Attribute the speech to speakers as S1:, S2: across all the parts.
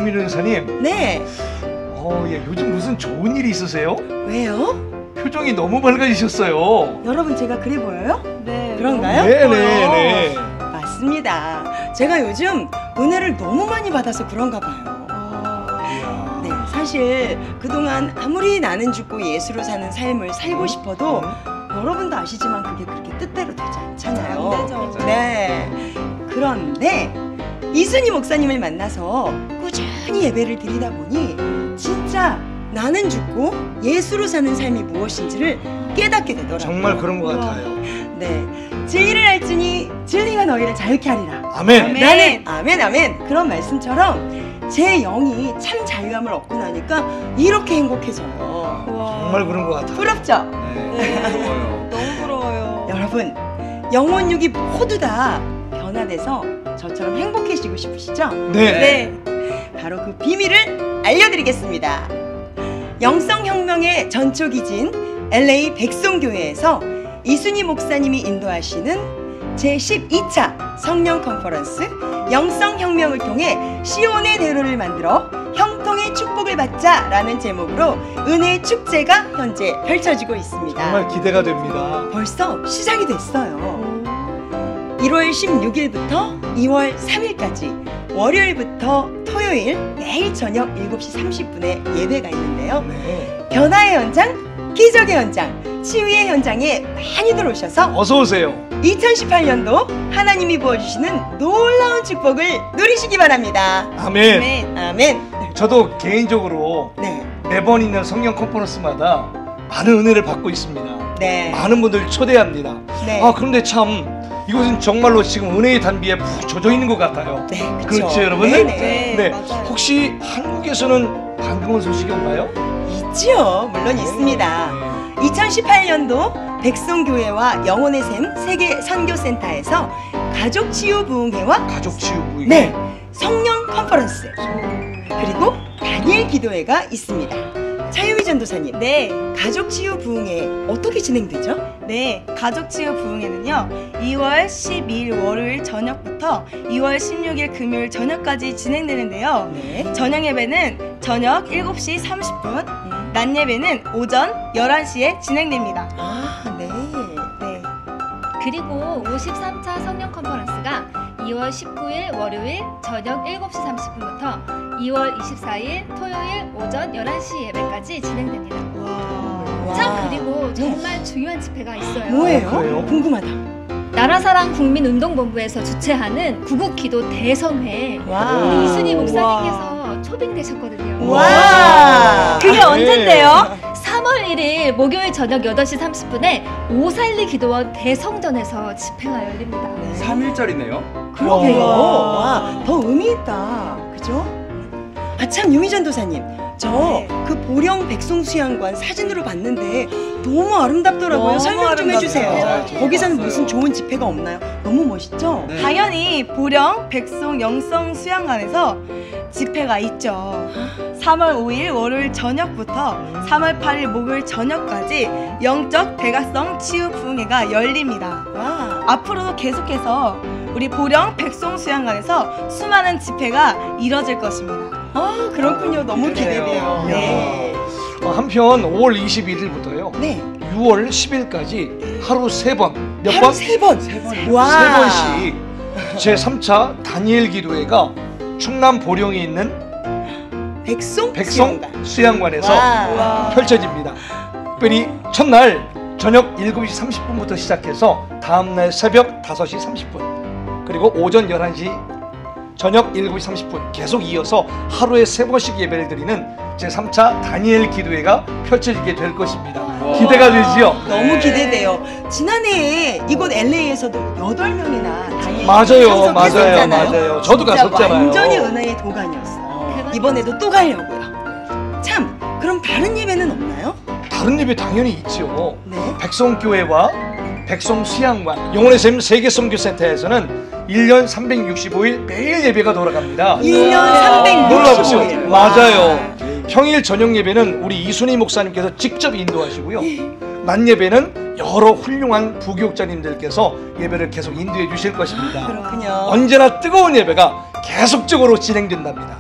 S1: 유민호 여사님.
S2: 네.
S1: 예, 요즘 무슨 좋은 일이 있으세요?
S2: 왜요?
S1: 표정이 너무 밝아지셨어요.
S2: 여러분 제가 그래 보여요?
S3: 네.
S2: 그런가요?
S1: 네네네.
S2: 맞습니다. 제가 요즘 은혜를 너무 많이 받아서 그런가 봐요. 네, 사실 그동안 아무리 나는 죽고 예수로 사는 삶을 살고 싶어도 여러분도 아시지만 그게 그렇게 뜻대로 되지 않잖아요.
S3: 안 되죠.
S2: 네. 그런데 이순희 목사님을 만나서 꾸준히 예배를 드리다 보니 진짜 나는 죽고 예수로 사는 삶이 무엇인지를 깨닫게 되더라고요.
S1: 정말 그런 것 같아요.
S2: 네. 진리를 알지니 진리가 너희를 자유케 하리라.
S1: 아멘.
S3: 아멘.
S2: 나는 아멘 아멘 그런 말씀처럼 제 영이 참 자유함을 얻고 나니까 이렇게 행복해져요.
S1: 정말 그런 것 같아요.
S2: 부럽죠?
S1: 네. 부러워요.
S3: 너무 부러워요.
S2: 여러분 영혼육이 모두 다 변화돼서 저처럼 행복해지고 싶으시죠?
S1: 네.
S2: 바로 그 비밀을 알려드리겠습니다. 영성혁명의 전초기진 LA 백송교회에서 이순희 목사님이 인도하시는 제12차 성령 컨퍼런스 영성혁명을 통해 시온의 대로를 만들어 형통의 축복을 받자라는 제목으로 은혜의 축제가 현재 펼쳐지고 있습니다.
S1: 정말 기대가 됩니다.
S2: 벌써 시작이 됐어요. 1월 16일부터 2월 3일까지 월요일부터 토요일 매일 저녁 7시 30분에 예배가 있는데요.
S1: 네.
S2: 변화의 현장, 기적의 현장, 치유의 현장에 많이들 오셔서
S1: 어서 오세요.
S2: 2018년도 하나님이 부어주시는 놀라운 축복을 누리시기 바랍니다.
S1: 아멘.
S3: 네.
S2: 아멘.
S1: 저도 개인적으로
S2: 네,
S1: 매번 있는 성령 컨퍼런스마다 많은 은혜를 받고 있습니다.
S2: 네,
S1: 많은 분들 초대합니다.
S2: 네.
S1: 그런데 참 이곳은 정말로 지금 은혜의 단비에 푹 젖어 있는 것 같아요.
S2: 네,
S1: 그렇죠, 여러분?
S2: 네,
S3: 네.
S1: 네.
S3: 맞아요.
S1: 혹시 한국에서는 반가운 소식이 없나요?
S2: 있지요. 물론 있습니다. 2018년도 백송교회와 영혼의 샘 세계 선교센터에서 가족치유부흥회와
S1: 가족치유부흥회.
S2: 네, 성령 컨퍼런스 그리고 다니엘 기도회가 있습니다. 차유미 전도사님,
S3: 네.
S2: 가족치유부흥회 어떻게 진행되죠?
S3: 네, 가족치유 부흥회는요 2월 12일 월요일 저녁부터 2월 16일 금요일 저녁까지 진행되는데요.
S2: 네,
S3: 저녁 예배는 저녁 7시 30분, 낮 예배는 오전 11시에 진행됩니다.
S2: 네.
S3: 네.
S4: 그리고 53차 성령 컨퍼런스가 2월 19일 월요일 저녁 7시 30분부터 2월 24일 토요일 오전 11시 예배까지 진행됩니다.
S2: 와.
S4: 참 그리고 정말 중요한 집회가 있어요.
S2: 뭐예요?
S1: 그래요?
S2: 궁금하다.
S4: 나라사랑 국민운동본부에서 주최하는 구국기도 대성회에
S2: 와.
S4: 우리 이순희 목사님께서 초빙되셨거든요.
S2: 와.
S3: 그게 언젠데요?
S4: 3월 1일 목요일 저녁 8시 30분에 542 기도원 대성전에서 집회가 열립니다.
S5: 3일짜리네요.
S2: 그러게요.
S1: 와.
S2: 와, 더 의미 있다. 그죠? 참 유미 전도사님, 저
S3: 네.
S2: 그 보령 백송수양관 사진으로 봤는데 너무 아름답더라고요.
S3: 너무
S2: 설명 좀 해주세요.
S3: 아름답죠.
S2: 거기서는
S5: 봤어요.
S2: 무슨 좋은 집회가 없나요? 너무 멋있죠?
S5: 네.
S3: 당연히 보령 백송 영성 수양관에서 집회가 있죠. 3월 5일 월요일 저녁부터 3월 8일 목요일 저녁까지 영적 대각성 치유 부흥회가 열립니다.
S2: 와.
S3: 앞으로도 계속해서 우리 보령 백송 수양관에서 수많은 집회가 이뤄질 것입니다.
S2: 그렇군요. 너무 기대돼요. 네.
S1: 한편 5월 21일부터요.
S2: 네.
S1: 6월 10일까지 하루 3번. 몇
S2: 하루
S1: 번?
S2: 3번. 와.
S1: 3번씩 제3차 다니엘 기도회가 충남 보령에 있는
S2: 백송
S1: 백성
S2: 수양관.
S1: 수양관에서
S2: 와.
S1: 펼쳐집니다. 특별히 첫날 저녁 7시 30분부터 시작해서 다음날 새벽 5시 30분 그리고 오전 11시 저녁 7시 30분 계속 이어서 하루에 3번씩 예배를 드리는 제3차 다니엘 기도회가 펼쳐지게 될 것입니다. 기대가 되지요?
S2: 너무 기대돼요. 지난해에 이곳 LA에서도 8명이나 다니엘
S1: 맞아요.
S2: 참석했었잖아요.
S1: 저도
S2: 진짜
S1: 갔었잖아요.
S2: 완전히 은혜의 도가니였어요. 이번에도 또 가려고요. 참, 그럼 다른 예배는 없나요?
S1: 다른 예배 당연히 있죠.
S2: 네.
S1: 백성교회와 백성수양관 영혼의 샘 세계선교센터에서는 1년 365일 매일 예배가 돌아갑니다.
S2: 1년
S1: 놀라보시죠.
S2: 365일.
S1: 맞아요. 평일 저녁 예배는 우리 이순희 목사님께서 직접 인도하시고요. 낮 예배는 여러 훌륭한 부교육자님들께서 예배를 계속 인도해 주실 것입니다.
S2: 그렇군요.
S1: 언제나 뜨거운 예배가 계속적으로 진행된답니다.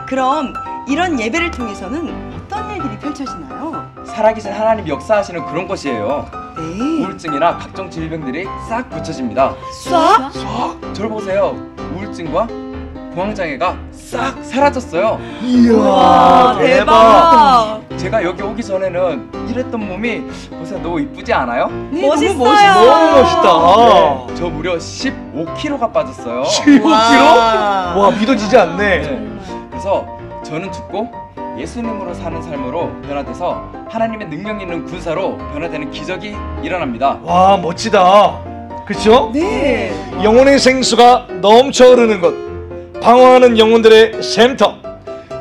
S2: 그 그럼 이런 예배를 통해서는 어떤 일들이 펼쳐지나요?
S5: 살아계신 하나님 역사하시는 그런 것이에요.
S2: 네.
S5: 우울증이나 각종 질병들이 싹 고쳐집니다.
S3: 싹?
S5: 저를 보세요. 우울증과 공황장애가 싹 사라졌어요.
S3: 와, 대박.
S5: 제가 여기 오기 전에는 이랬던 몸이 보세요. 너무 이쁘지 않아요?
S2: 네,
S3: 멋있어요.
S2: 너무 멋있어요.
S1: 너무 멋있다.
S5: 네, 저 무려 15kg가 빠졌어요.
S1: 15kg?
S2: 와.
S1: 와, 믿어지지 않네.
S5: 네. 그래서 저는 죽고 예수님으로 사는 삶으로 변화돼서 하나님의 능력 있는 군사로 변화되는 기적이 일어납니다.
S1: 와, 멋지다. 그렇죠?
S2: 네.
S1: 영혼의 생수가 넘쳐 흐르는 곳, 방황하는 영혼들의 샘터,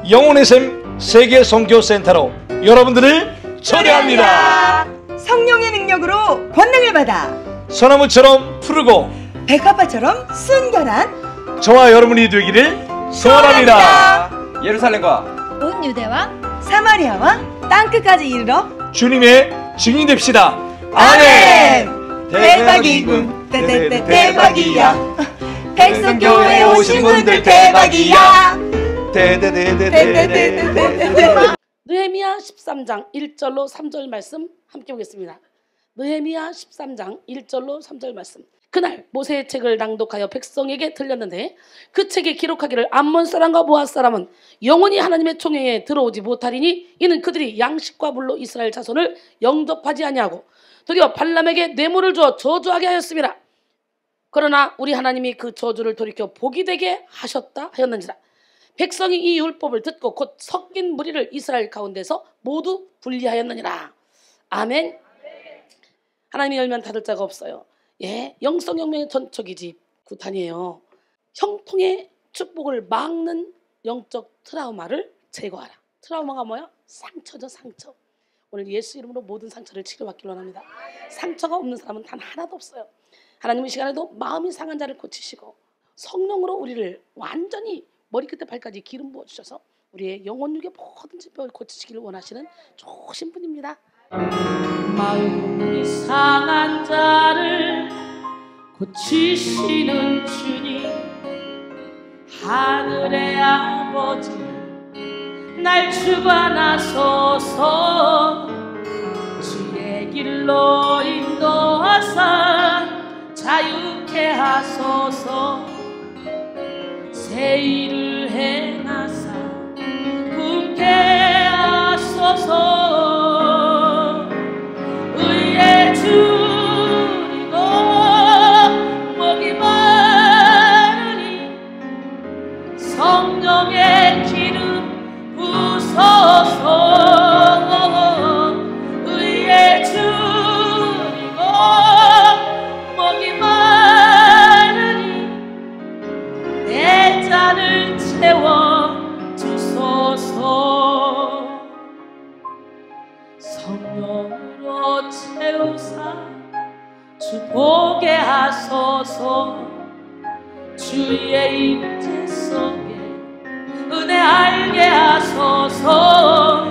S1: 영혼의 샘 세계 선교센터로 여러분들을 초대합니다.
S2: 성령의 능력으로 권능을 받아
S1: 소나무처럼 푸르고
S2: 백합화처럼 순결한
S1: 저와 여러분이 되기를 소원합니다.
S5: 예루살렘과
S4: 온 유대와
S2: 사마리아와
S3: 땅끝까지 이르러
S1: 주님의 증인 됩시다. 아멘.
S2: 대박이군. 대박이야.
S3: 백성교회 오신 분들 대박이야.
S1: 대대대대대대.
S6: 느헤미야 13장 1절로 3절 말씀 함께 보겠습니다. 느헤미야 13장 1절로 3절 말씀. 그날 모세의 책을 낭독하여 백성에게 들렸는데 그 책에 기록하기를 암몬 사람과 모압 사람은 영원히 하나님의 총회에 들어오지 못하리니 이는 그들이 양식과 물로 이스라엘 자손을 영접하지 아니하고 도리어 발람에게 뇌물을 주어 저주하게 하였습니다. 그러나 우리 하나님이 그 저주를 돌이켜 복이 되게 하셨다 하였는지라. 백성이 이 율법을 듣고 곧 섞인 무리를 이스라엘 가운데서 모두 분리하였느니라. 아멘. 하나님이 열면 닫을 자가 없어요. 예, 영성혁명의 전초기지 구탄이에요. 형통의 축복을 막는 영적 트라우마를 제거하라. 트라우마가 뭐야? 상처죠, 상처. 오늘 예수 이름으로 모든 상처를 치료받기를 원합니다. 상처가 없는 사람은 단 하나도 없어요. 하나님 이 시간에도 마음이 상한 자를 고치시고 성령으로 우리를 완전히 머리끝에 발까지 기름 부어주셔서 우리의 영혼육의 모든 질병을 고치시기를 원하시는 좋으신 분입니다. 마음이 상한 자를 고치시는 주님, 하늘의 아버지 날 주관하소서. 주의 길로 인도하사 자유케 하소서. 새 일을 행하사 꿈케 하소서. 의의 주리고 목이 마르니 성령의 기름 부소서. 의의 주리고 목이 마르니 내 잔을 채워 주소서. 성령으로 채우사 주 보게 하소서. 주의 임재 속에 은혜 알게 하소서.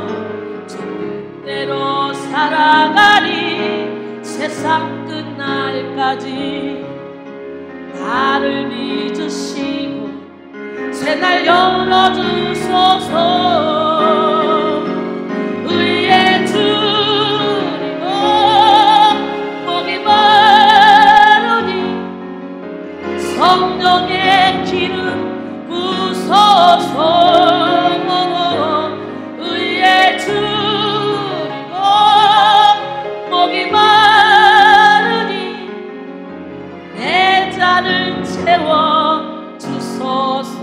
S6: 주 뜻대로 살아가니 세상 끝날까지 나를 믿으시고 새날 열어주소서. 의의 주리고 목이 마르니 성령의 기름 부소서. 의의 주리고 목이 마르니 내 잔을 채워 주소서.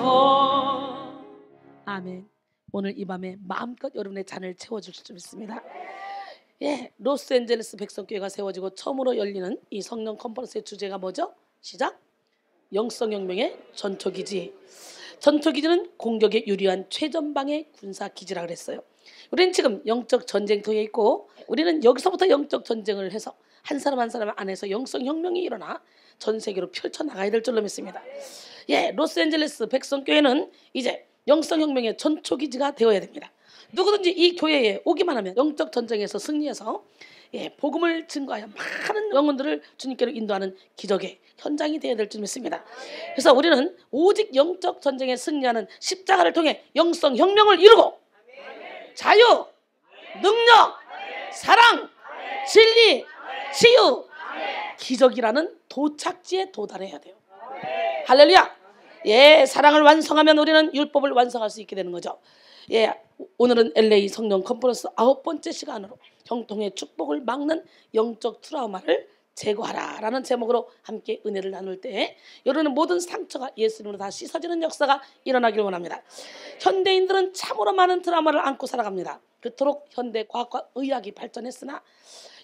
S6: 아멘. 오늘 이 밤에 마음껏 여러분의 잔을 채워주실 줄 믿습니다. 예, 로스앤젤레스 백성교회가 세워지고 처음으로 열리는 이 성령 컨퍼런스의 주제가 뭐죠? 시작. 영성혁명의 전초기지. 전초기지는 공격에 유리한 최전방의 군사기지라 그랬어요. 우리는 지금 영적 전쟁터에 있고 우리는 여기서부터 영적 전쟁을 해서 한 사람 한 사람 안에서 영성혁명이 일어나 전 세계로 펼쳐나가야 될 줄로 믿습니다. 예, 로스앤젤레스 백성교회는 이제 영성혁명의 전초기지가 되어야 됩니다. 누구든지 이 교회에 오기만 하면 영적 전쟁에서 승리해서 복음을 증거하여 많은 영혼들을 주님께로 인도하는 기적의 현장이 되어야 될 줄 믿습니다. 그래서 우리는 오직 영적 전쟁에 승리하는 십자가를 통해 영성 혁명을 이루고 자유, 능력, 사랑, 진리, 치유, 기적이라는 도착지에 도달해야 돼요. 할렐루야. 사랑을 완성하면 우리는 율법을 완성할 수 있게 되는 거죠. 오늘은 LA 성령 컨퍼런스 9번째 시간으로 형통의 축복을 막는 영적 트라우마를 제거하라 라는 제목으로 함께 은혜를 나눌 때 여러분의 모든 상처가 예수님으로 다 씻어지는 역사가 일어나길 원합니다. 현대인들은 참으로 많은 트라우마를 안고 살아갑니다. 그토록 현대 과학과 의학이 발전했으나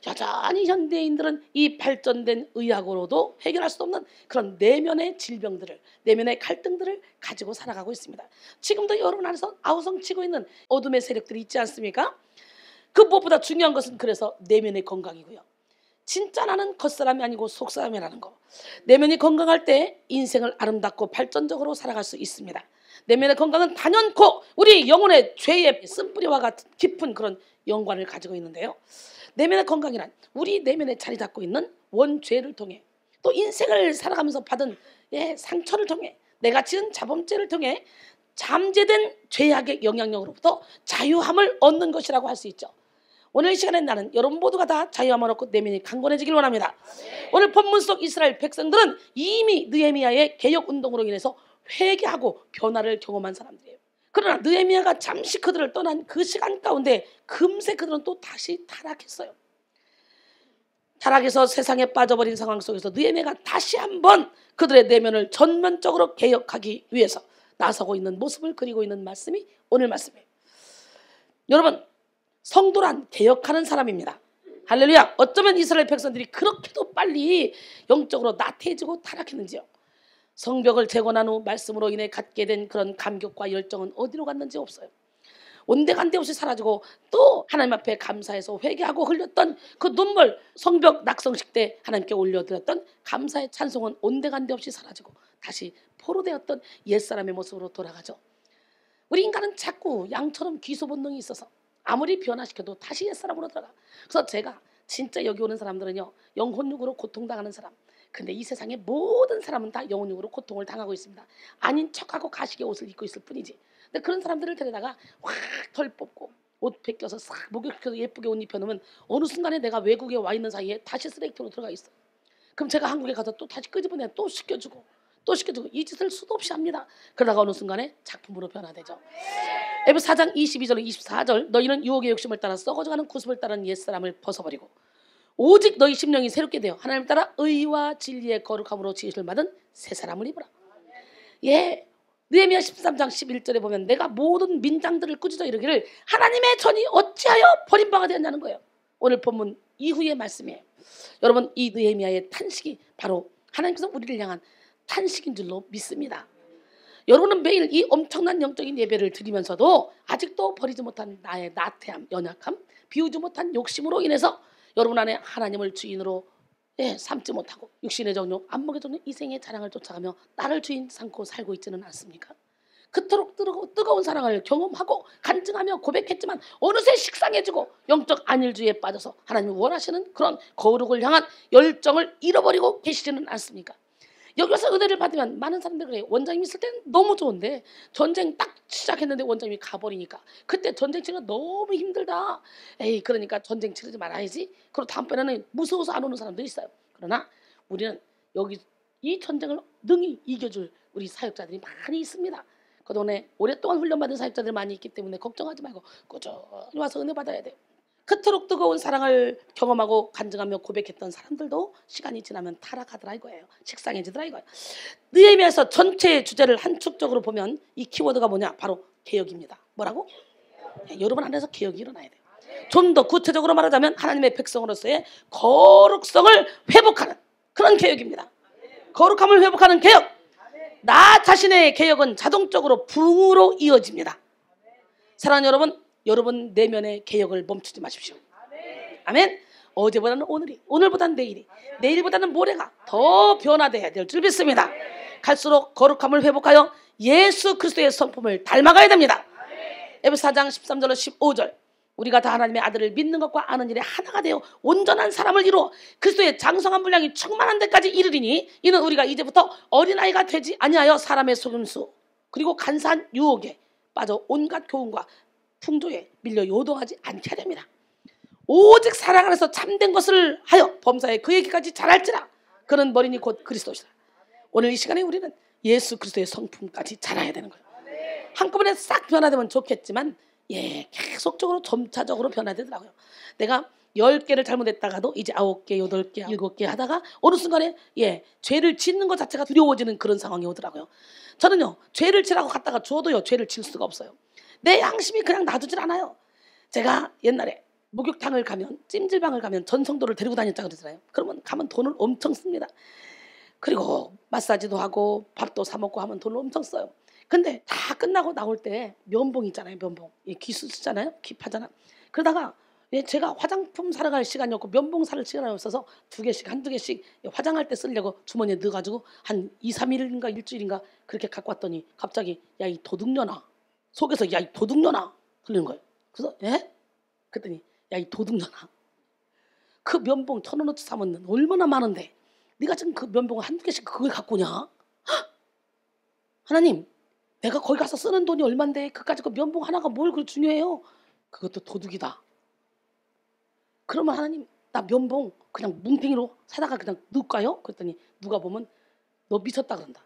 S6: 여전히 현대인들은 이 발전된 의학으로도 해결할 수 없는 그런 내면의 질병들을, 내면의 갈등들을 가지고 살아가고 있습니다. 지금도 여러분 안에서 아우성치고 있는 어둠의 세력들이 있지 않습니까? 그 무엇보다 중요한 것은 그래서 내면의 건강이고요. 진짜 나는 겉사람이 아니고 속사람이라는 거. 내면이 건강할 때 인생을 아름답고 발전적으로 살아갈 수 있습니다. 내면의 건강은 단연코 우리 영혼의 죄의 쓴뿌리와 같은 깊은 그런 연관을 가지고 있는데요. 내면의 건강이란 우리 내면에 자리 잡고 있는 원죄를 통해 또 인생을 살아가면서 받은 상처를 통해 내가 지은 자범죄를 통해 잠재된 죄악의 영향력으로부터 자유함을 얻는 것이라고 할 수 있죠. 오늘 이 시간에 나는 여러분 모두가 다 자유함을 얻고 내면이 강건해지길 원합니다. 오늘 본문 속 이스라엘 백성들은 이미 느헤미야의 개혁운동으로 인해서 회개하고 변화를 경험한 사람들이에요. 그러나 느헤미야가 잠시 그들을 떠난 그 시간 가운데 금세 그들은 또 다시 타락했어요. 타락해서 세상에 빠져버린 상황 속에서 느헤미야가 다시 한번 그들의 내면을 전면적으로 개혁하기 위해서 나서고 있는 모습을 그리고 있는 말씀이 오늘 말씀이에요. 여러분, 성도란 개혁하는 사람입니다. 할렐루야. 어쩌면 이스라엘 백성들이 그렇게도 빨리 영적으로 나태해지고 타락했는지요. 성벽을 재건한 후 말씀으로 인해 갖게 된 그런 감격과 열정은 어디로 갔는지 없어요. 온데간데 없이 사라지고 또 하나님 앞에 감사해서 회개하고 흘렸던 그 눈물, 성벽 낙성식 때 하나님께 올려드렸던 감사의 찬송은 온데간데 없이 사라지고 다시 포로되었던 옛사람의 모습으로 돌아가죠. 우리 인간은 자꾸 양처럼 귀소 본능이 있어서 아무리 변화시켜도 다시 옛사람으로 돌아가. 그래서 제가 진짜 여기 오는 사람들은요, 영혼육으로 고통당하는 사람. 근데 이 세상의 모든 사람은 다 영혼육으로 고통을 당하고 있습니다. 아닌 척하고 가시게 옷을 입고 있을 뿐이지. 근데 그런 사람들을 데려다가 확 털 뽑고 옷 벗겨서 싹 목욕시켜서 예쁘게 옷 입혀놓으면 어느 순간에 내가 외국에 와 있는 사이에 다시 쓰레기통으로 들어가 있어. 그럼 제가 한국에 가서 또 다시 끄집어내 또 씻겨주고 이 짓을 수도 없이 합니다. 그러다가 어느 순간에 작품으로 변화되죠. 에베소 4장 22절 24절 너희는 유혹의 욕심을 따라 썩어져가는 구습을 따르는 옛사람을 벗어버리고 오직 너희 심령이 새롭게 되어 하나님을 따라 의와 진리의 거룩함으로 지으심을 받은 새 사람을 입으라. 느헤미야 13장 11절에 보면 내가 모든 민장들을 꾸짖어 이르기를 하나님의 전이 어찌하여 버림바가 되었냐는 거예요. 오늘 본문 이후의 말씀이에요. 여러분, 이 느헤미야의 탄식이 바로 하나님께서 우리를 향한 탄식인 줄로 믿습니다. 여러분은 매일 이 엄청난 영적인 예배를 드리면서도 아직도 버리지 못한 나의 나태함, 연약함, 비우지 못한 욕심으로 인해서 여러분 안에 하나님을 주인으로 삼지 못하고 육신의 정욕, 안목의 정욕, 이생의 자랑을 쫓아가며 나를 주인 삼고 살고 있지는 않습니까? 그토록 뜨거운 사랑을 경험하고 간증하며 고백했지만 어느새 식상해지고 영적 안일주의에 빠져서 하나님이 원하시는 그런 거룩을 향한 열정을 잃어버리고 계시지는 않습니까? 여기서 은혜를 받으면 많은 사람들이 그래요. 원장님 있을 때는 너무 좋은데 전쟁 딱 시작했는데 원장님이 가버리니까 그때 전쟁 치르기가 너무 힘들다. 그러니까 전쟁 치르지 말아야지. 그리고 다음번에는 무서워서 안 오는 사람도 있어요. 그러나 우리는 여기 이 전쟁을 능히 이겨줄 우리 사역자들이 많이 있습니다. 그동안에 오랫동안 훈련받은 사역자들이 많이 있기 때문에 걱정하지 말고 꾸준히 와서 은혜 받아야 돼요. 그토록 뜨거운 사랑을 경험하고 간증하며 고백했던 사람들도 시간이 지나면 타락하더라 이거예요. 식상해지더라 이거예요. 느헤미야에서 전체 주제를 한축적으로 보면 이 키워드가 뭐냐? 바로 개혁입니다. 뭐라고? 여러분 안에서 개혁이 일어나야 돼요. 좀 더 구체적으로 말하자면 하나님의 백성으로서의 거룩성을 회복하는 그런 개혁입니다. 거룩함을 회복하는 개혁. 나 자신의 개혁은 자동적으로 부흥으로 이어집니다. 사랑하는 여러분, 여러분 내면의 개혁을 멈추지 마십시오. 아멘. 어제보다는 오늘이, 오늘보다는 내일이, 내일보다는 모레가 더 변화돼야 될 줄 믿습니다. 갈수록 거룩함을 회복하여 예수 그리스도의 성품을 닮아가야 됩니다. 에베소 4장 13절로 15절 우리가 다 하나님의 아들을 믿는 것과 아는 일에 하나가 되어 온전한 사람을 이루어 그리스도의 장성한 분량이 충만한 데까지 이르리니 이는 우리가 이제부터 어린아이가 되지 아니하여 사람의 속임수 그리고 간사한 유혹에 빠져 온갖 교훈과 풍조에 밀려 요동하지 않게 됩니다. 오직 사랑 안에서 참된 것을 하여 범사에 그에게까지 자랄지라. 그는 머리니 곧 그리스도시라. 오늘 이 시간에 우리는 예수 그리스도의 성품까지 자라야 되는 거예요. 한꺼번에 싹 변화되면 좋겠지만 계속적으로 점차적으로 변화되더라고요. 내가 10개를 잘못했다가도 이제 9개, 8개, 7개 하다가 어느 순간에 죄를 짓는 것 자체가 두려워지는 그런 상황이 오더라고요. 저는요, 죄를 지라고 갔다가 줘도요, 죄를 질 수가 없어요. 내 양심이 그냥 놔두질 않아요. 제가 옛날에 목욕탕을 가면, 찜질방을 가면 전성도를 데리고 다녔다 그러잖아요. 그러면 가면 돈을 엄청 씁니다. 그리고 마사지도 하고 밥도 사 먹고 하면 돈을 엄청 써요. 근데 다 끝나고 나올 때 면봉 있잖아요. 면봉. 귀 쓰잖아요. 귀 파잖아. 그러다가 제가 화장품 사러 갈 시간이 없고 면봉 살 시간이 없어서 2개씩, 한두 개씩 화장할 때 쓰려고 주머니에 넣어가지고 한 2, 3일인가 일주일인가 그렇게 갖고 왔더니 갑자기 야 이 도둑년아. 속에서 야 이 도둑년아. 그러는 거예요. 그래서 그랬더니 야 이 도둑년아. 그 면봉 1,000원어치 사면 얼마나 많은데 네가 지금 그 면봉을 한두 개씩 그걸 갖고 오냐? 헉! 하나님 내가 거기 가서 쓰는 돈이 얼만데 그까짓 그 면봉 하나가 뭘 그렇게 중요해요? 그것도 도둑이다. 그러면 하나님 나 면봉 그냥 뭉탱이로 사다가 그냥 넣을까요? 그랬더니 누가 보면 너 미쳤다 그런다.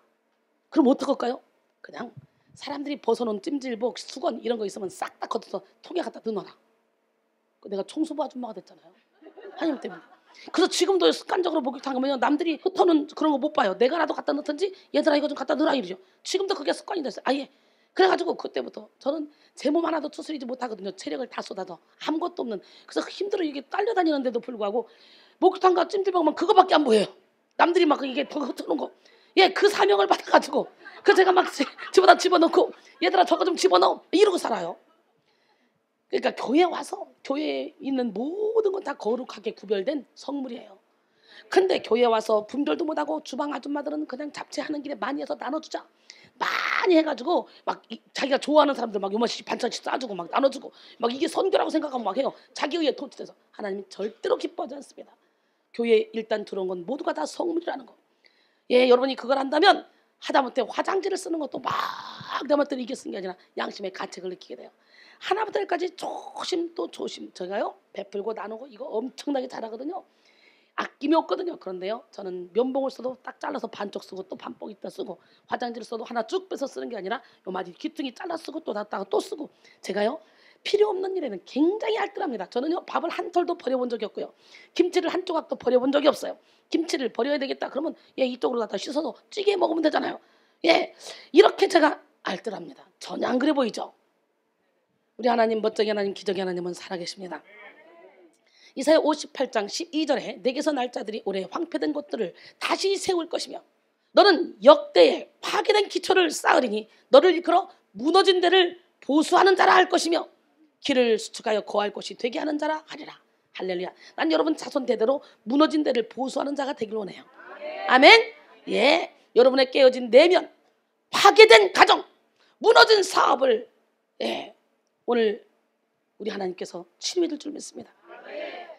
S6: 그럼 어떡할까요? 그냥 사람들이 벗어놓은 찜질복, 수건 이런 거 있으면 싹 다 걷어서 통에 갖다 넣어놔라. 내가 청소부 아줌마가 됐잖아요. 하나님 때문에. 그래서 지금도 습관적으로 목욕탕 가면 남들이 흩어놓은 그런 거 못 봐요. 내가라도 갖다 넣든지 얘들아 이거 좀 갖다 넣으라 이러죠. 지금도 그게 습관이 됐어요. 아예. 그래가지고 그때부터 저는 제 몸 하나도 추스리지 못하거든요. 체력을 다 쏟아서 아무것도 없는. 그래서 힘들어 이게 딸려다니는데도 불구하고 목욕탕과 찜질방만 그거밖에 안 보여요. 남들이 막 이게 더 흩어놓은 거. 그 사명을 받아가지고 그 제가 막 집어다 집어넣고 얘들아 저거 좀 집어넣어 이러고 살아요. 그러니까 교회 와서 교회에 있는 모든 건 다 거룩하게 구별된 성물이에요. 근데 교회 와서 분별도 못하고 주방 아줌마들은 그냥 잡채하는 길에 많이 해서 나눠주자. 많이 해가지고 막 자기가 좋아하는 사람들 막 요만씩 반찬씩 싸주고 막 나눠주고 막 이게 선교라고 생각하고 막 해요. 자기 의에 도취돼서. 하나님이 절대로 기뻐하지 않습니다. 교회에 일단 들어온 건 모두가 다 성물이라는 거. 여러분이 그걸 한다면 하다못해 화장지를 쓰는 것도 막 내맘대로 이게 쓴 게 아니라 양심의 가책을 느끼게 돼요. 하나부터 열까지 조심 또 조심. 제가요 베풀고 나누고 이거 엄청나게 잘하거든요. 아낌이 없거든요. 그런데요 저는 면봉을 써도 딱 잘라서 반쪽 쓰고 또 반복 있다 쓰고 화장지를 써도 하나 쭉 빼서 쓰는 게 아니라 요 마디 귀퉁이 잘라 쓰고 또 닫다가 또 쓰고 제가요 필요 없는 일에는 굉장히 알뜰합니다. 저는요 밥을 한 털도 버려본 적이 없고요. 김치를 한 조각도 버려본 적이 없어요. 김치를 버려야 되겠다 그러면 이쪽으로 갖다 씻어서 찌개 먹으면 되잖아요. 이렇게 제가 알뜰합니다. 전혀 안 그래 보이죠? 우리 하나님 멋쟁이 하나님 기적의 하나님은 살아계십니다. 이사야 58장 12절에 내게서 날 자들이 올해 황폐된 곳들을 다시 세울 것이며 너는 역대에 파괴된 기초를 쌓으리니 너를 이끌어 무너진 데를 보수하는 자라 할 것이며 길을 수축하여 거할 곳이 되게 하는 자라 하리라. 할렐루야. 난 여러분 자손 대대로 무너진 데를 보수하는 자가 되길 원해요. 아멘. 여러분의 깨어진 내면, 파괴된 가정, 무너진 사업을 오늘 우리 하나님께서 치료해 줄 줄 믿습니다.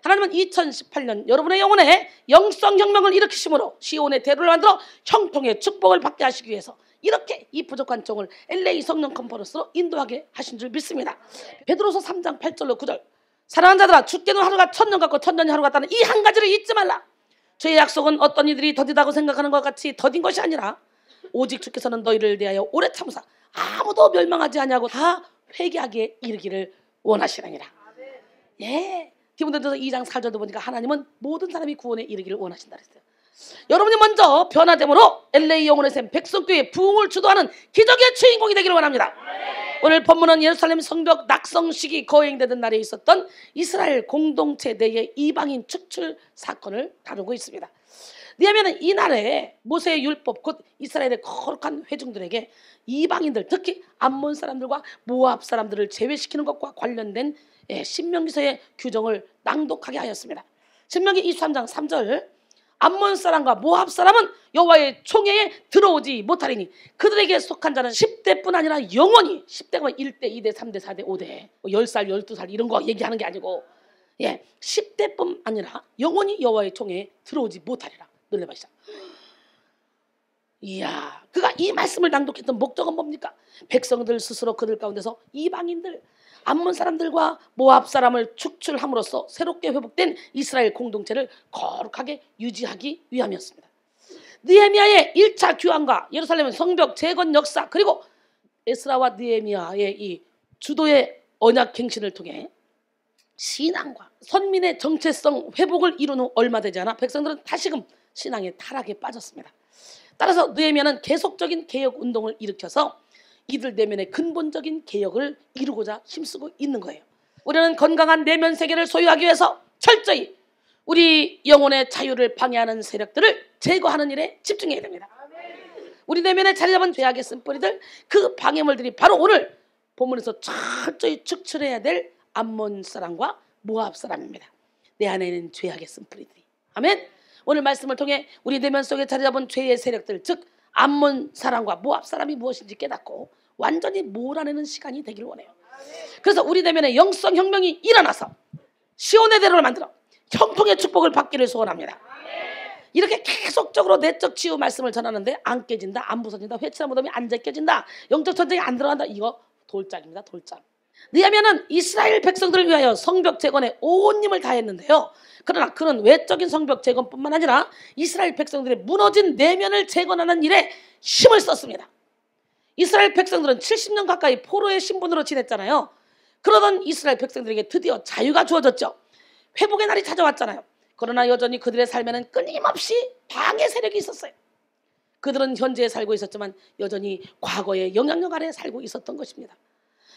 S6: 하나님은 2018년 여러분의 영혼에 영성혁명을 일으키심으로 시온의 대로를 만들어 형통의 축복을 받게 하시기 위해서 이렇게 이 부족한 종을 LA 성령 컨퍼런스로 인도하게 하신 줄 믿습니다. 베드로서 3장 8절로 9절 사랑하는 자들아 죽게는 하루가 1000년 같고 1000년이 하루 같다는 이 한 가지를 잊지 말라. 죄의 약속은 어떤 이들이 더디다고 생각하는 것 같이 더딘 것이 아니라 오직 주께서는 너희를 대하여 오래 참으사 아무도 멸망하지 아니하고 다 회개하기에 이르기를 원하시느니라. 디모데전서 2장 4절도 보니까 하나님은 모든 사람이 구원에 이르기를 원하신다 그랬어요. 여러분이 먼저 변화됨으로 LA 영혼의 샘 백성교회 부흥을 주도하는 기적의 주인공이 되기를 원합니다. 오늘 본문은 예루살렘 성벽 낙성 시기 거행되던 날에 있었던 이스라엘 공동체 내의 이방인 축출 사건을 다루고 있습니다. 왜냐하면 이날에 모세의 율법 곧 이스라엘의 거룩한 회중들에게 이방인들 특히 암몬 사람들과 모압 사람들을 제외시키는 것과 관련된 신명기서의 규정을 낭독하게 하였습니다. 신명기 23장 3절 암몬 사람과 모압 사람은 여호와의 총회에 들어오지 못하리니 그들에게 속한 자는 10대뿐 아니라 영원히 10대가 1대, 2대, 3대, 4대, 5대 10살, 12살 이런 거 얘기하는 게 아니고 10대뿐 아니라 영원히 여호와의 총회에 들어오지 못하리라. 놀래봐시다. 이야, 그가 이 말씀을 낭독했던 목적은 뭡니까? 백성들 스스로 그들 가운데서 이방인들, 암몬 사람들과 모압 사람을 축출함으로써 새롭게 회복된 이스라엘 공동체를 거룩하게 유지하기 위함이었습니다. 느헤미야의 1차 귀환과 예루살렘 성벽 재건 역사, 그리고 에스라와 느헤미야의 이 주도의 언약 갱신을 통해 신앙과 선민의 정체성 회복을 이룬 후 얼마 되지 않아 백성들은 다시금 신앙의 타락에 빠졌습니다. 따라서 느헤미야는 계속적인 개혁 운동을 일으켜서 이들 내면의 근본적인 개혁을 이루고자 힘쓰고 있는 거예요. 우리는 건강한 내면 세계를 소유하기 위해서 철저히 우리 영혼의 자유를 방해하는 세력들을 제거하는 일에 집중해야 됩니다. 우리 내면에 자리 잡은 죄악의 쓴뿌리들, 그 방해물들이 바로 오늘 본문에서 철저히 축출해야 될 암몬 사람과 모압 사람입니다. 내 안에 있는 죄악의 쓴뿌리들이. 아멘. 오늘 말씀을 통해 우리 내면 속에 자리 잡은 죄의 세력들, 즉 암몬 사람과 모압 사람이 무엇인지 깨닫고 완전히 몰아내는 시간이 되길 원해요. 그래서 우리 내면에 영성 혁명이 일어나서 시온의 대로를 만들어 형통의 축복을 받기를 소원합니다. 이렇게 계속적으로 내적 치유 말씀을 전하는데 안 깨진다, 안 부서진다, 회칠한 무덤이 안 제껴진다, 영적 전쟁이 안 들어간다, 이거 돌짝입니다. 돌짝. 느헤미야는 이스라엘 백성들을 위하여 성벽 재건에 온 힘을 다했는데요. 그러나 그는 외적인 성벽 재건뿐만 아니라 이스라엘 백성들의 무너진 내면을 재건하는 일에 힘을 썼습니다. 이스라엘 백성들은 70년 가까이 포로의 신분으로 지냈잖아요. 그러던 이스라엘 백성들에게 드디어 자유가 주어졌죠. 회복의 날이 찾아왔잖아요. 그러나 여전히 그들의 삶에는 끊임없이 방해 세력이 있었어요. 그들은 현재에 살고 있었지만 여전히 과거의 영향력 아래 살고 있었던 것입니다.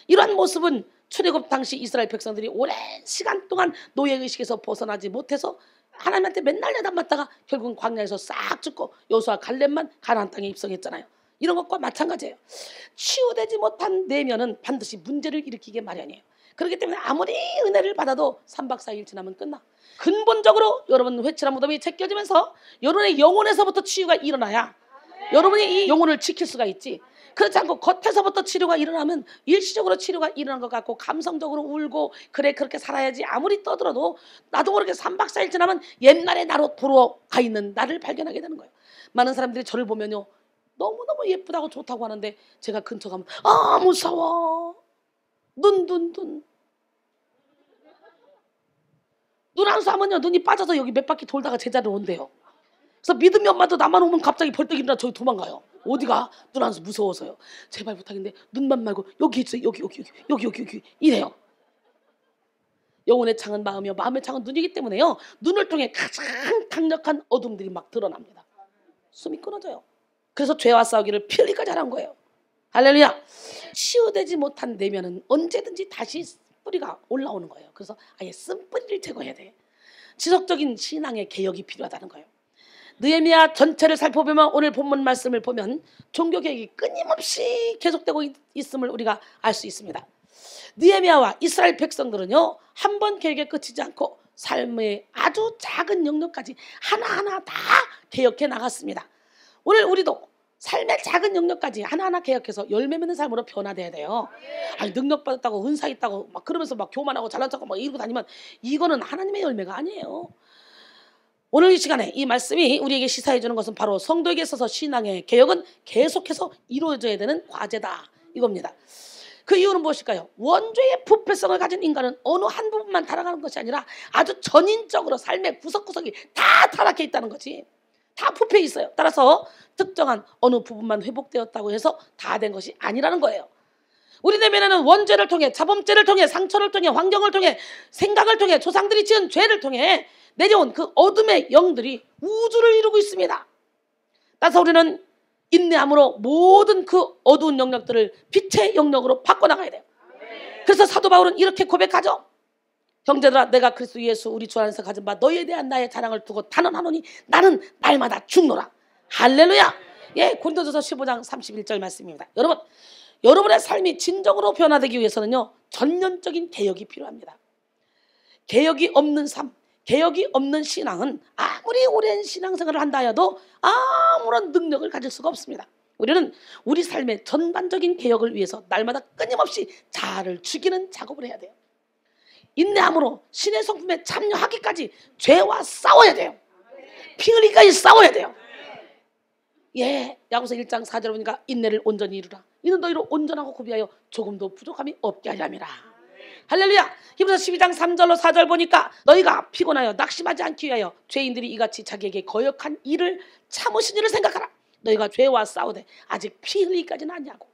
S6: 이러한 모습은 출애굽 당시 이스라엘 백성들이 오랜 시간 동안 노예의식에서 벗어나지 못해서 하나님한테 맨날 내담맞다가 결국은 광야에서 싹 죽고 여호수아 갈렙만 가나안 땅에 입성했잖아요. 이런 것과 마찬가지예요. 치유되지 못한 내면은 반드시 문제를 일으키게 마련이에요. 그렇기 때문에 아무리 은혜를 받아도 3박 4일 지나면 끝나. 근본적으로 여러분 회칠한 무덤이 제껴지면서 여러분의 영혼에서부터 치유가 일어나야 여러분이 이 영혼을 지킬 수가 있지. 그렇지 않고 겉에서부터 치료가 일어나면 일시적으로 치료가 일어난 것 같고 감성적으로 울고 그래 그렇게 살아야지 아무리 떠들어도 나도 모르게 3박 4일 지나면 옛날에 나로 돌아가 있는 나를 발견하게 되는 거예요. 많은 사람들이 저를 보면요 너무너무 예쁘다고 좋다고 하는데 제가 근처 가면 아 무서워 눈 안 싸면요 눈이 빠져서 여기 몇 바퀴 돌다가 제자리로 온대요. 그래서 믿음이 엄마도 나만 오면 갑자기 벌떡 일어나 저기 도망가요. 어디가? 눈 안 서 무서워서요. 제발 부탁인데 눈만 말고 여기 있어요. 여기 이래요. 영혼의 창은 마음이요 마음의 창은 눈이기 때문에요. 눈을 통해 가장 강력한 어둠들이 막 드러납니다. 숨이 끊어져요. 그래서 죄와 싸우기를 피 흘리까지 하는 거예요. 할렐루야. 치유되지 못한 내면은 언제든지 다시 뿌리가 올라오는 거예요. 그래서 아예 쓴뿌리를 제거해야 돼. 지속적인 신앙의 개혁이 필요하다는 거예요. 느헤미야 전체를 살펴보면 오늘 본문 말씀을 보면 종교개혁이 끊임없이 계속되고 있음을 우리가 알 수 있습니다. 느헤미야와 이스라엘 백성들은요 한 번 개혁에 그치지 않고 삶의 아주 작은 영역까지 하나하나 다 개혁해 나갔습니다. 오늘 우리도 삶의 작은 영역까지 하나하나 개혁해서 열매 맺는 삶으로 변화돼야 돼요. 아니 능력 받았다고 은사 있다고 막 그러면서 막 교만하고 잘난 척하고 막 이러고 다니면 이거는 하나님의 열매가 아니에요. 오늘 이 시간에 이 말씀이 우리에게 시사해 주는 것은 바로 성도에게 있어서 신앙의 개혁은 계속해서 이루어져야 되는 과제다 이겁니다. 그 이유는 무엇일까요? 원죄의 부패성을 가진 인간은 어느 한 부분만 타락하는 것이 아니라 아주 전인적으로 삶의 구석구석이 다 타락해 있다는 거지. 다 부패해 있어요. 따라서 특정한 어느 부분만 회복되었다고 해서 다 된 것이 아니라는 거예요. 우리 내면에는 원죄를 통해 자범죄를 통해 상처를 통해 환경을 통해 생각을 통해 조상들이 지은 죄를 통해 내려온 그 어둠의 영들이 우주를 이루고 있습니다. 따라서 우리는 인내함으로 모든 그 어두운 영역들을 빛의 영역으로 바꿔나가야 돼요. 그래서 사도 바울은 이렇게 고백하죠. 형제들아 내가 그리스도 예수 우리 주 안에서 가진 바 너희에 대한 나의 자랑을 두고 단언하노니 나는 날마다 죽노라. 할렐루야. 예, 고린도전서 15장 31절 말씀입니다. 여러분의 삶이 진정으로 변화되기 위해서는요 전면적인 개혁이 필요합니다. 개혁이 없는 삶, 개혁이 없는 신앙은 아무리 오랜 신앙생활을 한다 해도 아무런 능력을 가질 수가 없습니다. 우리는 우리 삶의 전반적인 개혁을 위해서 날마다 끊임없이 자아를 죽이는 작업을 해야 돼요. 인내함으로 신의 성품에 참여하기까지 죄와 싸워야 돼요. 피 흘리기까지 싸워야 돼요. 예, 야고보서 1장 4절에 보니까 인내를 온전히 이루라. 이는 너희로 온전하고 구비하여 조금도 부족함이 없게 하려 함이라. 할렐루야. 히브리서 12장 3절로 4절 보니까 너희가 피곤하여 낙심하지 않기 위하여 죄인들이 이같이 자기에게 거역한 일을 참으신 일을 생각하라. 너희가 죄와 싸우되 아직 피 흘리기까지는 아니하고.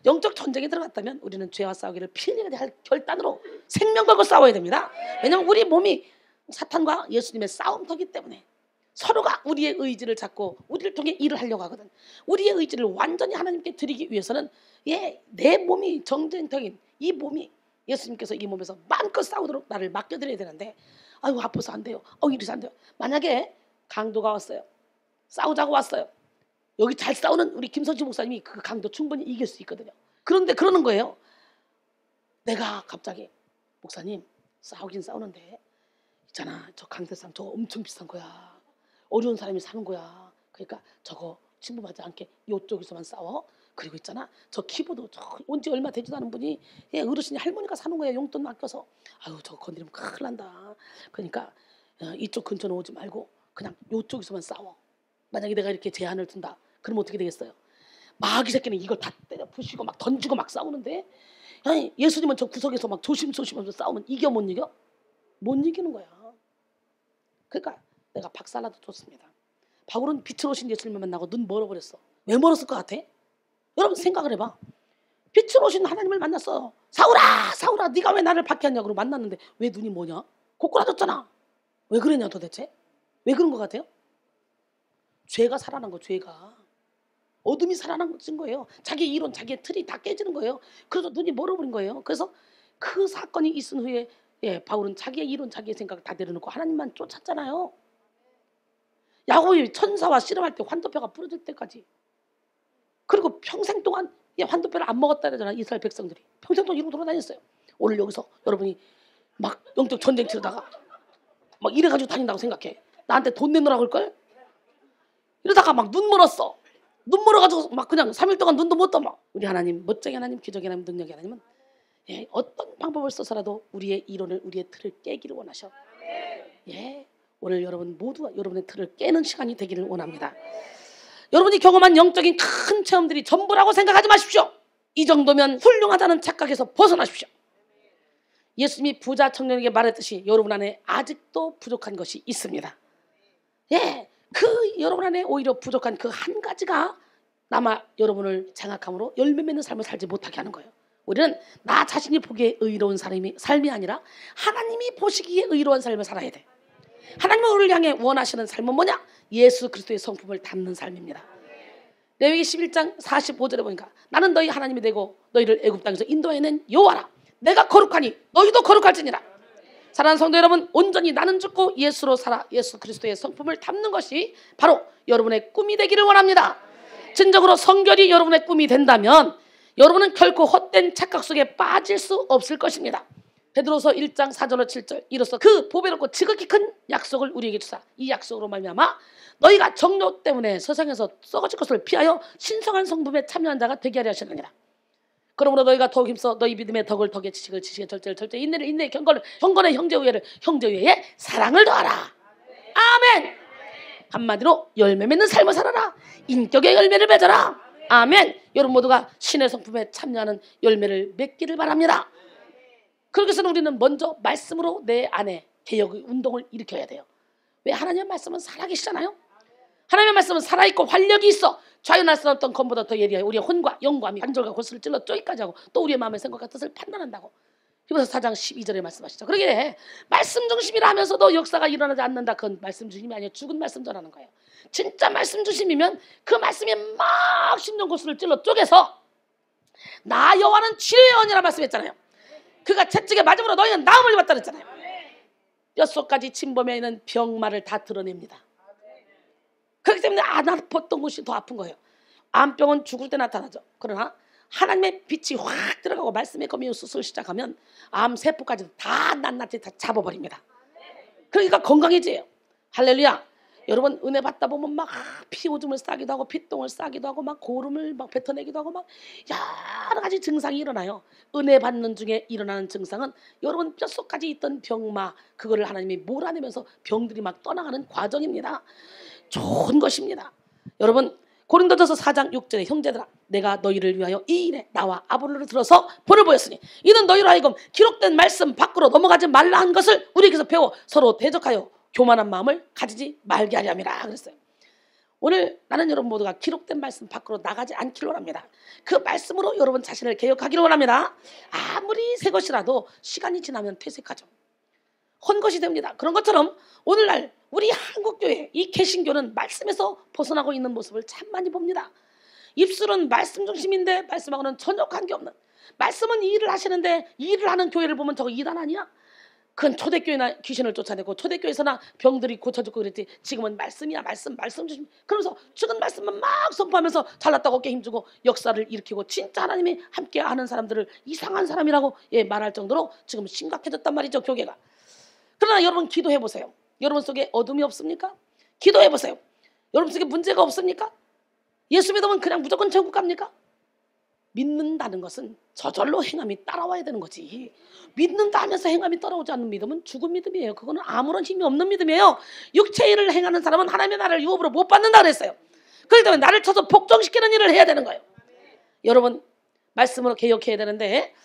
S6: 영적 전쟁에 들어갔다면 우리는 죄와 싸우기를 피 흘리게 할 결단으로 생명 걸고 싸워야 됩니다. 왜냐하면 우리 몸이 사탄과 예수님의 싸움터기 때문에 서로가 우리의 의지를 잡고 우리를 통해 일을 하려고 하거든. 우리의 의지를 완전히 하나님께 드리기 위해서는 내 몸이 정쟁터인 이 몸이 예수님께서 이 몸에서 마음껏 싸우도록 나를 맡겨드려야 되는데 아이고 아파서 안 돼요. 이래서 안 돼요. 만약에 강도가 왔어요. 싸우자고 왔어요. 여기 잘 싸우는 우리 김선지 목사님이 그 강도 충분히 이길 수 있거든요. 그런데 그러는 거예요. 내가 갑자기 목사님 싸우긴 싸우는데 있잖아 저 강대상 저거 엄청 비싼 거야. 어려운 사람이 사는 거야. 그러니까 저거 침범하지 않게 이쪽에서만 싸워. 그리고 있잖아 저 키보드 온지 얼마 되지도 않은 분이 어르신이 할머니가 사는 거야. 용돈 맡겨서. 아유 저거 건드리면 큰일 난다. 그러니까 이쪽 근처는 오지 말고 그냥 이쪽에서만 싸워. 만약에 내가 이렇게 제한을 둔다. 그럼 어떻게 되겠어요? 마귀 새끼는 이걸 다 때려 부시고 막 던지고 막 싸우는데 예수님은 저 구석에서 막 조심조심하면서 싸우면 이겨 못 이겨? 못 이기는 거야. 그러니까 내가 박살나도 좋습니다. 바울은 빛으로 오신 예수님을 만나고 눈 멀어버렸어. 왜 멀었을 것 같아? 여러분 생각을 해봐. 빛으로 오신 하나님을 만났어. 사울아 사울아 네가 왜 나를 박해하냐고 만났는데 왜 눈이 뭐냐? 고꾸라졌잖아. 왜 그러냐 도대체? 왜 그런 것 같아요? 죄가 살아난 거. 죄가 어둠이 살아난 거예요. 자기 이론 자기의 틀이 다 깨지는 거예요. 그래서 눈이 멀어버린 거예요. 그래서 그 사건이 있은 후에 바울은 자기의 이론 자기의 생각 다 내려놓고 하나님만 쫓았잖아요. 야곱이 천사와 씨름할 때 환도뼈가 부러질 때까지. 그리고 평생 동안 환도뼈를 안 먹었다 그러잖아. 이스라엘 백성들이 평생 동안 이러고 돌아다녔어요. 오늘 여기서 여러분이 막 영적 전쟁 치르다가 막 이래가지고 다닌다고 생각해. 나한테 돈 내놓으라고 할걸? 이러다가 막 눈 멀었어. 눈 멀어가지고 막 그냥 3일 동안 눈도 못 떠. 우리 하나님 멋쟁이 하나님 기적의 하나님 능력의 하나님은 어떤 방법을 써서라도 우리의 이론을 우리의 틀을 깨기를 원하셔. 오늘 여러분 모두가 여러분의 틀을 깨는 시간이 되기를 원합니다. 여러분이 경험한 영적인 큰 체험들이 전부라고 생각하지 마십시오. 이 정도면 훌륭하다는 착각에서 벗어나십시오. 예수님이 부자 청년에게 말했듯이 여러분 안에 아직도 부족한 것이 있습니다. 그 여러분 안에 오히려 부족한 그 한 가지가 남아 여러분을 장악함으로 열매 맺는 삶을 살지 못하게 하는 거예요. 우리는 나 자신이 보기에 의로운 삶이 아니라 하나님이 보시기에 의로운 삶을 살아야 돼. 하나님은 우리를 향해 원하시는 삶은 뭐냐? 예수 그리스도의 성품을 담는 삶입니다. 레위기 11장 45절에 보니까 나는 너희 하나님이 되고 너희를 애굽 땅에서 인도해낸 여호와라. 내가 거룩하니 너희도 거룩할지니라. 사랑하는 성도 여러분, 온전히 나는 죽고 예수로 살아 예수 그리스도의 성품을 담는 것이 바로 여러분의 꿈이 되기를 원합니다. 진정으로 성결이 여러분의 꿈이 된다면 여러분은 결코 헛된 착각 속에 빠질 수 없을 것입니다. 베드로서 1장 4절로 7절 이로써 그 보배롭고 지극히 큰 약속을 우리에게 주사 이 약속으로 말미암아 너희가 정욕 때문에 세상에서 썩어질 것을 피하여 신성한 성품에 참여한 자가 되게 하려 하시느니라. 그러므로 너희가 더욱 힘써 너희 믿음의 덕을 덕에 지식을 지식에 절제를 절제 인내를 인내에 경건을 경건에 형제우애를 형제우애에 사랑을 더하라. 아멘. 한마디로 열매 맺는 삶을 살아라. 인격의 열매를 맺어라. 아멘. 여러분 모두가 신의 성품에 참여하는 열매를 맺기를 바랍니다. 그러기 위해서는 우리는 먼저 말씀으로 내 안에 개혁의 운동을 일으켜야 돼요. 왜? 하나님의 말씀은 살아계시잖아요. 하나님의 말씀은 살아있고 활력이 있어. 좌연할 수 없던 검보다 더 예리하여 우리의 혼과 영과 관절과 골수를 찔러 쪼기까지 하고 또 우리의 마음의 생각과 뜻을 판단한다고. 히브리서 4장 12절에 말씀하시죠. 그러기에 말씀 중심이라 하면서도 역사가 일어나지 않는다. 그건 말씀 중심이 아니라 죽은 말씀 전하는 거예요. 진짜 말씀 중심이면 그 말씀이 막 심령 골수를 찔러 쪼개서 나 여호와는 치료의 원이라 말씀했잖아요. 그가 채찍에 맞음으로 너희는 나음을 입었다 그랬잖아요. 뼛속까지 침범해 있는 병마를 다 드러냅니다. 그렇기 때문에 안 아팠던 곳이 더 아픈 거예요. 암병은 죽을 때 나타나죠. 그러나 하나님의 빛이 확 들어가고 말씀의 검이 수술 시작하면 암세포까지도 다 낱낱이 다 잡아버립니다. 그러니까 건강해져요. 할렐루야. 여러분 은혜 받다 보면 막 피 오줌을 싸기도 하고 피똥을 싸기도 하고 막 고름을 막 뱉어내기도 하고 막 여러 가지 증상이 일어나요. 은혜 받는 중에 일어나는 증상은 여러분 뼛속까지 있던 병마 그거를 하나님이 몰아내면서 병들이 막 떠나가는 과정입니다. 좋은 것입니다. 여러분 고린도전서 4장 6절에 형제들아 내가 너희를 위하여 이 일에 나와 아볼로를 들어서 본을 보였으니 이는 너희로 하여금 기록된 말씀 밖으로 넘어가지 말라 한 것을 우리에게서 배워 서로 대적하여 교만한 마음을 가지지 말게 하려 함이라 그랬어요. 오늘 나는 여러분 모두가 기록된 말씀 밖으로 나가지 않기를 원합니다. 그 말씀으로 여러분 자신을 개혁하기를 원합니다. 아무리 새 것이라도 시간이 지나면 퇴색하죠. 헛것이 됩니다. 그런 것처럼 오늘날 우리 한국교회 이 개신교는 말씀에서 벗어나고 있는 모습을 참 많이 봅니다. 입술은 말씀 중심인데 말씀하고는 전혀 관계없는, 말씀은 이 일을 하시는데 이 일을 하는 교회를 보면 저거 이단 아니야? 그건 초대교회나 귀신을 쫓아내고 초대교회에서나 병들이 고쳐졌고 그랬지, 지금은 말씀이야 말씀 중심. 그러면서 죽은 말씀만 막 선포하면서 잘났다고 어깨 힘주고 역사를 일으키고 진짜 하나님이 함께 하는 사람들을 이상한 사람이라고 말할 정도로 지금 심각해졌단 말이죠, 교계가. 그러나 여러분 기도해보세요. 여러분 속에 어둠이 없습니까? 기도해보세요. 여러분 속에 문제가 없습니까? 예수 믿으면 그냥 무조건 천국 갑니까? 믿는다는 것은 저절로 행함이 따라와야 되는 거지. 믿는다 하면서 행함이 따라오지 않는 믿음은 죽은 믿음이에요. 그거는 아무런 힘이 없는 믿음이에요. 육체의 일을 행하는 사람은 하나님의 나라를 유업으로 못 받는다 그랬어요. 그렇기 때문에 나를 쳐서 복종시키는 일을 해야 되는 거예요. 여러분 말씀으로 개혁해야 되는데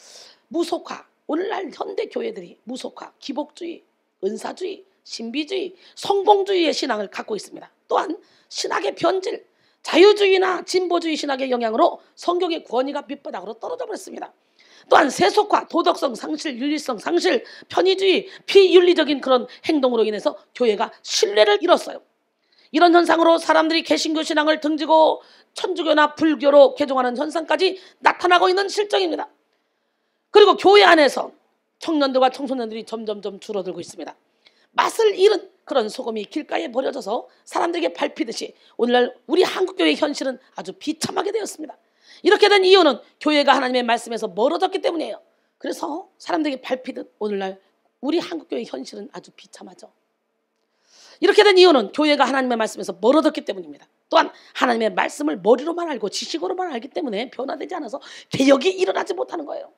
S6: 무속화, 오늘날 현대 교회들이 무속화, 기복주의, 은사주의, 신비주의, 성공주의의 신앙을 갖고 있습니다. 또한 신학의 변질, 자유주의나 진보주의 신학의 영향으로 성경의 권위가 밑바닥으로 떨어져 버렸습니다. 또한 세속화, 도덕성 상실, 윤리성 상실, 편의주의, 비윤리적인 그런 행동으로 인해서 교회가 신뢰를 잃었어요. 이런 현상으로 사람들이 개신교 신앙을 등지고 천주교나 불교로 개종하는 현상까지 나타나고 있는 실정입니다. 그리고 교회 안에서 청년들과 청소년들이 점점점 줄어들고 있습니다. 맛을 잃은 그런 소금이 길가에 버려져서 사람들에게 밟히듯이 오늘날 우리 한국교회의 현실은 아주 비참하게 되었습니다. 이렇게 된 이유는 교회가 하나님의 말씀에서 멀어졌기 때문이에요. 그래서 사람들에게 밟히듯 오늘날 우리 한국교회의 현실은 아주 비참하죠. 이렇게 된 이유는 교회가 하나님의 말씀에서 멀어졌기 때문입니다. 또한 하나님의 말씀을 머리로만 알고 지식으로만 알기 때문에 변화되지 않아서 개혁이 일어나지 못하는 거예요.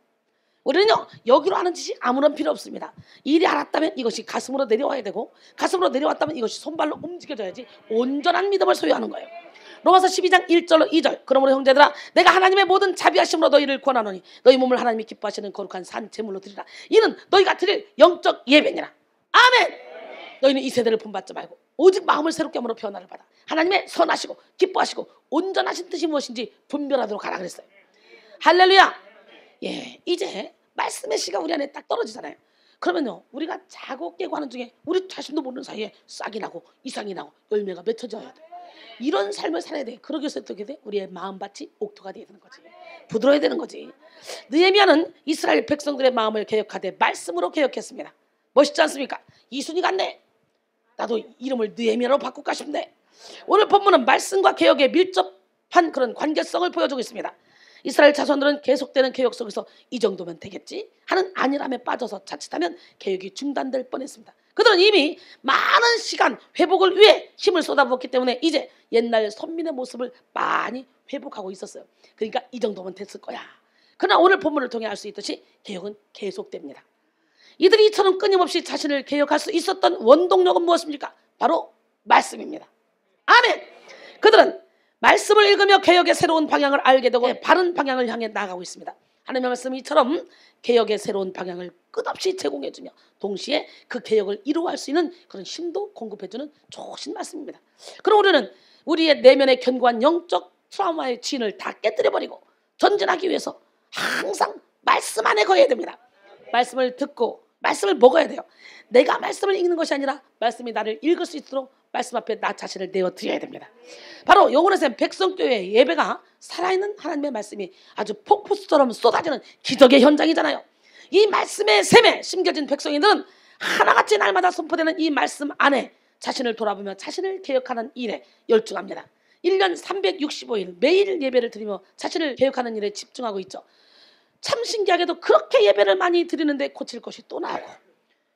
S6: 우리는요 여기로 하는 지식 아무런 필요 없습니다. 일이 알았다면 이것이 가슴으로 내려와야 되고, 가슴으로 내려왔다면 이것이 손발로 움직여져야지 온전한 믿음을 소유하는 거예요. 로마서 12장 1절로 2절 그러므로 형제들아 내가 하나님의 모든 자비하심으로 너희를 권하노니 너희 몸을 하나님이 기뻐하시는 거룩한 산 제물로 드리라. 이는 너희가 드릴 영적 예배니라. 아멘. 너희는 이 세대를 본받지 말고 오직 마음을 새롭게 함으로 변화를 받아 하나님의 선하시고 기뻐하시고 온전하신 뜻이 무엇인지 분별하도록 하라 그랬어요. 할렐루야. 이제 말씀의 씨가 우리 안에 딱 떨어지잖아요. 그러면요 우리가 자고 깨고 하는 중에 우리 자신도 모르는 사이에 싹이 나고 이상이 나고 열매가 맺혀져야 돼. 이런 삶을 살아야 돼. 그러기 위해서 어떻게 돼? 우리의 마음밭이 옥토가 돼야 되는 거지. 부드러워야 되는 거지. 느헤미야는 이스라엘 백성들의 마음을 개혁하되 말씀으로 개혁했습니다. 멋있지 않습니까? 이순이 같네. 나도 이름을 느헤미야로 바꿀까 싶네. 오늘 본문은 말씀과 개혁의 밀접한 그런 관계성을 보여주고 있습니다. 이스라엘 자손들은 계속되는 개혁 속에서 이 정도면 되겠지 하는 안일함에 빠져서 자칫하면 개혁이 중단될 뻔했습니다. 그들은 이미 많은 시간 회복을 위해 힘을 쏟아부었기 때문에 이제 옛날 선민의 모습을 많이 회복하고 있었어요. 그러니까 이 정도면 됐을 거야. 그러나 오늘 본문을 통해 알 수 있듯이 개혁은 계속됩니다. 이들이 이처럼 끊임없이 자신을 개혁할 수 있었던 원동력은 무엇입니까? 바로 말씀입니다. 아멘. 그들은 말씀을 읽으며 개혁의 새로운 방향을 알게 되고 바른 방향을 향해 나아가고 있습니다. 하나님의 말씀이 이처럼 개혁의 새로운 방향을 끝없이 제공해주며 동시에 그 개혁을 이루어갈 수 있는 그런 힘도 공급해주는 좋으신 말씀입니다. 그럼 우리는 우리의 내면에 견고한 영적 트라우마의 진을 다 깨뜨려버리고 전진하기 위해서 항상 말씀 안에 거해야 됩니다. 말씀을 듣고 말씀을 먹어야 돼요. 내가 말씀을 읽는 것이 아니라 말씀이 나를 읽을 수 있도록 말씀 앞에 나 자신을 내어드려야 됩니다. 바로 영혼의 샘 백성교회의 예배가 살아있는 하나님의 말씀이 아주 폭포수처럼 쏟아지는 기적의 현장이잖아요. 이 말씀의 샘에 심겨진 백성이들은 하나같이 날마다 선포되는 이 말씀 안에 자신을 돌아보며 자신을 개혁하는 일에 열중합니다. 1년 365일 매일 예배를 드리며 자신을 개혁하는 일에 집중하고 있죠. 참 신기하게도 그렇게 예배를 많이 드리는데 고칠 것이 또 나오고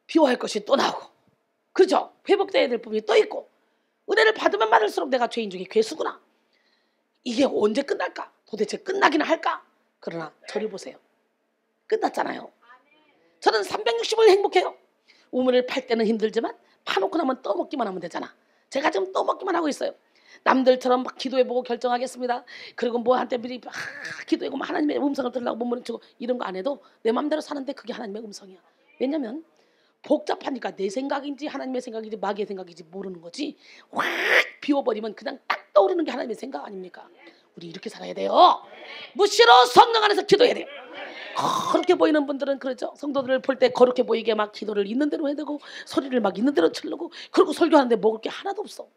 S6: 비워할 것이 또 나오고 그렇죠? 회복돼야 될 부분이 또 있고 은혜를 받으면 받을수록 내가 죄인 중에 괴수구나. 이게 언제 끝날까? 도대체 끝나기는 할까? 그러나 저를 보세요. 끝났잖아요. 저는 360일 행복해요. 우물을 팔 때는 힘들지만 파놓고 나면 떠먹기만 하면 되잖아. 제가 지금 떠먹기만 하고 있어요. 남들처럼 막 기도해보고 결정하겠습니다. 그리고 뭐 한때 미리 기도해보고 하나님의 음성을 들으려고 몸부림치고 이런 거 안 해도 내 마음대로 사는데 그게 하나님의 음성이야. 왜냐면 복잡하니까 내 생각인지 하나님의 생각인지 마귀의 생각인지 모르는 거지. 확 비워버리면 그냥 딱 떠오르는 게 하나님의 생각 아닙니까? 우리 이렇게 살아야 돼요. 무시로 성령 안에서 기도해야 돼요. 거룩해 보이는 분들은 그렇죠. 성도들을 볼 때 거룩해 보이게 막 기도를 있는 대로 해야 되고 소리를 막 있는 대로 치르고 그리고 설교하는데 먹을 게 하나도 없어.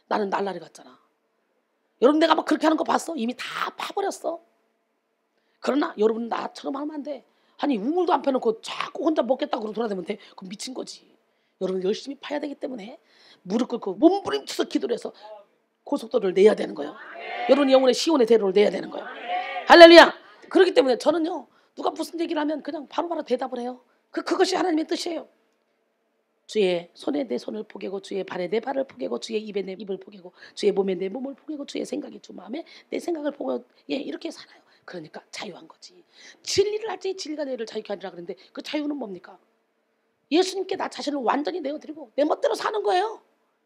S6: 나는 날라리 같잖아. 여러분 내가 막 그렇게 하는 거 봤어? 이미 다 파버렸어. 그러나 여러분 나처럼 하면 안 돼. 아니 우물도 안 펴놓고 자꾸 혼자 먹겠다고 돌아다니면 돼. 그럼 미친 거지. 여러분 열심히 파야 되기 때문에 무릎 꿇고 몸부림쳐서 기도를 해서 고속도로를 내야 되는 거예요. 여러분 영혼의 시온의 대로를 내야 되는 거예요. 할렐루야. 그렇기 때문에 저는요 누가 무슨 얘기를 하면 그냥 바로바로 대답을 해요. 그것이 하나님의 뜻이에요. 주의 손에 내 손을 포개고 주의 발에 내 발을 포개고 주의 입에 내 입을 포개고 주의 몸에 내 몸을 포개고 주의 생각이 주 마음에 내 생각을 포개고 이렇게 살아요. 그러니까 자유한 거지. 진리를 알지 진리가 너희를 자유케 하리라 그랬는데 그 자유는 뭡니까? 예수님께 나 자신을 완전히 내어드리고 내 멋대로 사는 거예요.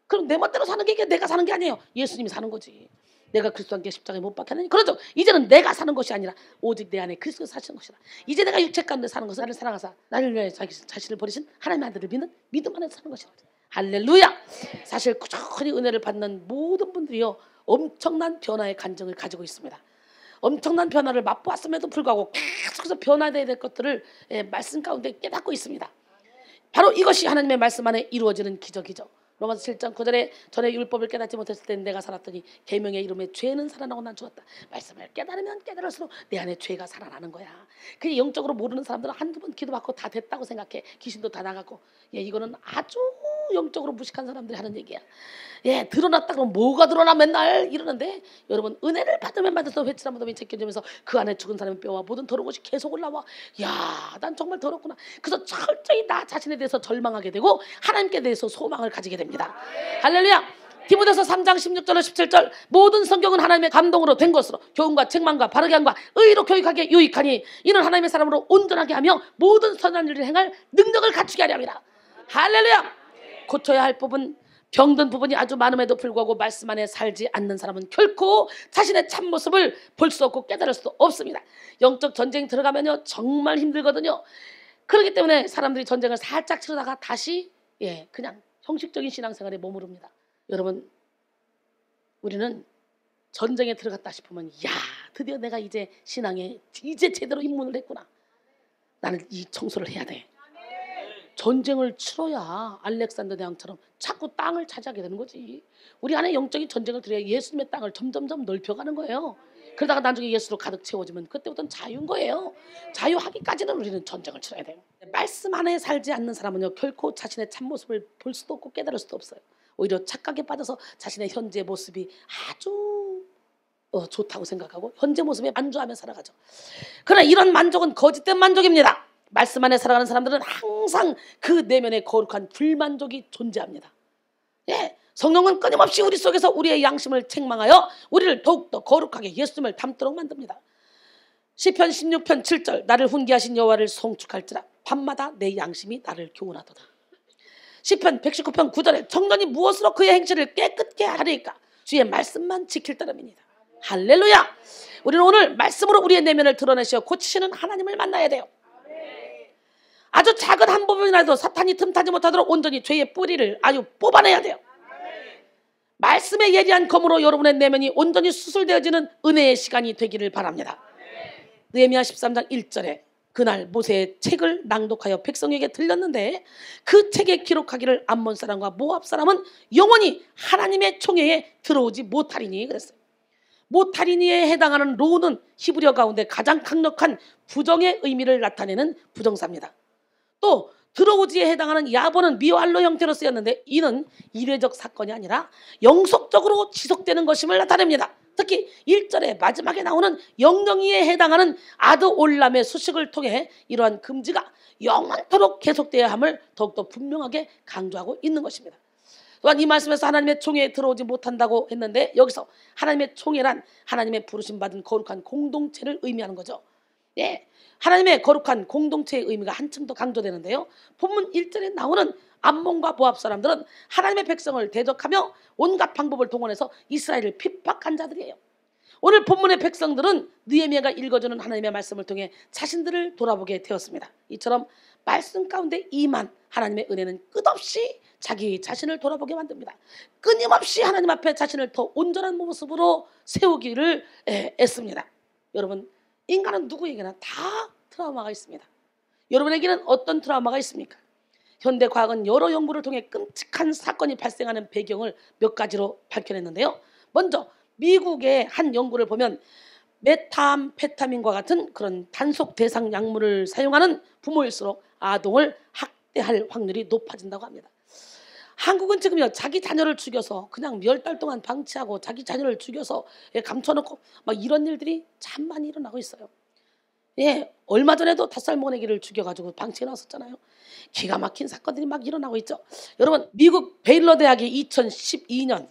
S6: 그럼 내 멋대로 사는 게 내가 사는 게 아니에요. 예수님이 사는 거지. 내가 그리스도와 함께 십자가에 못 박혔느니 그러죠. 이제는 내가 사는 것이 아니라 오직 내 안에 그리스도가 사시는 것이다. 이제 내가 육체 가운데 사는 것은 나를 사랑하사 나를 위해 자기 자신을 버리신 하나님의 아들을 믿는 믿음 안에 사는 것이다. 할렐루야. 사실 꾸준히 은혜를 받는 모든 분들이요 엄청난 변화의 간증을 가지고 있습니다. 엄청난 변화를 맛보았음에도 불구하고 계속해서 변화돼야 될 것들을 말씀 가운데 깨닫고 있습니다. 바로 이것이 하나님의 말씀 안에 이루어지는 기적이죠. 로마서 7장 9절에 전에 율법을 깨닫지 못했을 때 내가 살았더니 계명의 이름에 죄는 살아나고 난 죽었다. 말씀을 깨달으면 깨달을수록 내 안에 죄가 살아나는 거야. 그게 영적으로 모르는 사람들은 한두 번 기도받고 다 됐다고 생각해. 귀신도 다 나가고. 이거는 아주 영적으로 무식한 사람들이 하는 얘기야. 드러났다 그러면 뭐가 드러나 맨날 이러는데 여러분 은혜를 받으면 받아서 회칠한 무덤이 제껴지면서 그 안에 죽은 사람의 뼈와 모든 더러운 것이 계속 올라와. 난 정말 더럽구나. 그래서 철저히 나 자신에 대해서 절망하게 되고 하나님께 대해서 소망을 가지게 됩니다. 할렐루야. 디모데서 3장 16절로 17절 모든 성경은 하나님의 감동으로 된 것으로 교훈과 책망과 바르게 함과 의로 교육하기에 유익하니 이는 하나님의 사람으로 온전하게 하며 모든 선한 일을 행할 능력을 갖추게 하려 함이라. 할렐루야. 고쳐야 할 부분 병든 부분이 아주 많음에도 불구하고 말씀 안에 살지 않는 사람은 결코 자신의 참모습을 볼 수 없고 깨달을 수 없습니다. 영적 전쟁 들어가면요 정말 힘들거든요. 그렇기 때문에 사람들이 전쟁을 살짝 치르다가 다시 그냥 형식적인 신앙생활에 머무릅니다. 여러분 우리는 전쟁에 들어갔다 싶으면 드디어 내가 이제 신앙에 이제 제대로 입문을 했구나. 나는 이 청소를 해야 돼. 전쟁을 치러야 알렉산더 대왕처럼 자꾸 땅을 차지하게 되는 거지. 우리 안에 영적인 전쟁을 들여야 예수님의 땅을 점점점 넓혀가는 거예요. 그러다가 나중에 예수로 가득 채워지면 그때부터는 자유인 거예요. 자유하기까지는 우리는 전쟁을 치러야 돼요. 말씀 안에 살지 않는 사람은요 결코 자신의 참모습을 볼 수도 없고 깨달을 수도 없어요. 오히려 착각에 빠져서 자신의 현재 모습이 아주 좋다고 생각하고 현재 모습에 만족하며 살아가죠. 그러나 이런 만족은 거짓된 만족입니다. 말씀 안에 살아가는 사람들은 항상 그 내면에 거룩한 불만족이 존재합니다. 성령은 끊임없이 우리 속에서 우리의 양심을 책망하여 우리를 더욱더 거룩하게 예수님을 닮도록 만듭니다. 시편 16편 7절 나를 훈계하신 여호와를 송축할지라 밤마다 내 양심이 나를 교훈하도다. 시편 119편 9절에 청년이 무엇으로 그의 행실을 깨끗게 하리까 주의 말씀만 지킬 따름입니다. 할렐루야. 우리는 오늘 말씀으로 우리의 내면을 드러내시어 고치시는 하나님을 만나야 돼요. 아주 작은 한 부분이라도 사탄이 틈타지 못하도록 온전히 죄의 뿌리를 아주 뽑아내야 돼요. 말씀의 예리한 검으로 여러분의 내면이 온전히 수술되어지는 은혜의 시간이 되기를 바랍니다. 느헤미야 13장 1절에 그날 모세의 책을 낭독하여 백성에게 들렸는데 그 책에 기록하기를 암몬 사람과 모압 사람은 영원히 하나님의 총회에 들어오지 못하리니 그랬어요. 못하리니에 해당하는 로는 히브리어 가운데 가장 강력한 부정의 의미를 나타내는 부정사입니다. 또 들어오지에 해당하는 야보는 미완로 형태로 쓰였는데 이는 이례적 사건이 아니라 영속적으로 지속되는 것임을 나타냅니다. 특히 1절의 마지막에 나오는 영영이에 해당하는 아드올람의 수식을 통해 이러한 금지가 영원토록 계속되어야 함을 더욱더 분명하게 강조하고 있는 것입니다. 또한 이 말씀에서 하나님의 총회에 들어오지 못한다고 했는데 여기서 하나님의 총회란 하나님의 부르심 받은 거룩한 공동체를 의미하는 거죠. 예, 하나님의 거룩한 공동체의 의미가 한층 더 강조되는데요. 본문 1절에 나오는 암몬과 모압 사람들은 하나님의 백성을 대적하며 온갖 방법을 동원해서 이스라엘을 핍박한 자들이에요. 오늘 본문의 백성들은 느헤미야가 읽어주는 하나님의 말씀을 통해 자신들을 돌아보게 되었습니다. 이처럼 말씀 가운데 임한 하나님의 은혜는 끝없이 자기 자신을 돌아보게 만듭니다. 끊임없이 하나님 앞에 자신을 더 온전한 모습으로 세우기를 애씁니다. 여러분, 인간은 누구에게나 다 트라우마가 있습니다. 여러분에게는 어떤 트라우마가 있습니까? 현대 과학은 여러 연구를 통해 끔찍한 사건이 발생하는 배경을 몇 가지로 밝혀냈는데요. 먼저 미국의 한 연구를 보면 메탐페타민과 같은 그런 단속 대상 약물을 사용하는 부모일수록 아동을 학대할 확률이 높아진다고 합니다. 한국은 지금요, 자기 자녀를 죽여서 그냥 몇 달 동안 방치하고 자기 자녀를 죽여서 감춰놓고 막 이런 일들이 참 많이 일어나고 있어요. 예, 얼마 전에도 5살 먹은 애기를 죽여가지고 방치해 놨었잖아요. 기가 막힌 사건들이 막 일어나고 있죠. 여러분, 미국 베일러 대학이 2012년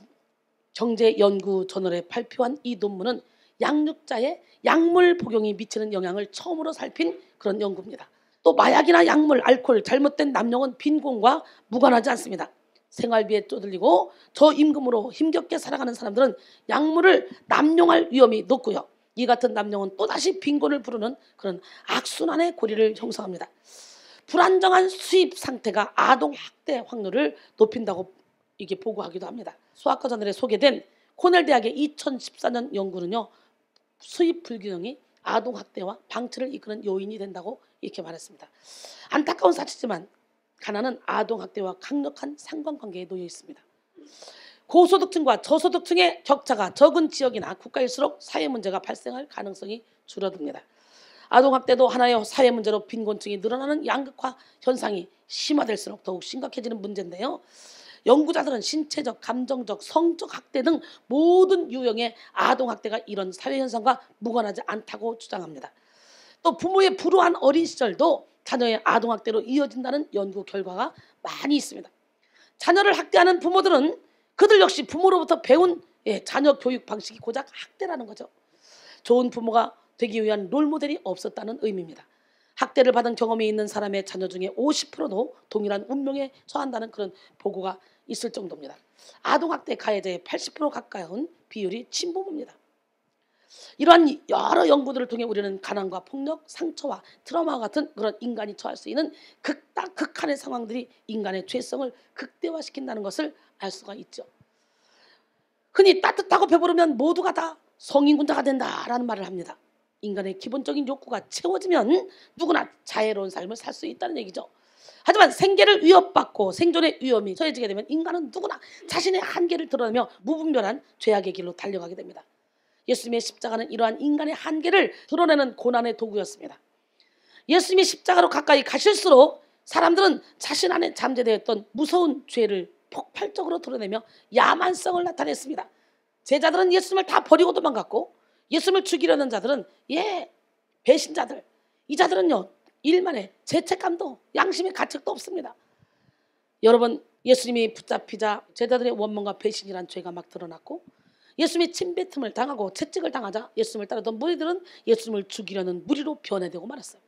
S6: 경제연구 저널에 발표한 이 논문은 양육자의 약물 복용이 미치는 영향을 처음으로 살핀 그런 연구입니다. 또 마약이나 약물, 알코올, 잘못된 남용은 빈곤과 무관하지 않습니다. 생활비에 쪼들리고 저임금으로 힘겹게 살아가는 사람들은 약물을 남용할 위험이 높고요. 이 같은 남용은 또다시 빈곤을 부르는 그런 악순환의 고리를 형성합니다. 불안정한 수입 상태가 아동 학대 확률을 높인다고 이게 보고하기도 합니다. 수학과 저널에 소개된 코넬 대학의 2014년 연구는요, 수입 불균형이 아동 학대와 방치를 이끄는 요인이 된다고 이렇게 말했습니다. 안타까운 사실이지만 가난은 아동 학대와 강력한 상관관계에 놓여 있습니다. 고소득층과 저소득층의 격차가 적은 지역이나 국가일수록 사회 문제가 발생할 가능성이 줄어듭니다. 아동 학대도 하나의 사회 문제로 빈곤층이 늘어나는 양극화 현상이 심화될수록 더욱 심각해지는 문제인데요. 연구자들은 신체적, 감정적, 성적 학대 등 모든 유형의 아동 학대가 이런 사회 현상과 무관하지 않다고 주장합니다. 또 부모의 불우한 어린 시절도 자녀의 아동 학대로 이어진다는 연구 결과가 많이 있습니다. 자녀를 학대하는 부모들은 그들 역시 부모로부터 배운 자녀 교육 방식이 고작 학대라는 거죠. 좋은 부모가 되기 위한 롤모델이 없었다는 의미입니다. 학대를 받은 경험이 있는 사람의 자녀 중에 50%도 동일한 운명에 처한다는 그런 보고가 있을 정도입니다. 아동학대 가해자의 80% 가까운 비율이 친부모입니다. 이러한 여러 연구들을 통해 우리는 가난과 폭력, 상처와 트라우마 같은 그런 인간이 처할 수 있는 극한의 상황들이 인간의 죄성을 극대화시킨다는 것을 알 수가 있죠. 흔히 따뜻하고 배부르면 모두가 다 성인군자가 된다라는 말을 합니다. 인간의 기본적인 욕구가 채워지면 누구나 자애로운 삶을 살 수 있다는 얘기죠. 하지만 생계를 위협받고 생존의 위험이 처해지게 되면 인간은 누구나 자신의 한계를 드러내며 무분별한 죄악의 길로 달려가게 됩니다. 예수님의 십자가는 이러한 인간의 한계를 드러내는 고난의 도구였습니다. 예수님이 십자가로 가까이 가실수록 사람들은 자신 안에 잠재되어 있던 무서운 죄를 폭발적으로 드러내며 야만성을 나타냈습니다. 제자들은 예수님을 다 버리고 도망갔고 예수님을 죽이려는 자들은 배신자들, 이 자들은요 일만의 죄책감도 양심의 가책도 없습니다. 여러분, 예수님이 붙잡히자 제자들의 원망과 배신이란 죄가 막 드러났고 예수님이 침뱉음을 당하고 채찍을 당하자 예수님을 따르던 무리들은 예수님을 죽이려는 무리로 변해되고 말았어요.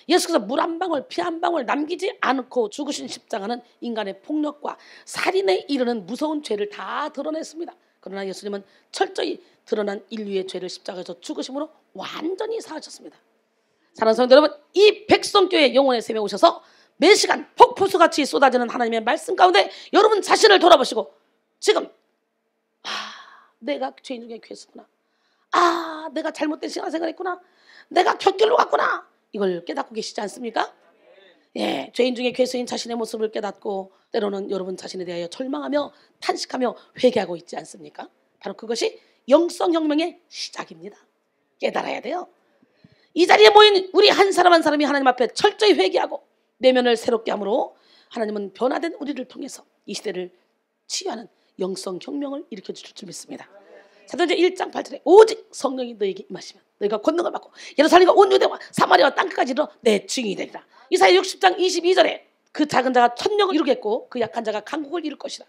S6: 예수께서 물 한 방울, 피 한 방울 남기지 않고 죽으신 십자가는 인간의 폭력과 살인에 이르는 무서운 죄를 다 드러냈습니다. 그러나 예수님은 철저히 드러난 인류의 죄를 십자가에서 죽으심으로 완전히 사하셨습니다. 사랑하는 성도 여러분, 이 백성교회 영혼의 샘에 오셔서 매시간 폭포수같이 쏟아지는 하나님의 말씀 가운데 여러분 자신을 돌아보시고 지금 내가 죄인 중에 괴수구나, 내가 잘못된 신앙생활을 했구나, 내가 곁길로 갔구나, 이걸 깨닫고 계시지 않습니까? 죄인 중에 괴수인 자신의 모습을 깨닫고 때로는 여러분 자신에 대하여 절망하며 탄식하며 회개하고 있지 않습니까? 바로 그것이 영성혁명의 시작입니다. 깨달아야 돼요. 이 자리에 모인 우리 한 사람 한 사람이 하나님 앞에 철저히 회개하고 내면을 새롭게 함으로 하나님은 변화된 우리를 통해서 이 시대를 치유하는 영성혁명을 일으켜 주실 줄 믿습니다. 사도행전 1장 8절에 오직 성령이 너에게 임하시면 너희가 권능을 받고 예루살렘과 온 유대와 사마리아와 땅끝까지 이르러 내 증인이 되리라. 이사야 60장 22절에 그 작은 자가 천명을 이루겠고 그 약한 자가 강국을 이룰 것이라.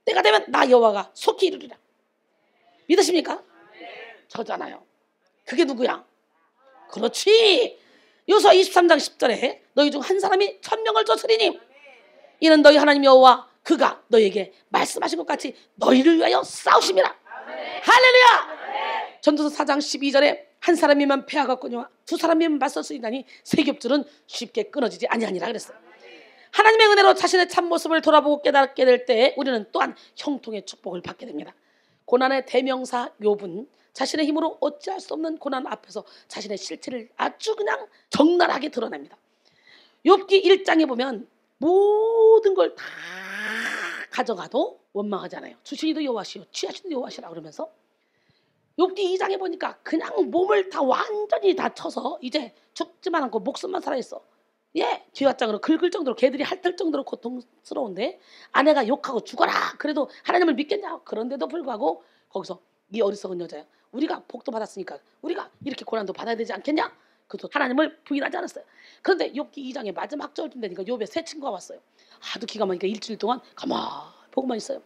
S6: 때가 되면 나 여호와가 속히 이루리라. 믿으십니까? 저잖아요. 그게 누구야? 그렇지. 요수아 23장 10절에 너희 중 한 사람이 천명을 줬으리니 이는 너희 하나님 여호와 그가 너희에게 말씀하신 것 같이 너희를 위하여 싸우심이라. 할렐루야. 전도서 4장 12절에 한 사람이면 패하가 끊어와 두 사람이면 맞설 수 있다니 세 겹줄은 쉽게 끊어지지 아니하니라 그랬어요. 하나님의 은혜로 자신의 참모습을 돌아보고 깨닫게 될 때 우리는 또한 형통의 축복을 받게 됩니다. 고난의 대명사 욥은 자신의 힘으로 어찌할 수 없는 고난 앞에서 자신의 실체를 아주 그냥 적나라하게 드러냅니다. 욥기 1장에 보면 모든 걸 다 가져가도 원망하잖아요. 주시니도 여호와시오 취하시도 여호와시라 그러면서 욥기 2장에 보니까 그냥 몸을 다 완전히 다 쳐서 이제 죽지만 않고 목숨만 살아있어. 예, 뒤화장으로 긁을 정도로 개들이 핥을 정도로 고통스러운데 아내가 욕하고 죽어라. 그래도 하나님을 믿겠냐? 그런데도 불구하고 거기서 이 어리석은 여자야. 우리가 복도 받았으니까 우리가 이렇게 고난도 받아야 되지 않겠냐? 그래서 하나님을 부인하지 않았어요. 그런데 욥기 2장의 마지막 절쯤 되니까 욥의 세 친구가 왔어요. 하도 기가 막히니까 일주일 동안 가만 보고만 있어요.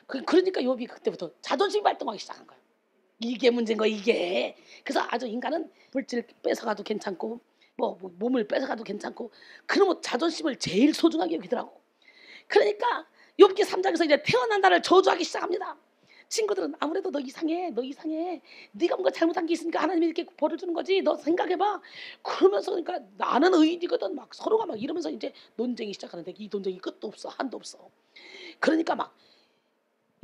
S6: 그러니까 욥이 그때부터 자존심이 발동하기 시작한 거예요. 이게 문제인 거야 이게. 그래서 아주 인간은 물질 뺏어가도 괜찮고 뭐 몸을 뺏어가도 괜찮고 그러면 자존심을 제일 소중하게 여기더라고. 그러니까 욥기 3장에서 이제 태어난 나를 저주하기 시작합니다. 친구들은 아무래도 너 이상해 네가 뭔가 잘못한 게 있으니까 하나님이 이렇게 벌을 주는 거지 너 생각해봐. 그러면서 그러니까 나는 의인이거든 막 서로가 막 이러면서 이제 논쟁이 시작하는데 이 논쟁이 끝도 없어 한도 없어. 그러니까 막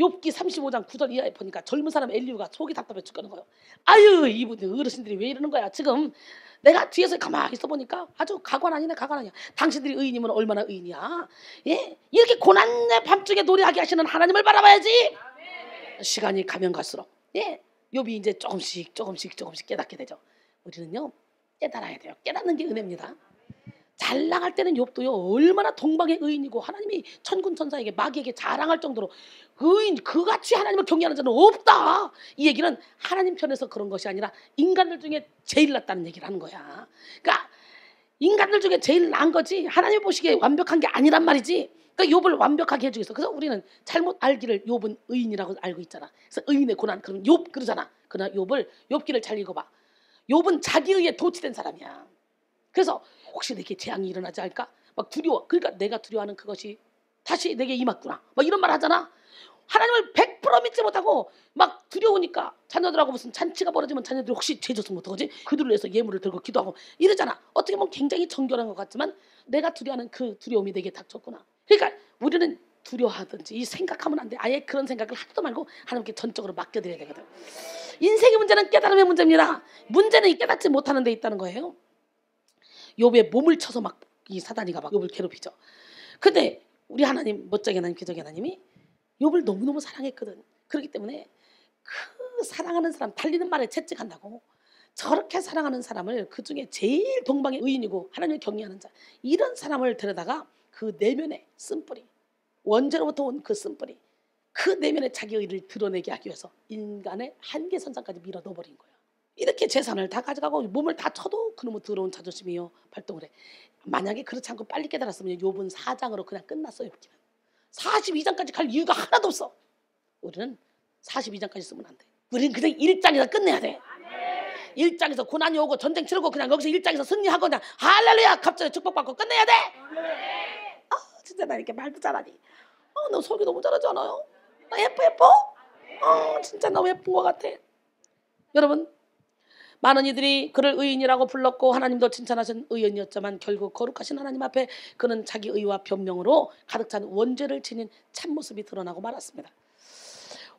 S6: 욥기 35장 9절 이하에 보니까 젊은 사람 엘리후가 속이 답답해 죽겠는 거예요. 아유 이분들 어르신들이 왜 이러는 거야. 지금 내가 뒤에서 가만히 있어 보니까 아주 가관 아니네 가관 아니야. 당신들이 의인이면 얼마나 의인이야. 예? 이렇게 고난의 밤중에 노래하게 하시는 하나님을 바라봐야지. 시간이 가면 갈수록 예, 욥이 이제 조금씩 깨닫게 되죠. 우리는요 깨달아야 돼요. 깨닫는 게 은혜입니다. 잘 나갈 때는 욥도요 얼마나 동방의 의인이고 하나님이 천군 천사에게 마귀에게 자랑할 정도로 의인 그같이 하나님을 경외하는 자는 없다. 이 얘기는 하나님 편에서 그런 것이 아니라 인간들 중에 제일 낫다는 얘기를 하는 거야. 그러니까 인간들 중에 제일 나은 거지 하나님 보시기에 완벽한 게 아니란 말이지. 그러니까 욥을 완벽하게 해주겠어. 그래서 우리는 잘못 알기를 욥은 의인이라고 알고 있잖아. 그래서 의인의 고난 그러면 욥 그러잖아. 그러나 욥기를 잘 읽어봐. 욥은 자기 의에 도취된 사람이야. 그래서 혹시 내게 재앙이 일어나지 않을까? 막 두려워. 그러니까 내가 두려워하는 그것이 다시 내게 임했구나. 막 이런 말 하잖아. 하나님을 100% 믿지 못하고 막 두려우니까 자녀들하고 무슨 잔치가 벌어지면 자녀들이 혹시 죄 졌으면 어떡하지? 그들을 위해서 예물을 들고 기도하고 이러잖아. 어떻게 보면 굉장히 정결한 것 같지만 내가 두려워하는 그 두려움이 내게 닥쳤구나. 그러니까 우리는 두려워하든지 이 생각하면 안 돼. 아예 그런 생각을 하지도 말고 하나님께 전적으로 맡겨드려야 되거든. 인생의 문제는 깨달음의 문제입니다. 문제는 이 깨닫지 못하는 데 있다는 거예요. 욥의 몸을 쳐서 막 이 사단이가 막 욥을 괴롭히죠. 근데 우리 하나님 멋쟁이 하나님 기적의 하나님이 욥을 너무너무 사랑했거든. 그렇기 때문에 그 사랑하는 사람 달리는 말에 채찍한다고 저렇게 사랑하는 사람을 그 중에 제일 동방의 의인이고 하나님을 경외하는 자 이런 사람을 데려다가 그 내면의 쓴뿌리 원죄로부터 온 그 쓴뿌리 그 내면의 자기 의를 드러내게 하기 위해서 인간의 한계선상까지 밀어 넣어버린 거야. 이렇게 재산을 다 가져가고 몸을 다 쳐도 그놈의 더러운 자존심이요 발동을 해. 만약에 그렇지 않고 빨리 깨달았으면 욥은 4장으로 그냥 끝났어요. 42장까지 갈 이유가 하나도 없어. 우리는 42장까지 쓰면 안 돼. 우리는 그냥 1장에서 끝내야 돼. 1장에서 고난이 오고 전쟁 치르고 그냥 여기서 1장에서 승리하고 그냥 할렐루야 갑자기 축복받고 끝내야 돼. 진짜 나 이렇게 말도 잘하니. 너 설교 너무 잘하지 않아요? 나 예뻐? 진짜 너무 예쁜 것 같아. 여러분 많은 이들이 그를 의인이라고 불렀고 하나님도 칭찬하신 의인이었지만 결국 거룩하신 하나님 앞에 그는 자기 의와 변명으로 가득 찬 원죄를 지닌 참모습이 드러나고 말았습니다.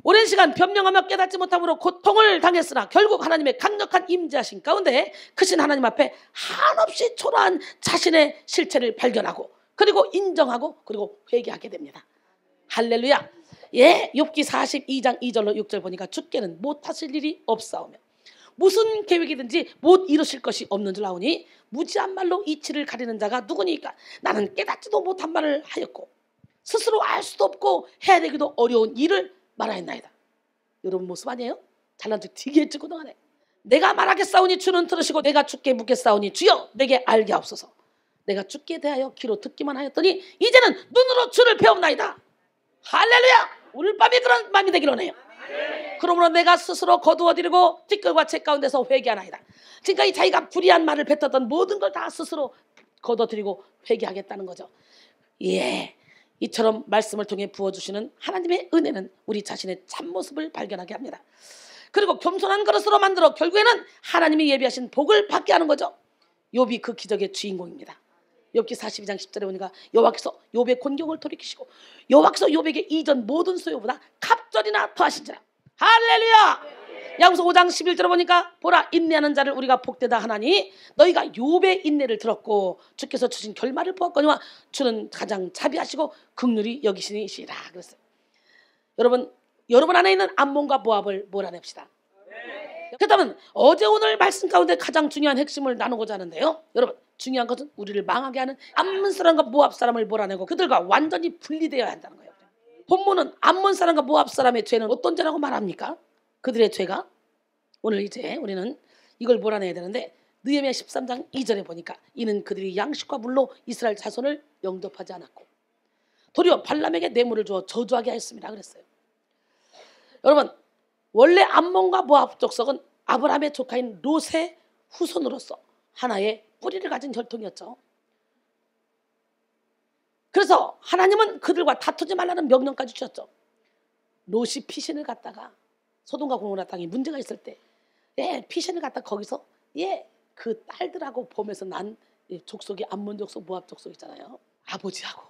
S6: 오랜 시간 변명하며 깨닫지 못함으로 고통을 당했으나 결국 하나님의 강력한 임재하신 가운데 크신 하나님 앞에 한없이 초라한 자신의 실체를 발견하고 그리고 인정하고 그리고 회개하게 됩니다. 할렐루야. 예, 욥기 42장 2절로 6절 보니까 주께는 못하실 일이 없사오며 무슨 계획이든지 못 이루실 것이 없는 줄 아오니 무지한 말로 이치를 가리는 자가 누구니까 나는 깨닫지도 못한 말을 하였고 스스로 알 수도 없고 해야 되기도 어려운 일을 말하였나이다. 여러분 모습 아니에요? 잘난 척 되게 했지 그동안에. 내가 말하겠사오니 주는 들으시고 내가 주께 묻겠사오니 주여 내게 알게 하옵소서. 내가 죽게 대하여 귀로 듣기만 하였더니 이제는 눈으로 주를 배움나이다. 할렐루야. 오늘 밤에 그런 밤이 되기로 해요. 그러므로 내가 스스로 거두어드리고 뒷걸과 제 가운데서 회개하나이다. 지금까지 자기가 불의한 말을 뱉었던 모든 걸 다 스스로 거둬들이고 회개하겠다는 거죠. 예, 이처럼 말씀을 통해 부어주시는 하나님의 은혜는 우리 자신의 참모습을 발견하게 합니다. 그리고 겸손한 그릇으로 만들어 결국에는 하나님이 예비하신 복을 받게 하는 거죠. 욥이 그 기적의 주인공입니다. 욥기 42장 10절에 보니까 여호와께서 욥의 곤경을 돌이키시고 여호와께서 욥에게 이전 모든 소유보다 갑절이나 더하신지라. 할렐루야. 야고보서 5장 11절에 보니까 보라 인내하는 자를 우리가 복되다 하나니 너희가 욥의 인내를 들었고 주께서 주신 결말을 보았거니와 주는 가장 자비하시고 긍휼히 여기시니시라 그랬어요. 여러분 안에 있는 암몬과 모압을 몰아냅시다. 그렇다면 어제 오늘 말씀 가운데 가장 중요한 핵심을 나누고자 하는데요. 여러분 중요한 것은 우리를 망하게 하는 암몬 사람과 모압 사람을 몰아내고 그들과 완전히 분리되어야 한다는 거예요. 본문은 암몬 사람과 모압 사람의 죄는 어떤 죄라고 말합니까? 그들의 죄가 오늘 이제 우리는 이걸 몰아내야 되는데 느헤미야 13장 2절에 보니까 이는 그들이 양식과 물로 이스라엘 자손을 영접하지 않았고 도리어 발람에게 뇌물을 주어 저주하게 하였습니다 그랬어요. 여러분 원래 암몬과 모압 족속은 아브라함의 조카인 롯의 후손으로서 하나의 뿌리를 가진 혈통이었죠. 그래서 하나님은 그들과 다투지 말라는 명령까지 주셨죠. 롯이 피신을 갖다가 소돔과 고모라 땅에 문제가 있을 때 피신을 갖다 거기서 그 딸들하고 보면서 난 족속이 암몬 족속 모압 족속 있잖아요. 아버지하고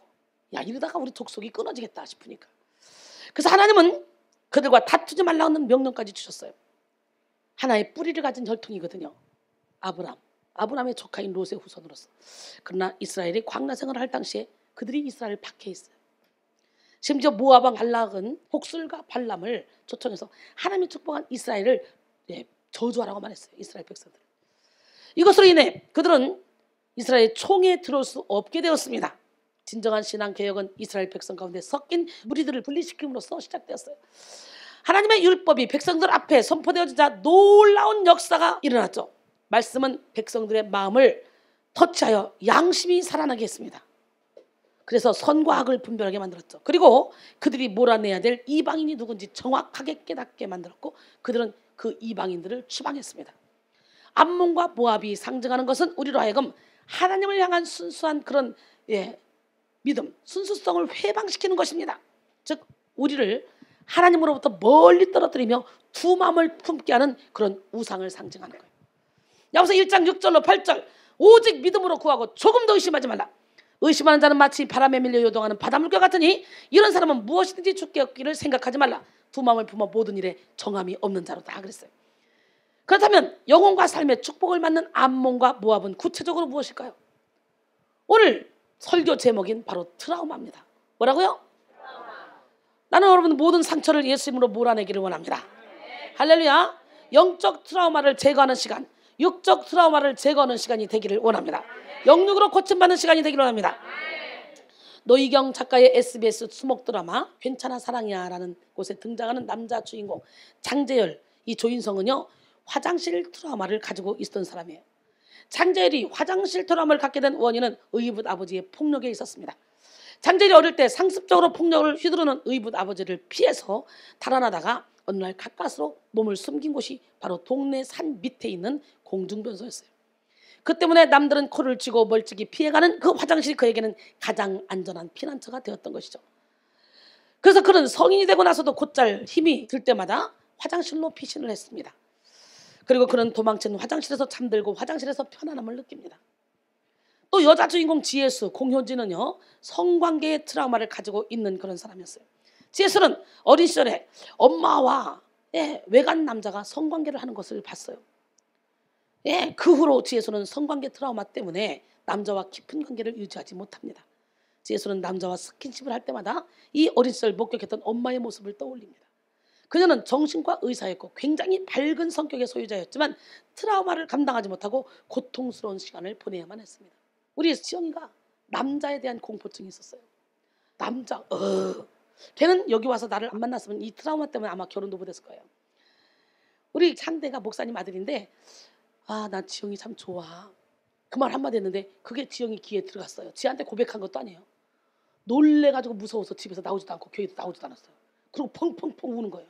S6: 이러다가 우리 족속이 끊어지겠다 싶으니까 그래서 하나님은 그들과 다투지 말라는 명령까지 주셨어요. 하나의 뿌리를 가진 혈통이거든요. 아브라함의 조카인 롯의 후손으로서. 그러나 이스라엘이 광야 생활을 할 당시에 그들이 이스라엘을 박해했어요. 심지어 모압 왕 발락은 복술과 발람을 초청해서 하나님이 축복한 이스라엘을 저주하라고 말했어요. 이스라엘 백성들. 이것으로 인해 그들은 이스라엘 총에 들어올 수 없게 되었습니다. 진정한 신앙 개혁은 이스라엘 백성 가운데 섞인 무리들을 분리시킴으로써 시작되었어요. 하나님의 율법이 백성들 앞에 선포되어지자 놀라운 역사가 일어났죠. 말씀은 백성들의 마음을 터치하여 양심이 살아나게 했습니다. 그래서 선과 악을 분별하게 만들었죠. 그리고 그들이 몰아내야 될 이방인이 누군지 정확하게 깨닫게 만들었고 그들은 그 이방인들을 추방했습니다. 암몬과 모압이 상징하는 것은 우리로 하여금 하나님을 향한 순수한 그런 믿음, 순수성을 회방시키는 것입니다. 즉 우리를 하나님으로부터 멀리 떨어뜨리며 두 마음을 품게 하는 그런 우상을 상징하는 거예요. 야고보서 1장 6절로 8절 오직 믿음으로 구하고 조금 더 의심하지 말라. 의심하는 자는 마치 바람에 밀려 요동하는 바닷물과 같으니 이런 사람은 무엇이든지 죽게 얻기를 생각하지 말라. 두 마음을 품어 모든 일에 정함이 없는 자로다 그랬어요. 그렇다면 영혼과 삶의 축복을 받는 암몬과 모압은 구체적으로 무엇일까요? 오늘 설교 제목인 바로 트라우마입니다. 뭐라고요? 나는 여러분 모든 상처를 예수님으로 몰아내기를 원합니다. 할렐루야. 영적 트라우마를 제거하는 시간, 육적 트라우마를 제거하는 시간이 되기를 원합니다. 영육으로 고침받는 시간이 되기를 원합니다. 노희경 작가의 SBS 수목 드라마 괜찮아 사랑이야 라는 곳에 등장하는 남자 주인공 장재열, 이 조인성은요 화장실 트라우마를 가지고 있었던 사람이에요. 장재열이 화장실 트라우마를 갖게 된 원인은 의붓 아버지의 폭력에 있었습니다. 장재열이 어릴 때 상습적으로 폭력을 휘두르는 의붓 아버지를 피해서 달아나다가 어느 날 가까스로 몸을 숨긴 곳이 바로 동네 산 밑에 있는 공중변소였어요. 그 때문에 남들은 코를 쥐고 멀찍이 피해가는 그 화장실이 그에게는 가장 안전한 피난처가 되었던 것이죠. 그래서 그는 성인이 되고 나서도 곧잘 힘이 들 때마다 화장실로 피신을 했습니다. 그리고 그는 도망친 화장실에서 잠들고 화장실에서 편안함을 느낍니다. 또 여자 주인공 지혜수, 공효진은요 성관계의 트라우마를 가지고 있는 그런 사람이었어요. 지혜수는 어린 시절에 엄마와 외간 남자가 성관계를 하는 것을 봤어요. 그 후로 지혜수는 성관계 트라우마 때문에 남자와 깊은 관계를 유지하지 못합니다. 지혜수는 남자와 스킨십을 할 때마다 이 어린 시절 목격했던 엄마의 모습을 떠올립니다. 그녀는 정신과 의사였고 굉장히 밝은 성격의 소유자였지만 트라우마를 감당하지 못하고 고통스러운 시간을 보내야만 했습니다. 우리 지영이가 남자에 대한 공포증이 있었어요. 남자, 걔는 여기 와서 나를 안 만났으면 이 트라우마 때문에 아마 결혼도 못했을 거예요. 우리 상대가 목사님 아들인데 나 지영이 참 좋아. 그 말 한마디 했는데 그게 지영이 귀에 들어갔어요. 지한테 고백한 것도 아니에요. 놀래가지고 무서워서 집에서 나오지도 않고 교회도 나오지도 않았어요. 그리고 펑펑펑 우는 거예요.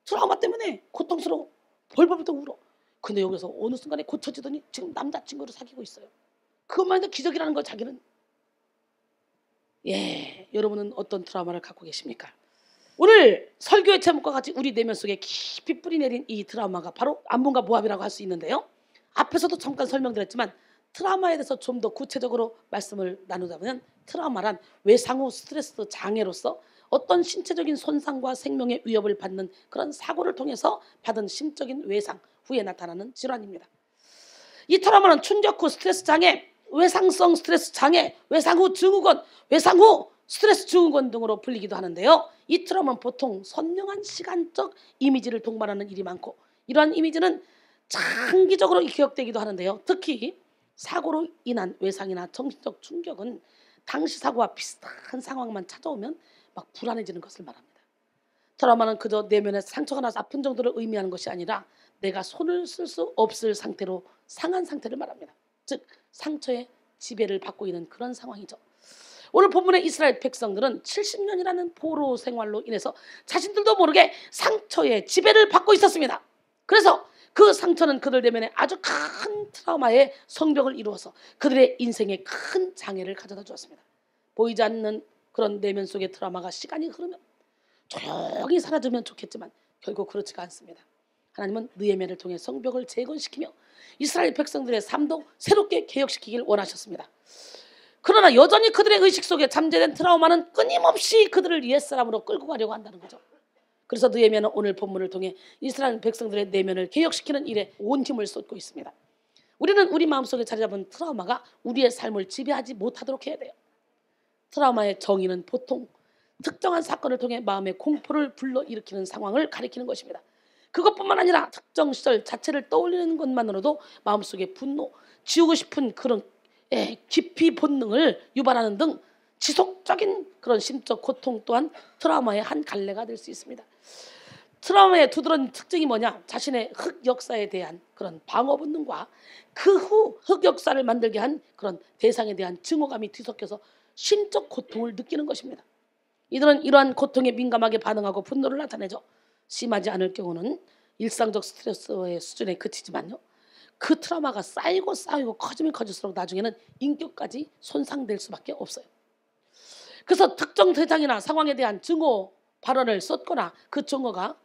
S6: 트라우마 때문에 고통스러워. 벌벌벌 울어. 근데 여기서 어느 순간에 고쳐지더니 지금 남자친구를 사귀고 있어요. 그것만 해도 기적이라는 거 자기는. 여러분은 어떤 트라우마를 갖고 계십니까? 오늘 설교의 제목과 같이 우리 내면 속에 깊이 뿌리 내린 이 트라우마가 바로 안문과 모압이라고 할 수 있는데요. 앞에서도 잠깐 설명드렸지만 트라우마에 대해서 좀 더 구체적으로 말씀을 나누자면 트라우마란 외상후 스트레스 장애로서 어떤 신체적인 손상과 생명의 위협을 받는 그런 사고를 통해서 받은 심적인 외상 후에 나타나는 질환입니다. 이 트라우마는 충격 후 스트레스 장애, 외상성 스트레스 장애, 외상 후 증후군, 외상 후 스트레스 증후군 등으로 불리기도 하는데요. 이 트라우마는 보통 선명한 시간적 이미지를 동반하는 일이 많고 이러한 이미지는 장기적으로 기억되기도 하는데요. 특히 사고로 인한 외상이나 정신적 충격은 당시 사고와 비슷한 상황만 찾아오면 막 불안해지는 것을 말합니다. 트라우마는 그저 내면에 상처가 나서 아픈 정도를 의미하는 것이 아니라 내가 손을 쓸 수 없을 상태로 상한 상태를 말합니다. 즉 상처의 지배를 받고 있는 그런 상황이죠. 오늘 본문의 이스라엘 백성들은 70년이라는 포로 생활로 인해서 자신들도 모르게 상처의 지배를 받고 있었습니다. 그래서 그 상처는 그들 내면에 아주 큰 트라우마의 성벽을 이루어서 그들의 인생에 큰 장애를 가져다 주었습니다. 보이지 않는 그런 내면 속의 트라우마가 시간이 흐르면 조용히 사라지면 좋겠지만 결국 그렇지가 않습니다. 하나님은 느헤미야를 통해 성벽을 재건시키며 이스라엘 백성들의 삶도 새롭게 개혁시키길 원하셨습니다. 그러나 여전히 그들의 의식 속에 잠재된 트라우마는 끊임없이 그들을 옛사람으로 끌고 가려고 한다는 거죠. 그래서 느헤미야는 오늘 본문을 통해 이스라엘 백성들의 내면을 개혁시키는 일에 온 힘을 쏟고 있습니다. 우리는 우리 마음속에 자리 잡은 트라우마가 우리의 삶을 지배하지 못하도록 해야 돼요. 트라우마의 정의는 보통 특정한 사건을 통해 마음의 공포를 불러일으키는 상황을 가리키는 것입니다. 그것뿐만 아니라 특정 시절 자체를 떠올리는 것만으로도 마음속에 분노, 지우고 싶은 그런 깊이 본능을 유발하는 등 지속적인 그런 심적 고통 또한 트라우마의 한 갈래가 될 수 있습니다. 트라우마의 두드러진 특징이 뭐냐? 자신의 흑역사에 대한 그런 방어 본능과 그 후 흑역사를 만들게 한 그런 대상에 대한 증오감이 뒤섞여서 심적 고통을 느끼는 것입니다. 이들은 이러한 고통에 민감하게 반응하고 분노를 나타내죠. 심하지 않을 경우는 일상적 스트레스의 수준에 그치지만요. 그 트라우마가 쌓이고 커지면 커질수록 나중에는 인격까지 손상될 수밖에 없어요. 그래서 특정 대상이나 상황에 대한 증오 발언을 쏟거나 그 증오가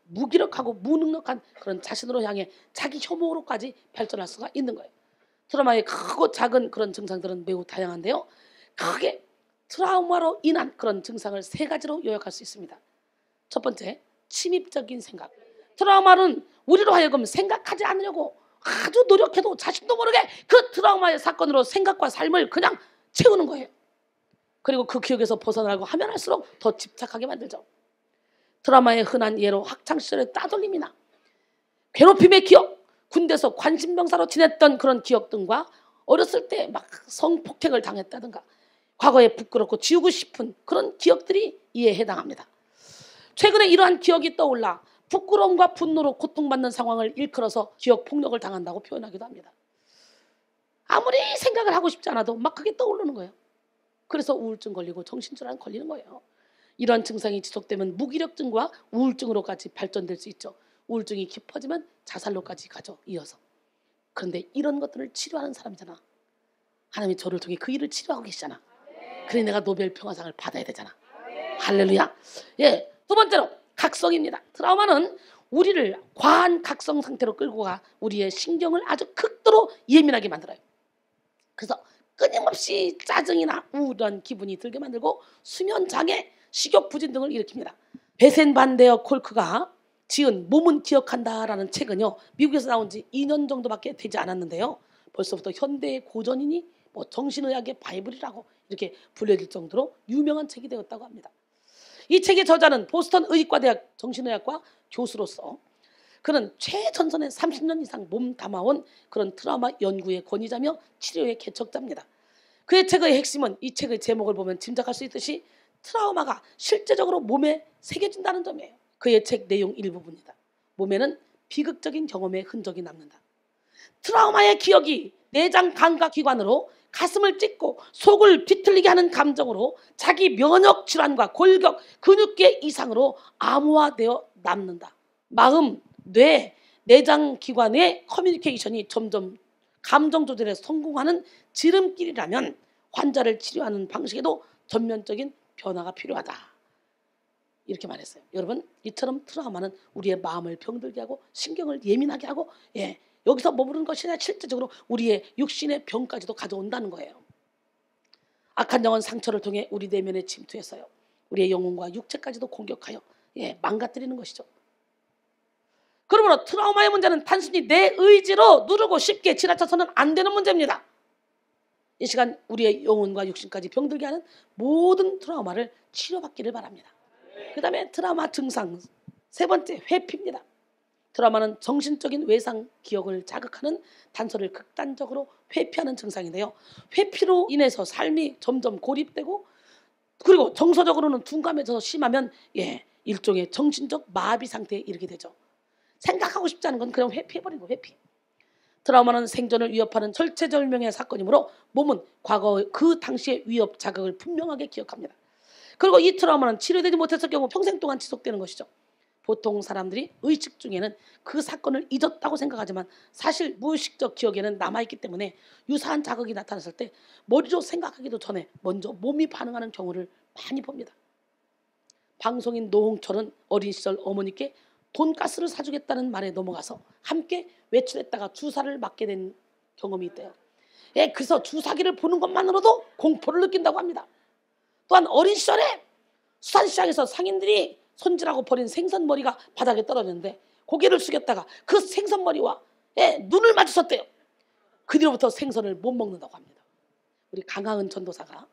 S6: 무기력하고 무능력한 그런 자신으로 향해 자기 혐오로까지 발전할 수가 있는 거예요. 트라우마의 크고 작은 그런 증상들은 매우 다양한데요. 크게 트라우마로 인한 그런 증상을 세 가지로 요약할 수 있습니다. 첫 번째, 침입적인 생각. 트라우마는 우리로 하여금 생각하지 않으려고 아주 노력해도 자신도 모르게 그 트라우마의 사건으로 생각과 삶을 그냥 채우는 거예요. 그리고 그 기억에서 벗어나려고 하면 할수록 더 집착하게 만들죠. 트라우마의 흔한 예로 학창시절의 따돌림이나 괴롭힘의 기억, 군대에서 관심병사로 지냈던 그런 기억 등과 어렸을 때 막 성폭행을 당했다든가 과거에 부끄럽고 지우고 싶은 그런 기억들이 이에 해당합니다. 최근에 이러한 기억이 떠올라 부끄러움과 분노로 고통받는 상황을 일컬어서 기억 폭력을 당한다고 표현하기도 합니다. 아무리 생각을 하고 싶지 않아도 막 그게 떠오르는 거예요. 그래서 우울증 걸리고 정신질환 걸리는 거예요. 이러한 증상이 지속되면 무기력증과 우울증으로까지 발전될 수 있죠. 우울증이 깊어지면 자살로까지 가죠. 이어서. 그런데 이런 것들을 치료하는 사람이잖아. 하나님이 저를 통해 그 일을 치료하고 계시잖아. 그래 내가 노벨 평화상을 받아야 되잖아. 할렐루야. 두 번째로 각성입니다. 트라우마는 우리를 과한 각성 상태로 끌고 가 우리의 신경을 아주 극도로 예민하게 만들어요. 그래서 끊임없이 짜증이나 우울한 기분이 들게 만들고 수면 장애, 식욕 부진 등을 일으킵니다. 베센 반데어 콜크가 지은 몸은 기억한다라는 책은요. 미국에서 나온 지 2년 정도밖에 되지 않았는데요. 벌써부터 현대의 고전이니 정신의학의 바이블이라고 이렇게 불려질 정도로 유명한 책이 되었다고 합니다. 이 책의 저자는 보스턴 의과대학 정신의학과 교수로서 그는 최전선에 30년 이상 몸 담아온 그런 트라우마 연구의 권위자며 치료의 개척자입니다. 그의 책의 핵심은 이 책의 제목을 보면 짐작할 수 있듯이 트라우마가 실제적으로 몸에 새겨진다는 점이에요. 그의 책 내용 일부분이다. 몸에는 비극적인 경험의 흔적이 남는다. 트라우마의 기억이 내장 감각기관으로 가슴을 찢고 속을 뒤틀리게 하는 감정으로 자기 면역 질환과 골격, 근육계 이상으로 암호화되어 남는다. 마음, 뇌, 내장 기관의 커뮤니케이션이 점점 감정 조절에 성공하는 지름길이라면 환자를 치료하는 방식에도 전면적인 변화가 필요하다. 이렇게 말했어요. 여러분, 이처럼 트라우마는 우리의 마음을 병들게 하고 신경을 예민하게 하고 여기서 머무르는 것이 아니라 실제적으로 우리의 육신의 병까지도 가져온다는 거예요. 악한 영은 상처를 통해 우리 내면에 침투해서요, 우리의 영혼과 육체까지도 공격하여 망가뜨리는 것이죠. 그러므로 트라우마의 문제는 단순히 내 의지로 누르고 쉽게 지나쳐서는 안 되는 문제입니다. 이 시간 우리의 영혼과 육신까지 병들게 하는 모든 트라우마를 치료받기를 바랍니다. 그 다음에 트라우마 증상 세 번째, 회피입니다. 트라우마는 정신적인 외상 기억을 자극하는 단서를 극단적으로 회피하는 증상인데요, 회피로 인해서 삶이 점점 고립되고 그리고 정서적으로는 둔감해져서 심하면 일종의 정신적 마비 상태에 이르게 되죠. 생각하고 싶지 않은 건 그냥 회피해버린 거예요. 회피. 트라우마는 생존을 위협하는 절체절명의 사건이므로 몸은 과거 그 당시의 위협 자극을 분명하게 기억합니다. 그리고 이 트라우마는 치료되지 못했을 경우 평생 동안 지속되는 것이죠. 보통 사람들이 의식 중에는 그 사건을 잊었다고 생각하지만 사실 무의식적 기억에는 남아있기 때문에 유사한 자극이 나타났을 때 머리로 생각하기도 전에 먼저 몸이 반응하는 경우를 많이 봅니다. 방송인 노홍철은 어린 시절 어머니께 돈가스를 사주겠다는 말에 넘어가서 함께 외출했다가 주사를 맞게 된 경험이 있대요. 그래서 주사기를 보는 것만으로도 공포를 느낀다고 합니다. 또한 어린 시절에 수산시장에서 상인들이 손질하고 버린 생선머리가 바닥에 떨어졌는데 고개를 숙였다가 그 생선머리와 눈을 마주쳤대요. 그 뒤로부터 생선을 못 먹는다고 합니다. 우리 강하은 전도사가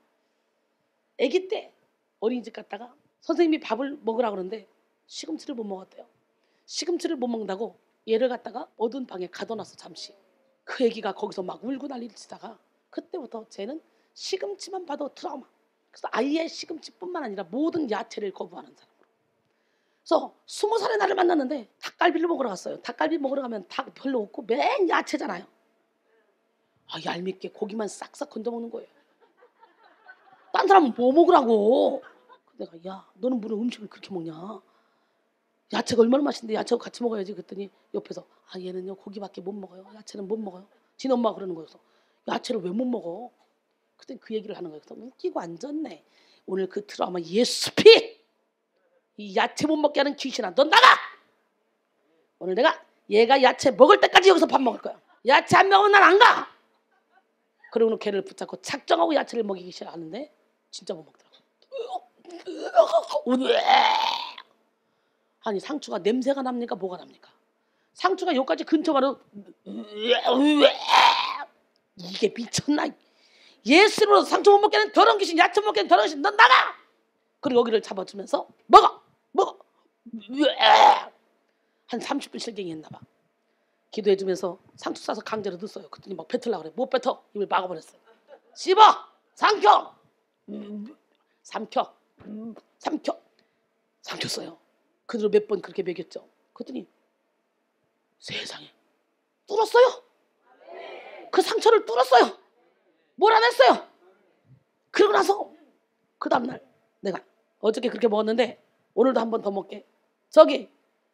S6: 아기 때 어린이집 갔다가 선생님이 밥을 먹으라고 그러는데 시금치를 못 먹었대요. 시금치를 못 먹는다고 얘를 갖다가 어두운 방에 가둬놨어. 잠시. 그 애기가 거기서 막 울고 난리를 치다가 그때부터 쟤는 시금치만 봐도 트라우마. 그래서 아예 시금치뿐만 아니라 모든 야채를 거부하는 사람으로. 그래서 20살의 나를 만났는데 닭갈비를 먹으러 갔어요. 닭갈비 먹으러 가면 닭 별로 없고 맨 야채잖아요. 얄밉게 고기만 싹싹 건져 먹는 거예요. 딴 사람은 뭐 먹으라고. 내가 너는 무슨 음식을 그렇게 먹냐. 야채가 얼마나 맛있는데 야채하고 같이 먹어야지. 그랬더니 옆에서 얘는요 고기밖에 못 먹어요. 야채는 못 먹어요. 진 엄마가 그러는 거여서 야채를 왜 못 먹어. 그때 그 얘기를 하는 거예요. 그래서 웃기고 앉았네. 오늘 그 트라우마 예수피 이 야채 못 먹게 하는 귀신아 넌 나가. 오늘 내가 얘가 야채 먹을 때까지 여기서 밥 먹을 거야. 야채 안 먹으면 난 안 가. 그러고는 걔를 붙잡고 작정하고 야채를 먹이기 시작하는데 진짜 못 먹더라고. 아니 상추가 냄새가 납니까 뭐가 납니까? 상추가 여기까지 근처가 이게 미쳤나. 예수로 상추 못 먹게 하는 더러운 귀신, 야채 못 먹게 하는 더러운 귀신 넌 나가. 그리고 여기를 잡아주면서 먹어 한 30분 실갱이 했나 봐. 기도해주면서 상추 싸서 강제로 넣었어요. 그랬더니 막 뱉으려고 그래. 못 뱉어. 입을 막아버렸어요. 씹어 삼켜 삼켰어요. 그대로 몇 번 그렇게 먹였죠. 그랬더니 세상에 뚫었어요. 그 상처를 뚫었어요. 뭘 안 했어요. 그러고 나서 그 다음날 내가 어저께 그렇게 먹었는데 오늘도 한 번 더 먹게. 저기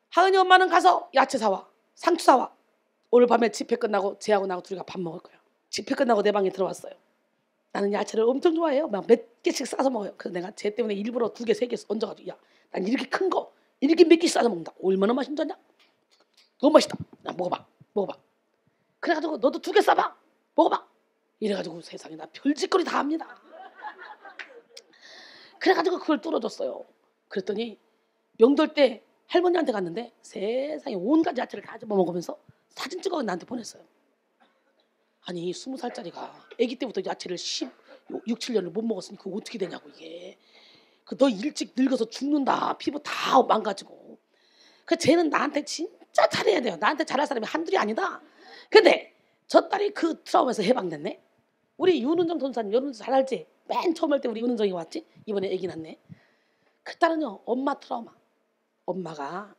S6: 하은이 엄마는 가서 야채 사와, 상추 사와. 오늘 밤에 집회 끝나고 쟤하고 나하고 둘이가 밥 먹을 거야. 집회 끝나고 내 방에 들어왔어요. 나는 야채를 엄청 좋아해요. 막 몇 개씩 싸서 먹어요. 그래서 내가 쟤 때문에 일부러 2개, 3개 얹어가지고 난 이렇게 큰 거 이렇게 몇 개 싸서 먹는다. 얼마나 맛있는 줄 아냐? 너무 맛있다. 야, 먹어봐. 그래가지고 너도 2개 싸봐. 먹어봐. 이래가지고 세상에 나 별짓거리 다 합니다. 그래가지고 그걸 뚫어줬어요. 그랬더니 명절 때 할머니한테 갔는데 세상에 온갖 야채를 다 집어먹으면서 사진 찍어 나한테 보냈어요. 아니 20살짜리가 아기 때부터 야채를 6, 7년을 못 먹었으니 그거 어떻게 되냐고 이게. 너 일찍 늙어서 죽는다. 피부 다 망가지고. 그 쟤는 나한테 진짜 잘해야 돼요. 나한테 잘할 사람이 한둘이 아니다. 근데 저 딸이 그 트라우마에서 해방됐네. 우리 윤은정 전사님 윤은정 잘 알지? 맨 처음 할 때 우리 윤은정이 왔지? 이번에 애기 낳네. 그 딸은요 엄마 트라우마. 엄마가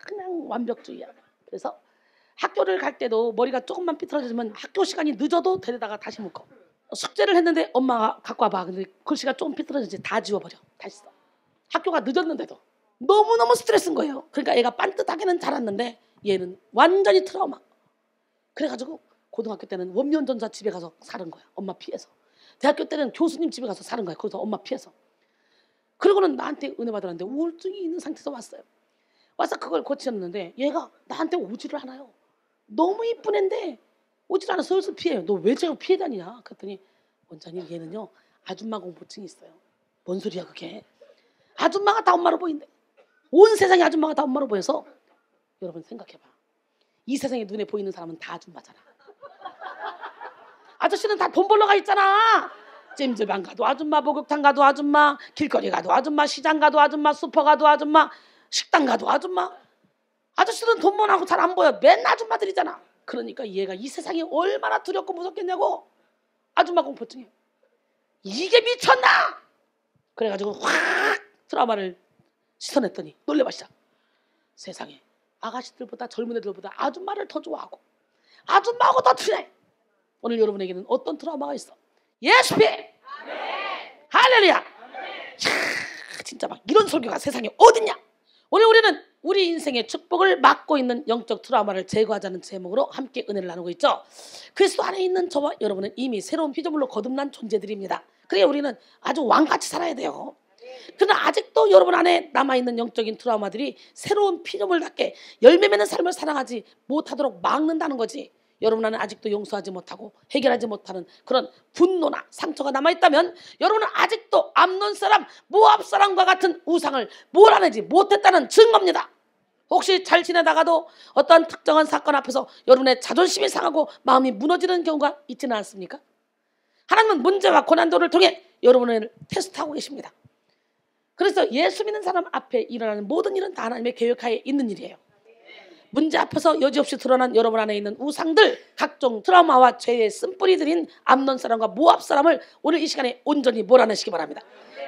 S6: 그냥 완벽주의야. 그래서 학교를 갈 때도 머리가 조금만 삐뚤어지면 학교 시간이 늦어도 데려다가 다시 묶어. 숙제를 했는데 엄마가 갖고 와봐. 근데 글씨가 조금 삐뚤어지지 다 지워버려. 다시 써. 학교가 늦었는데도 너무너무 스트레스인 거예요. 그러니까 애가 반듯하게는 자랐는데 얘는 완전히 트라우마. 그래가지고 고등학교 때는 원면전자 집에 가서 사는 거야. 엄마 피해서. 대학교 때는 교수님 집에 가서 사는 거야. 거기서 엄마 피해서. 그러고는 나한테 은혜 받으라는데 우울증이 있는 상태에서 왔어요. 와서 그걸 고쳤는데 얘가 나한테 오지를 않아요. 너무 이쁜 애인데 오지를 않아. 슬슬 피해요. 너 왜 제가 피해 다니냐? 그랬더니 원장님 얘는요 아줌마 공포증이 있어요. 뭔 소리야 그게. 아줌마가 다 엄마로 보인대. 온 세상에 아줌마가 다 엄마로 보여서 여러분 생각해봐. 이 세상에 눈에 보이는 사람은 다 아줌마잖아. 아저씨는 다 돈 벌러 가 있잖아. 찜질방 가도 아줌마, 목욕탕 가도 아줌마, 길거리 가도 아줌마, 시장 가도 아줌마, 슈퍼 가도 아줌마, 식당 가도 아줌마. 아저씨는 돈만 하고 잘 안 보여. 맨 아줌마들이잖아. 그러니까 얘가 이 세상이 얼마나 두렵고 무섭겠냐고. 아줌마 공포증이에요. 이게 미쳤나? 그래가지고 확 트라우마를 씻어냈더니 놀래봐 시작. 세상에 아가씨들보다 젊은 애들보다 아줌마를 더 좋아하고 아줌마하고 더 친해. 오늘 여러분에게는 어떤 트라우마가 있어? 예수피! 할렐루야! 진짜 막 이런 설교가 세상에 어딨냐? 오늘 우리는 우리 인생의 축복을 막고 있는 영적 트라우마를 제거하자는 제목으로 함께 은혜를 나누고 있죠. 그리스도 안에 있는 저와 여러분은 이미 새로운 피조물로 거듭난 존재들입니다. 그래야 우리는 아주 왕같이 살아야 돼요. 그러나 아직도 여러분 안에 남아있는 영적인 트라우마들이 새로운 피조물답게 열매 맺는 삶을 살아가지 못하도록 막는다는 거지. 여러분 안에 아직도 용서하지 못하고 해결하지 못하는 그런 분노나 상처가 남아있다면 여러분은 아직도 암논 사람, 모압 사람과 같은 우상을 몰아내지 못했다는 증거입니다. 혹시 잘 지내다가도 어떤 특정한 사건 앞에서 여러분의 자존심이 상하고 마음이 무너지는 경우가 있지는 않습니까? 하나님은 문제와 고난도를 통해 여러분을 테스트하고 계십니다. 그래서 예수 믿는 사람 앞에 일어나는 모든 일은 다 하나님의 계획하에 있는 일이에요. 문제 앞에서 여지없이 드러난 여러분 안에 있는 우상들, 각종 트라우마와 죄의 쓴뿌리들인 암논 사람과 모압 사람을 오늘 이 시간에 온전히 몰아내시기 바랍니다.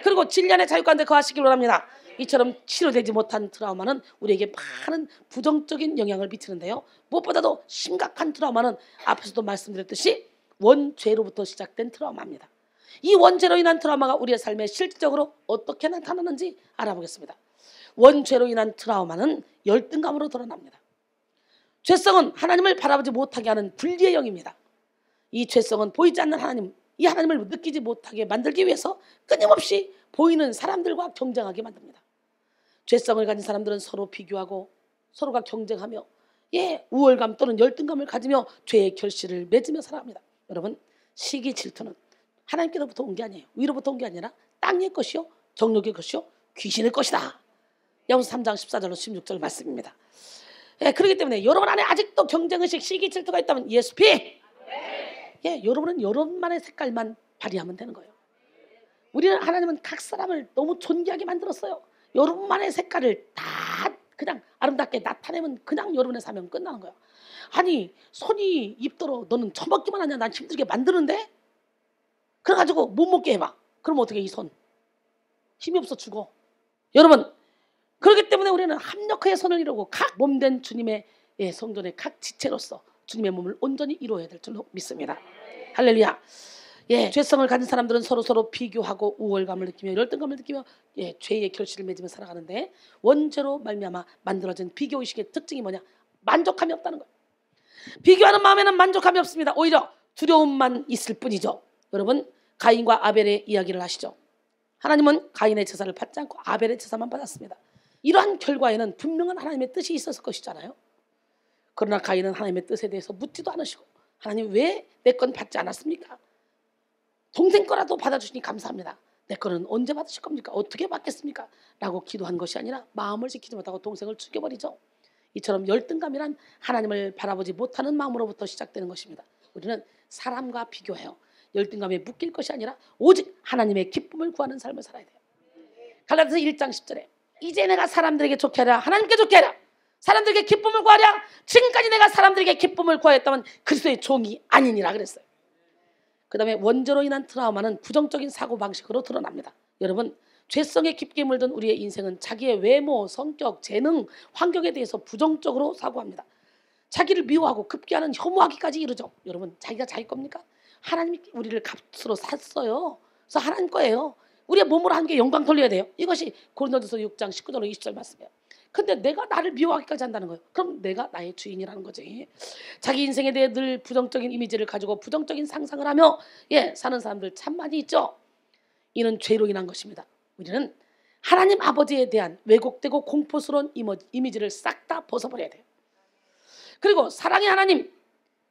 S6: 그리고 진리안의 자유 가운데 거하시길 원합니다. 이처럼 치료되지 못한 트라우마는 우리에게 많은 부정적인 영향을 미치는데요. 무엇보다도 심각한 트라우마는 앞에서도 말씀드렸듯이 원죄로부터 시작된 트라우마입니다. 이 원죄로 인한 트라우마가 우리의 삶에 실질적으로 어떻게 나타나는지 알아보겠습니다. 원죄로 인한 트라우마는 열등감으로 드러납니다. 죄성은 하나님을 바라보지 못하게 하는 불리의 영입니다. 이 죄성은 보이지 않는 하나님, 이 하나님을 느끼지 못하게 만들기 위해서 끊임없이 보이는 사람들과 경쟁하게 만듭니다. 죄성을 가진 사람들은 서로 비교하고 서로가 경쟁하며 우월감 또는 열등감을 가지며 죄의 결실을 맺으며 살아갑니다. 여러분, 시기 질투는 하나님께로부터 온 게 아니에요. 위로부터 온 게 아니라 땅의 것이요 정욕의 것이요 귀신의 것이다. 야고보서 3장 14절로 16절 말씀입니다. 그렇기 때문에 여러분 안에 아직도 경쟁의식, 시기 질투가 있다면 예수피! 여러분은 여러분만의 색깔만 발휘하면 되는 거예요. 우리는 하나님은 각 사람을 너무 존귀하게 만들었어요. 여러분만의 색깔을 다 그냥 아름답게 나타내면 그냥 여러분의 사명 끝나는 거예요. 아니 손이 입더러 너는 처먹기만 하냐, 난 힘들게 만드는데? 그래가지고 못 먹게 해봐. 그럼 어떻게 이 손? 힘이 없어 죽어. 여러분, 그렇기 때문에 우리는 합력하여 선을 이루고 각 몸된 주님의 성전의 각 지체로서 주님의 몸을 온전히 이루어야 될 줄로 믿습니다. 할렐루야. 죄성을 가진 사람들은 서로 비교하고 우월감을 느끼며 열등감을 느끼며 죄의 결실을 맺으며 살아가는데, 원죄로 말미암아 만들어진 비교의식의 특징이 뭐냐? 만족함이 없다는 거예요. 비교하는 마음에는 만족함이 없습니다. 오히려 두려움만 있을 뿐이죠. 여러분, 가인과 아벨의 이야기를 아시죠? 하나님은 가인의 제사를 받지 않고 아벨의 제사만 받았습니다. 이러한 결과에는 분명한 하나님의 뜻이 있었을 것이잖아요. 그러나 가인은 하나님의 뜻에 대해서 묻지도 않으시고, 하나님 왜 내 건 받지 않았습니까? 동생 거라도 받아주시니 감사합니다. 내 거는 언제 받으실 겁니까? 어떻게 받겠습니까? 라고 기도한 것이 아니라 마음을 지키지 못하고 동생을 죽여버리죠. 이처럼 열등감이란 하나님을 바라보지 못하는 마음으로부터 시작되는 것입니다. 우리는 사람과 비교해요. 열등감에 묶일 것이 아니라 오직 하나님의 기쁨을 구하는 삶을 살아야 돼요. 갈라디아서 1장 10절에 이제 내가 사람들에게 좋게 하랴 하나님께 좋게 하랴, 사람들에게 기쁨을 구하랴, 지금까지 내가 사람들에게 기쁨을 구하였다면 그리스도의 종이 아니니라 그랬어요. 그 다음에 원죄로 인한 트라우마는 부정적인 사고방식으로 드러납니다. 여러분, 죄성에 깊게 물든 우리의 인생은 자기의 외모, 성격, 재능, 환경에 대해서 부정적으로 사고합니다. 자기를 미워하고 급기야는 혐오하기까지 이르죠. 여러분, 자기가 자기 겁니까? 하나님이 우리를 값으로 샀어요. 그래서 하나님 거예요. 우리의 몸으로 한 게 영광 돌려야 돼요. 이것이 고린도전서 6장 19절로 20절 말씀이에요. 근데 내가 나를 미워하기까지 한다는 거예요. 그럼 내가 나의 주인이라는 거지. 자기 인생에 대해 늘 부정적인 이미지를 가지고 부정적인 상상을 하며 사는 사람들 참 많이 있죠. 이는 죄로 인한 것입니다. 우리는 하나님 아버지에 대한 왜곡되고 공포스러운 이미지를 싹 다 벗어버려야 돼요. 그리고 사랑의 하나님,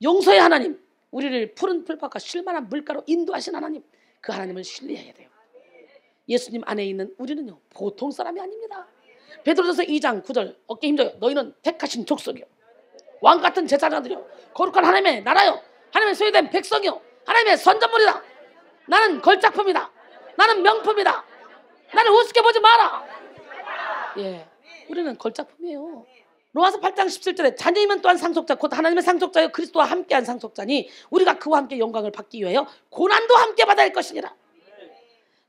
S6: 용서의 하나님, 우리를 푸른 풀밭과 쉴만한 물가로 인도하신 하나님, 그 하나님을 신뢰해야 돼요. 예수님 안에 있는 우리는요, 보통 사람이 아닙니다. 베드로전서 2장 9절, 어깨 힘줘요. 너희는 택하신 족속이요, 왕같은 제사장들이요, 거룩한 하나님의 나라요, 하나님의 소유된 백성이요, 하나님의 선전물이다. 나는 걸작품이다. 나는 명품이다. 나를 우습게 보지 마라. 우리는 걸작품이에요. 로마서 8장 17절에 자녀이면 또한 상속자, 곧 하나님의 상속자여 그리스도와 함께한 상속자니 우리가 그와 함께 영광을 받기 위하여 고난도 함께 받아야 할 것이니라.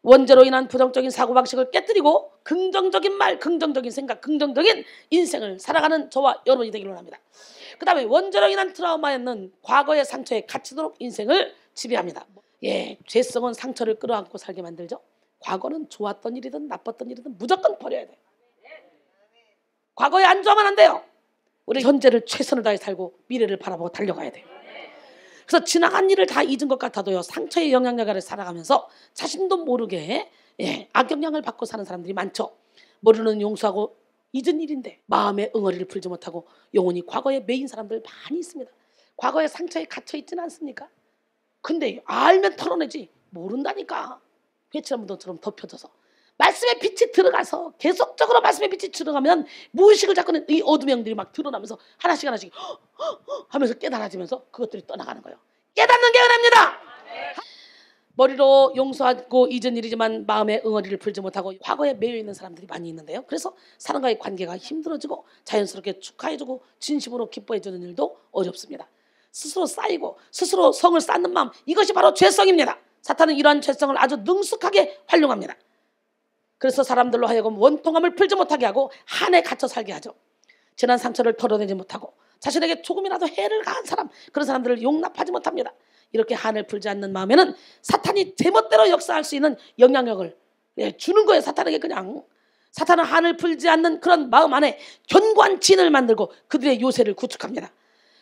S6: 원죄로 인한 부정적인 사고방식을 깨뜨리고 긍정적인 말, 긍정적인 생각, 긍정적인 인생을 살아가는 저와 여러분이 되기를 원합니다. 그 다음에 원죄로 인한 트라우마에는 과거의 상처에 갇히도록 인생을 지배합니다. 죄성은 상처를 끌어안고 살게 만들죠. 과거는 좋았던 일이든 나빴던 일이든 무조건 버려야 돼요. 과거에 안주하면 안 돼요. 우리 현재를 최선을 다해 살고 미래를 바라보고 달려가야 돼요. 그래서 지나간 일을 다 잊은 것 같아도요, 상처의 영향력 아래 살아가면서 자신도 모르게 악영향을 받고 사는 사람들이 많죠. 모르는 용서하고 잊은 일인데 마음의 응어리를 풀지 못하고 영원히 과거에 매인 사람들 많이 있습니다. 과거의 상처에 갇혀 있지는 않습니까? 근데 알면 털어내지 모른다니까. 회칠한 무덤처럼 덮여져서 말씀의 빛이 들어가서 계속적으로 말씀의 빛이 들어가면 무의식을 잡고는 이 어둠의 영들이 막 드러나면서 하나씩 하나씩 하면서 깨달아지면서 그것들이 떠나가는 거예요. 깨닫는 게 은혜입니다. 머리로 용서하고 잊은 일이지만 마음의 응어리를 풀지 못하고 과거에 매여 있는 사람들이 많이 있는데요. 그래서 사람과의 관계가 힘들어지고 자연스럽게 축하해주고 진심으로 기뻐해주는 일도 어렵습니다. 스스로 쌓이고 스스로 성을 쌓는 마음, 이것이 바로 죄성입니다. 사탄은 이러한 죄성을 아주 능숙하게 활용합니다. 그래서 사람들로 하여금 원통함을 풀지 못하게 하고 한에 갇혀 살게 하죠. 지난 상처를 털어내지 못하고 자신에게 조금이라도 해를 가한 사람, 그런 사람들을 용납하지 못합니다. 이렇게 한을 풀지 않는 마음에는 사탄이 제멋대로 역사할 수 있는 영향력을 주는 거예요. 사탄에게 그냥. 사탄은 한을 풀지 않는 그런 마음 안에 견고한 진을 만들고 그들의 요새를 구축합니다.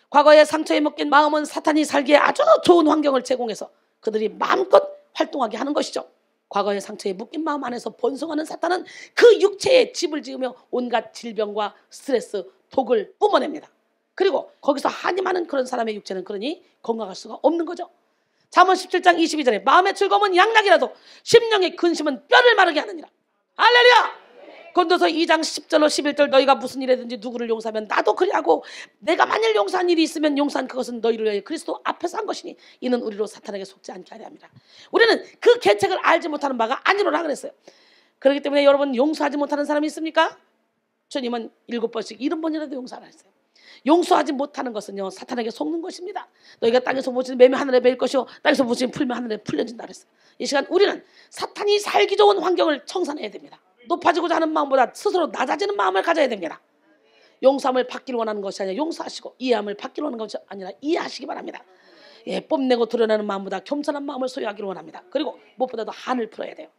S6: 과거의 상처에 묶인 마음은 사탄이 살기에 아주 좋은 환경을 제공해서 그들이 마음껏 활동하게 하는 것이죠. 과거의 상처에 묶인 마음 안에서 번성하는 사탄은 그 육체에 집을 지으며 온갖 질병과 스트레스, 독을 뿜어냅니다. 그리고 거기서 한이 많은 그런 사람의 육체는 그러니 건강할 수가 없는 거죠. 잠언 17장 22절에 마음의 즐거움은 양락이라도 심령의 근심은 뼈를 마르게 하느니라. 할렐루야. 고린도서 2장 10절로 11절, 너희가 무슨 일이든지 누구를 용서하면 나도 그리하고 내가 만일 용서한 일이 있으면 용서한 그것은 너희를 위하여 그리스도 앞에서 한 것이니 이는 우리로 사탄에게 속지 않게 하려 합니다. 우리는 그 계책을 알지 못하는 바가 아니로라 그랬어요. 그렇기 때문에 여러분, 용서하지 못하는 사람이 있습니까? 주님은 7번씩 70번이라도 용서 안 했어요. 용서하지 못하는 것은요, 사탄에게 속는 것입니다. 너희가 땅에서 보시는 매면 하늘에 매일 것이요 땅에서 보시는 풀면 하늘에 풀려진다 그랬어요. 이 시간 우리는 사탄이 살기 좋은 환경을 청산해야 됩니다. 높아지고자 하는 마음보다 스스로 낮아지는 마음을 가져야 됩니다. 용서함을 받기를 원하는 것이 아니라 용서하시고, 이해함을 받기를 원하는 것이 아니라 이해하시기 바랍니다. 뽐내고 드러내는 마음보다 겸손한 마음을 소유하기를 원합니다. 그리고 무엇보다도 한을 풀어야 돼요.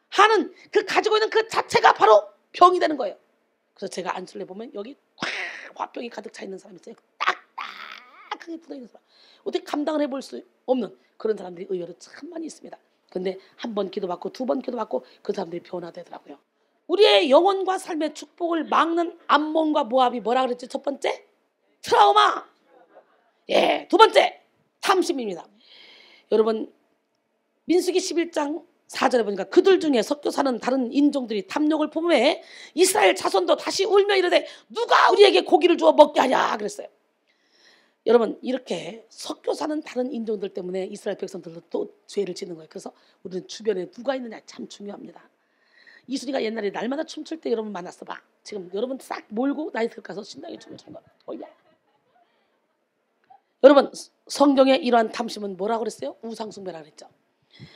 S6: 한은 그 가지고 있는 그 자체가 바로 병이 되는 거예요. 그래서 제가 안술래 보면 여기 화병이 가득 차 있는 사람이 있어요. 딱딱하게 붙어 있는 사람, 어떻게 감당을 해볼 수 없는 그런 사람들이 의외로 참 많이 있습니다. 근데 한 번 기도받고 두 번 기도받고 그 사람들이 변화되더라고요. 우리의 영혼과 삶의 축복을 막는 암몬과 모압이 뭐라 그랬지? 첫 번째 트라우마, 두 번째 탐심입니다. 여러분, 민수기 11장 4절에 보니까 그들 중에 섞여 사는 다른 인종들이 탐욕을 품에 이스라엘 자손도 다시 울며 이르되 누가 우리에게 고기를 주어 먹게 하냐 그랬어요. 여러분, 이렇게 섞여 사는 다른 인종들 때문에 이스라엘 백성들도 또 죄를 짓는 거예요. 그래서 우리는 주변에 누가 있느냐 참 중요합니다. 이순이가 옛날에 날마다 춤출 때 여러분 만났어 봐. 지금 여러분 싹 몰고 나이트 가서 신나게 춤을 추는 거야. 여러분, 성경의 이러한 탐심은 뭐라고 그랬어요? 우상숭배라고 그랬죠.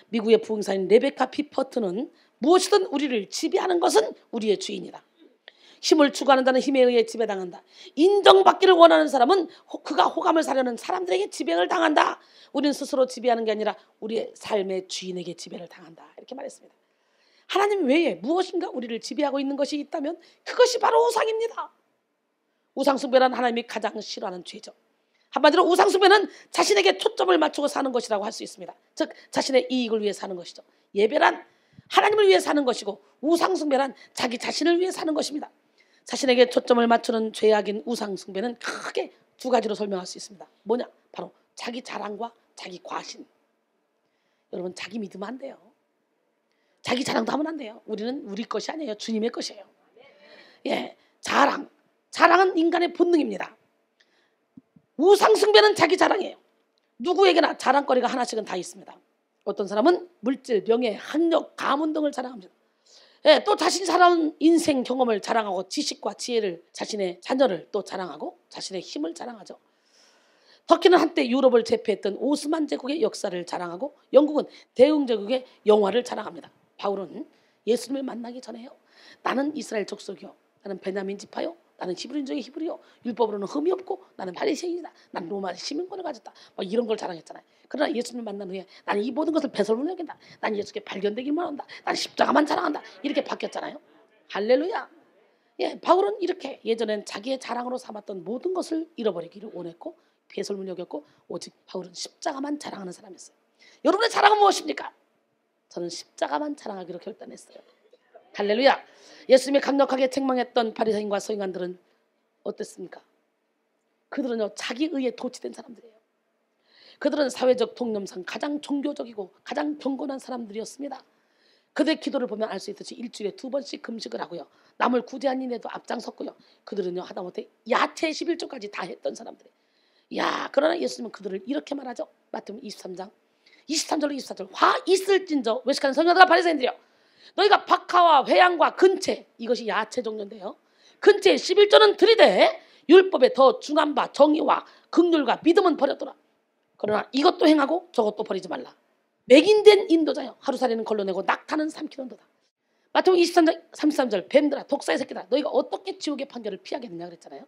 S6: 미국의 부흥사인 레베카 피퍼트는 무엇이든 우리를 지배하는 것은 우리의 주인이다. 힘을 추구하는 자는 힘에 의해 지배당한다. 인정받기를 원하는 사람은 그가 호감을 사려는 사람들에게 지배를 당한다. 우리는 스스로 지배하는 게 아니라 우리의 삶의 주인에게 지배를 당한다. 이렇게 말했습니다. 하나님 외에 무엇인가 우리를 지배하고 있는 것이 있다면 그것이 바로 우상입니다. 우상숭배란 하나님이 가장 싫어하는 죄죠. 한마디로 우상숭배는 자신에게 초점을 맞추고 사는 것이라고 할 수 있습니다. 즉 자신의 이익을 위해 사는 것이죠. 예배란 하나님을 위해 사는 것이고 우상숭배란 자기 자신을 위해 사는 것입니다. 자신에게 초점을 맞추는 죄악인 우상숭배는 크게 두 가지로 설명할 수 있습니다. 뭐냐? 바로 자기 자랑과 자기 과신. 여러분 자기 믿으면 안 돼요. 자기 자랑도 하면 안 돼요. 우리는 우리 것이 아니에요. 주님의 것이에요. 예, 자랑은 인간의 본능입니다. 우상숭배는 자기 자랑이에요. 누구에게나 자랑거리가 하나씩은 다 있습니다. 어떤 사람은 물질, 명예, 학력, 가문 등을 자랑합니다. 예, 또 자신이 살아온 인생 경험을 자랑하고 지식과 지혜를, 자신의 자녀를 또 자랑하고 자신의 힘을 자랑하죠. 터키는 한때 유럽을 제패했던 오스만 제국의 역사를 자랑하고 영국은 대흥 제국의 영화를 자랑합니다. 바울은 예수님을 만나기 전에요. 나는 이스라엘 족속이요. 나는 베냐민 지파요. 나는 히브리인 중에 히브리요. 율법으로는 흠이 없고 나는 바리새인이다. 나는 로마 시민권을 가졌다. 막 이런 걸 자랑했잖아요. 그러나 예수님을 만난 후에 나는 이 모든 것을 배설물로 여긴다. 나는 예수께 발견되기만 한다. 나는 십자가만 자랑한다. 이렇게 바뀌었잖아요. 할렐루야. 예, 바울은 이렇게 예전엔 자기의 자랑으로 삼았던 모든 것을 잃어버리기를 원했고 배설물 여겼고 오직 바울은 십자가만 자랑하는 사람이었어요. 여러분의 자랑은 무엇입니까? 저는 십자가만 자랑하기로 결단했어요. 할렐루야. 예수님이 강력하게 책망했던 바리새인과 서기관들은 어땠습니까? 그들은요 자기 의에 도취된 사람들이에요. 그들은 사회적 통념상 가장 종교적이고 가장 경건한 사람들이었습니다. 그들의 기도를 보면 알 수 있듯이 일주일에 2번씩 금식을 하고요. 남을 구제한 일에도 앞장섰고요. 그들은요 하다못해 야채 11조까지 다 했던 사람들이에요. 야, 그러나 예수님은 그들을 이렇게 말하죠. 마태복음 23장 23절로 24절. 화 있을진저 외식하는 성령들과 바리새인들이여, 너희가 박하와 회양과 근체, 이것이 야채 종류인데요, 근체 11조는 들이되 율법에 더 중한 바 정의와 긍휼과 믿음은 버렸더라. 그러나 이것도 행하고 저것도 버리지 말라. 맹인된 인도자여, 하루살이는 걸러내고 낙타는 삼키는도다. 마태복음 23장 33절. 뱀들아, 독사의 새끼들아, 너희가 어떻게 지옥의 판결을 피하겠느냐 그랬잖아요.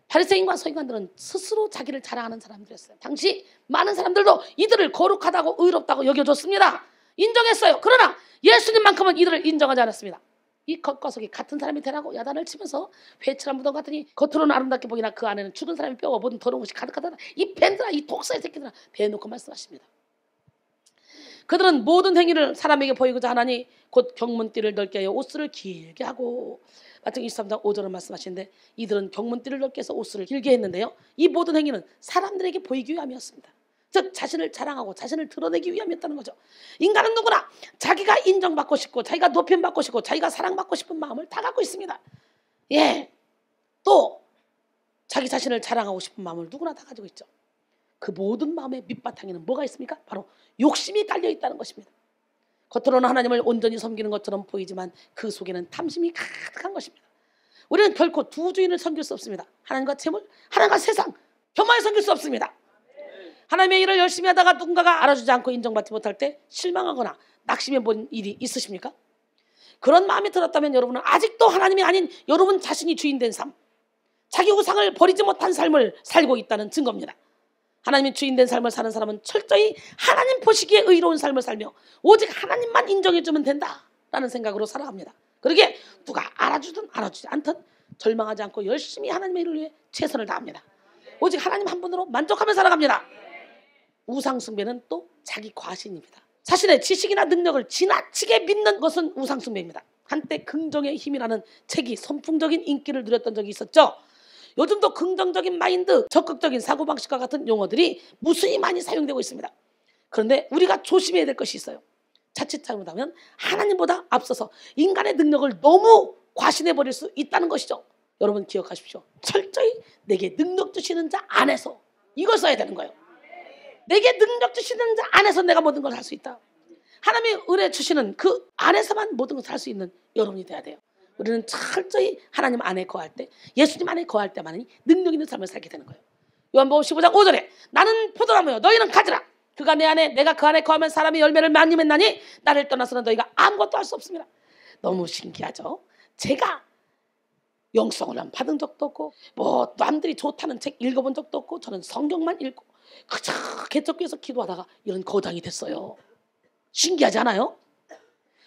S6: 바리새인과 서기관들은 스스로 자기를 자랑하는 사람들이었어요. 당시 많은 사람들도 이들을 거룩하다고 의롭다고 여겨줬습니다. 인정했어요. 그러나 예수님만큼은 이들을 인정하지 않았습니다. 이 겉과 속이 같은 사람이 되라고 야단을 치면서 회칠한 무덤 같으니 겉으로는 아름답게 보이나 그 안에는 죽은 사람의 뼈와 모든 더러운 것이 가득하다. 이 뱀들아, 이 독사의 새끼들아, 대놓고 말씀하십니다. 그들은 모든 행위를 사람에게 보이고자 하나니 곧 경문띠를 넓게 하여 옷을 길게 하고, 마태복음 23장 5절을 말씀하시는데 이들은 경문띠를 넓게 해서 옷을 길게 했는데요, 이 모든 행위는 사람들에게 보이기 위함이었습니다. 즉 자신을 자랑하고 자신을 드러내기 위함이었다는 거죠. 인간은 누구나 자기가 인정받고 싶고 자기가 높임받고 싶고 자기가 사랑받고 싶은 마음을 다 갖고 있습니다. 예, 또 자기 자신을 자랑하고 싶은 마음을 누구나 다 가지고 있죠. 그 모든 마음의 밑바탕에는 뭐가 있습니까? 바로 욕심이 깔려 있다는 것입니다. 겉으로는 하나님을 온전히 섬기는 것처럼 보이지만 그 속에는 탐심이 가득한 것입니다. 우리는 결코 두 주인을 섬길 수 없습니다. 하나님과 재물, 하나님과 세상, 겸하여 섬길 수 없습니다. 하나님의 일을 열심히 하다가 누군가가 알아주지 않고 인정받지 못할 때 실망하거나 낙심해 본 일이 있으십니까? 그런 마음이 들었다면 여러분은 아직도 하나님이 아닌 여러분 자신이 주인된 삶, 자기 우상을 버리지 못한 삶을 살고 있다는 증거입니다. 하나님이 주인된 삶을 사는 사람은 철저히 하나님 보시기에 의로운 삶을 살며 오직 하나님만 인정해주면 된다라는 생각으로 살아갑니다. 그러기에 누가 알아주든 알아주지 않든 절망하지 않고 열심히 하나님의 일을 위해 최선을 다합니다. 오직 하나님 한 분으로 만족하며 살아갑니다. 우상숭배는 또 자기 과신입니다. 자신의 지식이나 능력을 지나치게 믿는 것은 우상숭배입니다. 한때 긍정의 힘이라는 책이 선풍적인 인기를 누렸던 적이 있었죠. 요즘도 긍정적인 마인드, 적극적인 사고방식과 같은 용어들이 무수히 많이 사용되고 있습니다. 그런데 우리가 조심해야 될 것이 있어요. 자칫 잘못하면 하나님보다 앞서서 인간의 능력을 너무 과신해버릴 수 있다는 것이죠. 여러분 기억하십시오. 철저히 내게 능력 주시는 자 안에서, 이걸 써야 되는 거예요. 내게 능력 주시는 자 안에서 내가 모든 걸 할 수 있다. 하나님이 은혜 주시는 그 안에서만 모든 것을 할 수 있는 여러분이 돼야 돼요. 우리는 철저히 하나님 안에 거할 때, 예수님 안에 거할 때만이 능력 있는 삶을 살게 되는 거예요. 요한복음 15장 5절에 나는 포도나무요 너희는 가지라. 그가 내 안에 내가 그 안에 거하면 사람이 열매를 많이 맺나니 나를 떠나서는 너희가 아무것도 할 수 없습니다. 너무 신기하죠? 제가 영성을 받은 적도 없고 뭐 남들이 좋다는 책 읽어본 적도 없고 저는 성경만 읽고 그저 개척교회에서 기도하다가 이런 거장이 됐어요. 신기하지 않아요?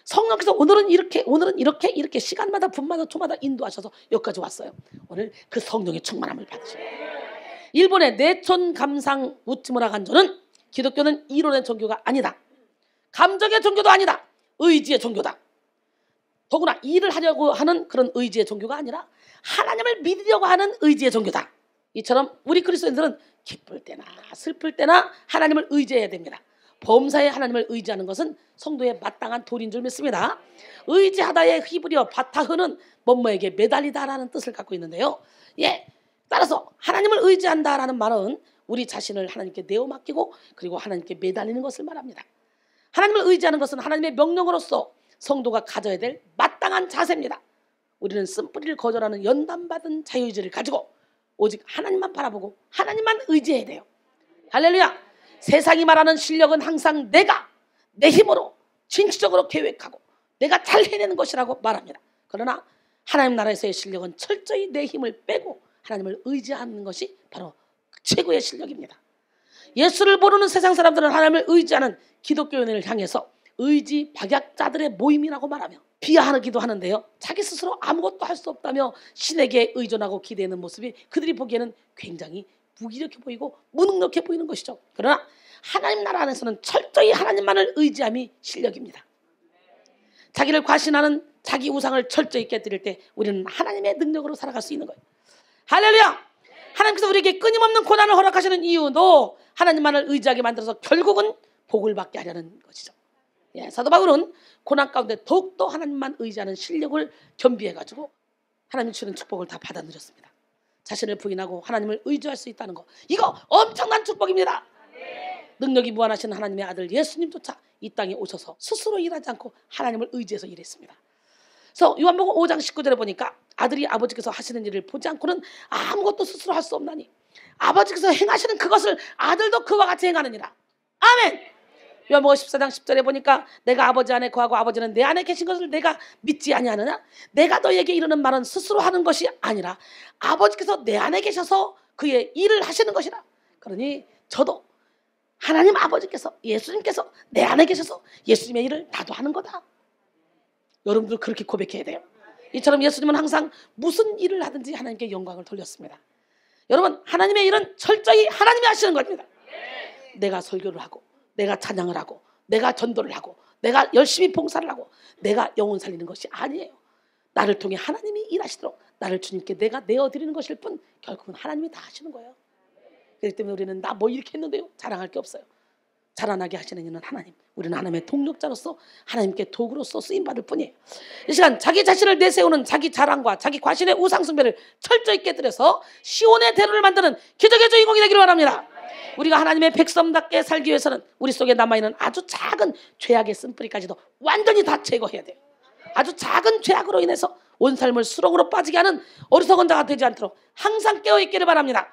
S6: 성령께서 오늘은 이렇게 시간마다 분마다 초마다 인도하셔서 여기까지 왔어요. 오늘 그 성령의 충만함을 받으셔요. 일본의 내촌 감상 우츠무라 간조는 기독교는 이론의 종교가 아니다. 감정의 종교도 아니다. 의지의 종교다. 더구나 일을 하려고 하는 그런 의지의 종교가 아니라 하나님을 믿으려고 하는 의지의 종교다. 이처럼 우리 그리스도인들은 기쁠 때나 슬플 때나 하나님을 의지해야 됩니다. 범사에 하나님을 의지하는 것은 성도의 마땅한 도리인 줄 믿습니다. 의지하다의 히브리어 바타흐는 뭐뭐에게 매달리다라는 뜻을 갖고 있는데요. 따라서 하나님을 의지한다라는 말은 우리 자신을 하나님께 내어 맡기고 그리고 하나님께 매달리는 것을 말합니다. 하나님을 의지하는 것은 하나님의 명령으로서 성도가 가져야 될 마땅한 자세입니다. 우리는 쓴뿌리를 거절하는 연단받은 자유의지를 가지고 오직 하나님만 바라보고 하나님만 의지해야 돼요. 할렐루야. 세상이 말하는 실력은 항상 내가 내 힘으로 진취적으로 계획하고 내가 잘 해내는 것이라고 말합니다. 그러나 하나님 나라에서의 실력은 철저히 내 힘을 빼고 하나님을 의지하는 것이 바로 최고의 실력입니다. 예수를 모르는 세상 사람들은 하나님을 의지하는 기독교인을 향해서 의지 박약자들의 모임이라고 말하며 비하하기도 하는데요. 자기 스스로 아무것도 할 수 없다며 신에게 의존하고 기대는 모습이 그들이 보기에는 굉장히 무기력해 보이고 무능력해 보이는 것이죠. 그러나 하나님 나라 안에서는 철저히 하나님만을 의지함이 실력입니다. 자기를 과신하는 자기 우상을 철저히 깨뜨릴 때 우리는 하나님의 능력으로 살아갈 수 있는 거예요. 할렐루야! 하나님께서 우리에게 끊임없는 고난을 허락하시는 이유도 하나님만을 의지하게 만들어서 결국은 복을 받게 하려는 것이죠. 사도 바울은 고난 가운데 더욱더 하나님만 의지하는 실력을 겸비해가지고 하나님 주는 축복을 다 받아 누렸습니다. 자신을 부인하고 하나님을 의지할 수 있다는 거, 이거 엄청난 축복입니다. 능력이 무한하신 하나님의 아들 예수님조차 이 땅에 오셔서 스스로 일하지 않고 하나님을 의지해서 일했습니다. 그래서 요한복음 5장 19절에 보니까 아들이 아버지께서 하시는 일을 보지 않고는 아무것도 스스로 할 수 없나니 아버지께서 행하시는 그것을 아들도 그와 같이 행하느니라. 아멘. 요한복음 14장 10절에 보니까 내가 아버지 안에 거하고 아버지는 내 안에 계신 것을 내가 믿지 아니하느냐. 내가 너에게 이르는 말은 스스로 하는 것이 아니라 아버지께서 내 안에 계셔서 그의 일을 하시는 것이라. 그러니 저도 하나님 아버지께서 예수님께서 내 안에 계셔서 예수님의 일을 나도 하는 거다. 여러분들 그렇게 고백해야 돼요. 이처럼 예수님은 항상 무슨 일을 하든지 하나님께 영광을 돌렸습니다. 여러분 하나님의 일은 철저히 하나님이 하시는 겁니다. 내가 설교를 하고 내가 찬양을 하고 내가 전도를 하고 내가 열심히 봉사를 하고 내가 영혼 살리는 것이 아니에요. 나를 통해 하나님이 일하시도록 나를 주님께 내가 내어드리는 것일 뿐 결국은 하나님이 다 하시는 거예요. 그렇기 때문에 우리는 나 뭐 이렇게 했는데요 자랑할 게 없어요. 자라나게 하시는 이는 하나님. 우리는 하나님의 동력자로서 하나님께 도구로서 쓰임받을 뿐이에요. 이 시간 자기 자신을 내세우는 자기 자랑과 자기 과신의 우상숭배를 철저히 깨뜨려서 시온의 대로를 만드는 기적의 주인공이 되기를 바랍니다. 우리가 하나님의 백성답게 살기 위해서는 우리 속에 남아있는 아주 작은 죄악의 쓴뿌리까지도 완전히 다 제거해야 돼요. 아주 작은 죄악으로 인해서 온 삶을 수렁으로 빠지게 하는 어리석은 자가 되지 않도록 항상 깨어있기를 바랍니다.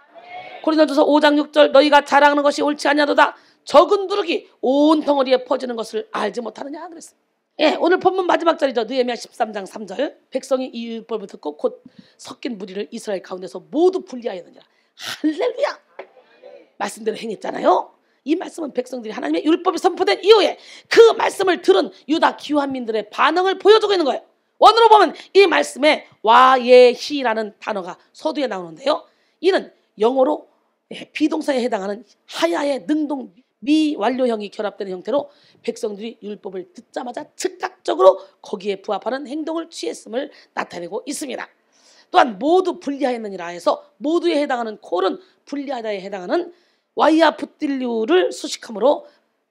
S6: 고린도전서 5장 6절 너희가 자랑하는 것이 옳지 아니하도다 적은 누룩이 온 덩어리에 퍼지는 것을 알지 못하느냐 그랬어요. 오늘 본문 마지막 절이죠. 느헤미야 13장 3절 백성이 이 율법을 듣고 곧 섞인 무리를 이스라엘 가운데서 모두 분리하였느니라. 할렐루야. 말씀대로 행했잖아요. 이 말씀은 백성들이 하나님의 율법이 선포된 이후에 그 말씀을 들은 유다 기환민들의 반응을 보여주고 있는 거예요. 원어로 보면 이 말씀에 와예히라는 단어가 서두에 나오는데요. 이는 영어로 비동사에 해당하는 하야의 능동 미완료형이 결합되는 형태로 백성들이 율법을 듣자마자 즉각적으로 거기에 부합하는 행동을 취했음을 나타내고 있습니다. 또한 모두 분리하였느니라 해서 모두에 해당하는 콜은 분리하다에 해당하는 와이아 붓딜류를 수식하므로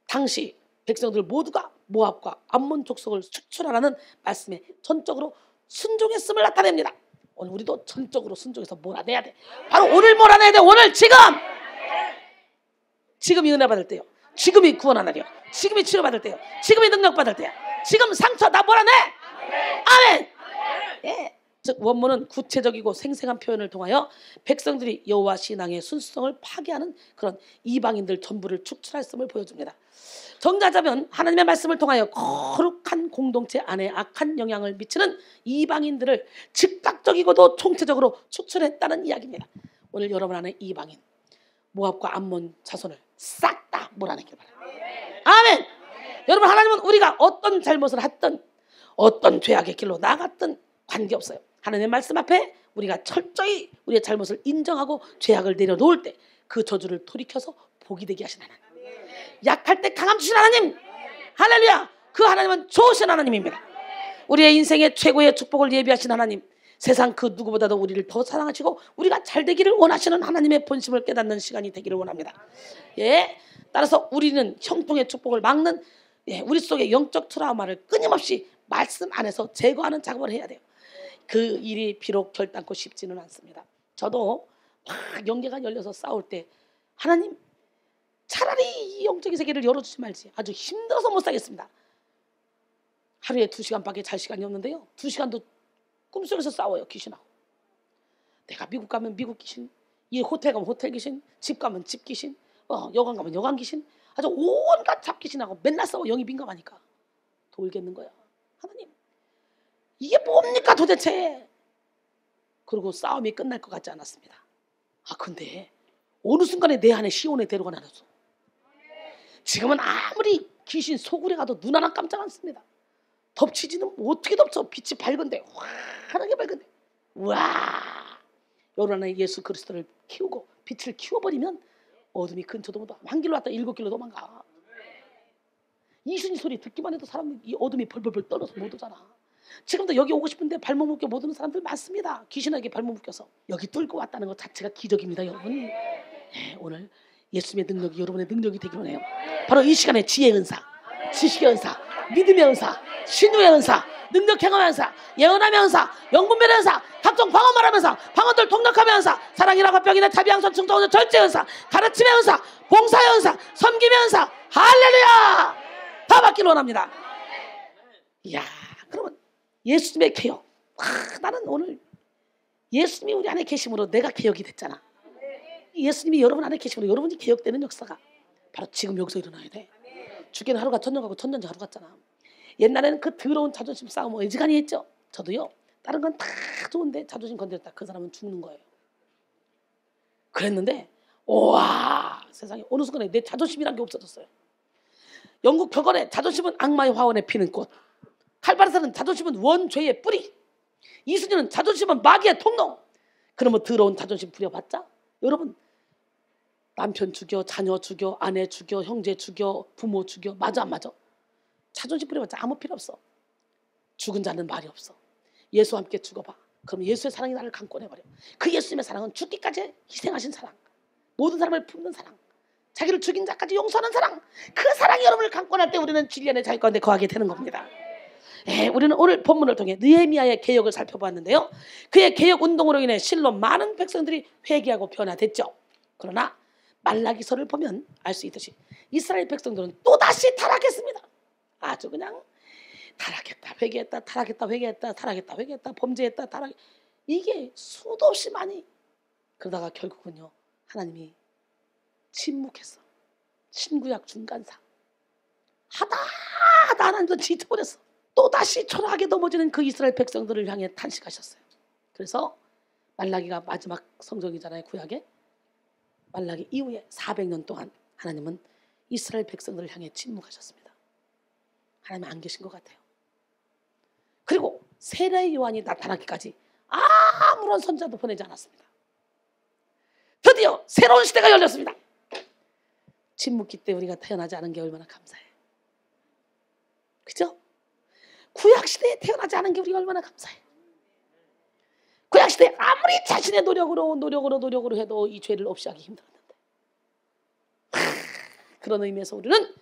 S6: 당시 백성들 모두가 모압과 암몬 족속을 축출하라는 말씀에 전적으로 순종했음을 나타냅니다. 오늘 우리도 전적으로 순종해서 몰아내야 돼. 바로 오늘 몰아내야 돼. 오늘 지금이 은혜 받을 때요. 지금이 구원하는 날이요. 지금이 치료받을 때요. 지금이 능력 받을 때요. 지금 상처 나 몰아내. 아멘. 즉 원문은 구체적이고 생생한 표현을 통하여 백성들이 여호와 신앙의 순수성을 파괴하는 그런 이방인들 전부를 축출했음을 보여줍니다. 정리하자면 하나님의 말씀을 통하여 거룩한 공동체 안에 악한 영향을 미치는 이방인들을 즉각적이고도 총체적으로 축출했다는 이야기입니다. 오늘 여러분 안에 이방인 모압과 암몬 자손을 싹 다 몰아내길 바랍니다. 아멘. 여러분, 하나님은 우리가 어떤 잘못을 했든 어떤 죄악의 길로 나갔든 관계없어요. 하나님의 말씀 앞에 우리가 철저히 우리의 잘못을 인정하고 죄악을 내려놓을 때 그 저주를 돌이켜서 복이 되게 하신 하나님, 약할 때 강함 주신 하나님, 할렐루야. 그 하나님은 좋으신 하나님입니다. 우리의 인생의 최고의 축복을 예비하신 하나님, 세상 그 누구보다도 우리를 더 사랑하시고 우리가 잘 되기를 원하시는 하나님의 본심을 깨닫는 시간이 되기를 원합니다. 예, 따라서 우리는 형통의 축복을 막는 우리 속의 영적 트라우마를 끊임없이 말씀 안에서 제거하는 작업을 해야 돼요. 그 일이 비록 결단코 쉽지는 않습니다. 저도 막 영계가 열려서 싸울 때 하나님, 차라리 이 영적인 세계를 열어주지 말지, 아주 힘들어서 못 살겠습니다. 하루에 2시간밖에 잘 시간이 없는데요, 2시간도 꿈속에서 싸워요, 귀신하고. 내가 미국 가면 미국 귀신, 이 호텔 가면 호텔 귀신, 집 가면 집 귀신, 여관 가면 여관 귀신, 아주 온갖 잡귀신하고 맨날 싸워. 영이 민감하니까 돌겠는 거야. 하나님, 이게 뭡니까 도대체? 그리고 싸움이 끝날 것 같지 않았습니다. 근데 어느 순간에 내 안에 시온의 대로가 나눴어. 지금은 아무리 귀신 소굴에 가도 눈 하나 깜짝 않습니다. 덮치지는 어떻게 덮쳐? 빛이 밝은데, 환하게 밝은데. 와, 여러분 안에 예수 그리스도를 키우고 빛을 키워버리면 어둠이 근처도 못 와. 한 길로 왔다 7길로 도망가. 이순이 소리 듣기만 해도 사람이 이 어둠이 벌벌벌 떨어서 못 오잖아. 지금도 여기 오고 싶은데 발목 묶여 못 오는 사람들 많습니다. 귀신에게 발목 묶여서 여기 뚫고 왔다는 것 자체가 기적입니다, 여러분. 오늘 예수님의 능력이 여러분의 능력이 되기로 해요. 바로 이 시간에 지혜의 은사, 지식의 은사, 믿음의 은사, 신유의 은사, 능력 행함의 은사, 예언함의 은사, 영분별의 은사, 각종 방언 말하는 은사, 방언들 통역함의 은사, 사랑이라고 병이나 자비양선 증정하는 절제의 은사, 가르침의 은사, 봉사의 은사, 섬김의 은사, 할렐루야! 다 받기를 원합니다. 이야, 그러면 예수님의 개혁. 나는 오늘 예수님이 우리 안에 계심으로 내가 개혁이 됐잖아. 예수님이 여러분 안에 계심으로 여러분이 개혁되는 역사가 바로 지금 여기서 일어나야 돼. 죽기는 하루가 천년가고 천년이 하루 같잖아. 옛날에는 그 더러운 자존심 싸움 어지간히 했죠. 저도요. 다른 건 다 좋은데 자존심 건드렸다, 그 사람은 죽는 거예요. 그랬는데 와, 세상에 어느 순간에 내 자존심이란 게 없어졌어요. 영국 격언에 자존심은 악마의 화원에 피는 꽃, 칼바르사는 자존심은 원죄의 뿌리, 이순신은 자존심은 마귀의 통로. 그러면 더러운 자존심 부려봤자 여러분, 남편 죽여, 자녀 죽여, 아내 죽여, 형제 죽여, 부모 죽여. 맞아 안 맞아? 자존심 부려봤자 아무 필요 없어. 죽은 자는 말이 없어. 예수와 함께 죽어봐. 그럼 예수의 사랑이 나를 강권해버려. 그 예수님의 사랑은 죽기까지 희생하신 사랑, 모든 사람을 품는 사랑, 자기를 죽인 자까지 용서하는 사랑. 그 사랑이 여러분을 강권할 때 우리는 진리의 자유 가운데 거하게 되는 겁니다. 우리는 오늘 본문을 통해 느헤미야의 개혁을 살펴보았는데요, 그의 개혁 운동으로 인해 실로 많은 백성들이 회개하고 변화됐죠. 그러나 말라기서를 보면 알 수 있듯이 이스라엘 백성들은 또다시 타락했습니다. 아주 그냥 타락했다, 회개했다, 타락했다, 회개했다, 타락했다, 회개했다, 범죄했다, 타락. 이게 수도 없이 많이. 그러다가 결국은요, 하나님이 침묵했어. 신구약 중간사 하다 하나님도 지쳐버렸어. 또다시 초라하게 넘어지는 그 이스라엘 백성들을 향해 탄식하셨어요. 그래서 말라기가 마지막 성경이잖아요, 구약에. 말라기 이후에 400년 동안 하나님은 이스라엘 백성들을 향해 침묵하셨습니다. 하나님 안 계신 것 같아요. 그리고 세례 요한이 나타나기까지 아무런 선자도 보내지 않았습니다. 드디어 새로운 시대가 열렸습니다. 침묵기 때 우리가 태어나지 않은 게 얼마나 감사해. 그죠? 구약시대에 태어나지 않은 게 우리가 얼마나 감사해. 구약시대에 아무리 자신의 노력으로 해도 이 죄를 없이 하기 힘들었는데, 그런 의미에서 우리는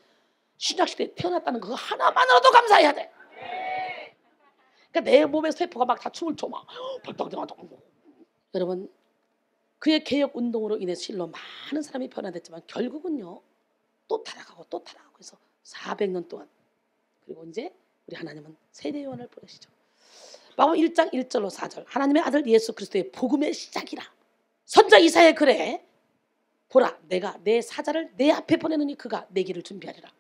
S6: 신약시대에 태어났다는 거 하나만으로도 감사해야 돼. 그러니까 내 몸의 세포가 막 다 춤을 춰, 막 여러분, 그의 개혁 운동으로 인해 실로 많은 사람이 변화됐지만 결국은요, 또 타락하고 해서 400년 동안. 그리고 이제 우리 하나님은 세례 요한을 보내시죠. 마가복음 1장 1절로 4절. 하나님의 아들 예수 그리스도의 복음의 시작이라. 선자 이사야의 글에 보라 내가 내 사자를 내 앞에 보내느니 그가 내 길을 준비하리라.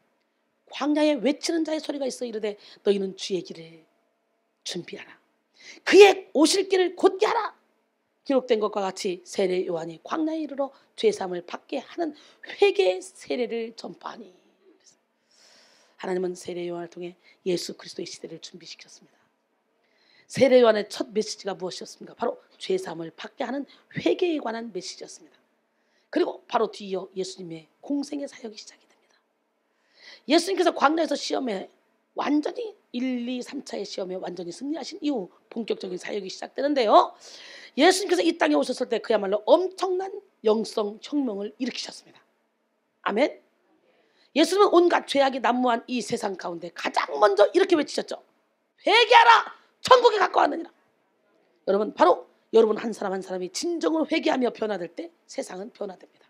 S6: 광야에 외치는 자의 소리가 있어 이르되 너희는 주의 길을 준비하라. 그의 오실 길을 곧게 하라. 기록된 것과 같이 세례 요한이 광야에 이르러 죄사함을 받게 하는 회개의 세례를 전파하니. 하나님은 세례 요한을 통해 예수 그리스도의 시대를 준비시켰습니다. 세례 요한의 첫 메시지가 무엇이었습니까? 바로 죄사함을 받게 하는 회개에 관한 메시지였습니다. 그리고 바로 뒤이어 예수님의 공생의 사역이 시작이 됩니다. 예수님께서 광야에서 시험에 완전히 1, 2, 3차의 시험에 완전히 승리하신 이후 본격적인 사역이 시작되는데요. 예수님께서 이 땅에 오셨을 때 그야말로 엄청난 영성 혁명을 일으키셨습니다. 아멘. 예수님은 온갖 죄악이 난무한 이 세상 가운데 가장 먼저 이렇게 외치셨죠. 회개하라! 천국에 가까웠느니라. 여러분, 바로 여러분 한 사람 한 사람이 진정으로 회개하며 변화될 때 세상은 변화됩니다.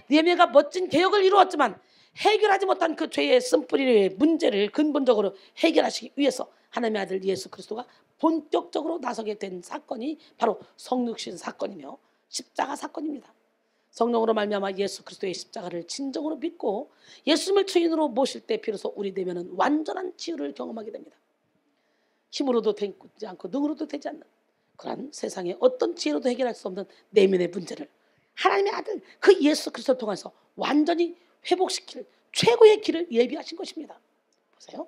S6: 느헤미야가 멋진 개혁을 이루었지만 해결하지 못한 그 죄의 쓴뿌리의 문제를 근본적으로 해결하시기 위해서 하나님의 아들 예수 그리스도가 본격적으로 나서게 된 사건이 바로 성육신 사건이며 십자가 사건입니다. 성령으로 말미암아 예수 그리스도의 십자가를 진정으로 믿고 예수님을 주인으로 모실 때 비로소 우리 내면은 완전한 치유를 경험하게 됩니다. 힘으로도 되지 않고 능으로도 되지 않는 그런 세상에 어떤 지혜로도 해결할 수 없는 내면의 문제를 하나님의 아들 그 예수 그리스도를 통해서 완전히 회복시킬 최고의 길을 예비하신 것입니다. 보세요.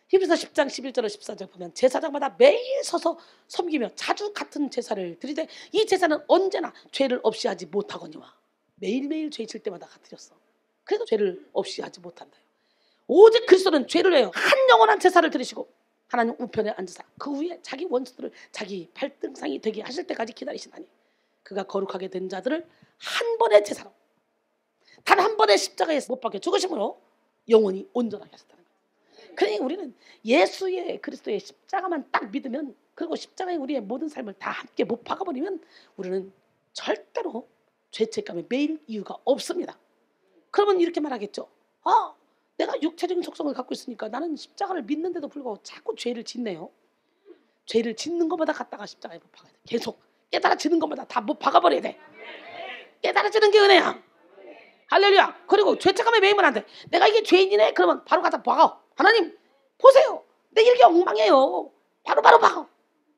S6: 히브리서 10장 11절로 14절 보면 제사장마다 매일 서서 섬기며 자주 같은 제사를 드리되 이 제사는 언제나 죄를 없이 하지 못하거니와. 매일매일 죄 질 때마다 드렸어. 그래도 죄를 없이 하지 못한다. 오직 그리스도는 죄를 위하여 한 영원한 제사를 드리시고 하나님 우편에 앉으사 그 후에 자기 원수들을 자기 발등상이 되게 하실 때까지 기다리시나니 그가 거룩하게 된 자들을 한 번의 제사로 단 한 번의 십자가에서 못 박혀 죽으심으로 영원히 온전하게 하셨다는 거예요. 그러니 우리는 예수의 그리스도의 십자가만 딱 믿으면 그리고 십자가에 우리의 모든 삶을 다 함께 못 박아버리면 우리는 절대로 죄책감에 매일 이유가 없습니다. 그러면 이렇게 말하겠죠. 내가 육체적인 속성을 갖고 있으니까 나는 십자가를 믿는데도 불구하고 자꾸 죄를 짓네요. 죄를 짓는 것마다 갖다가 십자가에 못 박아야 돼. 계속 깨달아지는 것마다 다 못 박아버려야 돼. 깨달아지는 게 은혜야. 할렐루야. 그리고 죄책감에 매이면 안 돼. 내가 이게 죄인이네 그러면 바로 갖다 박아. 하나님 보세요. 내 일이 엉망이에요. 바로 박아.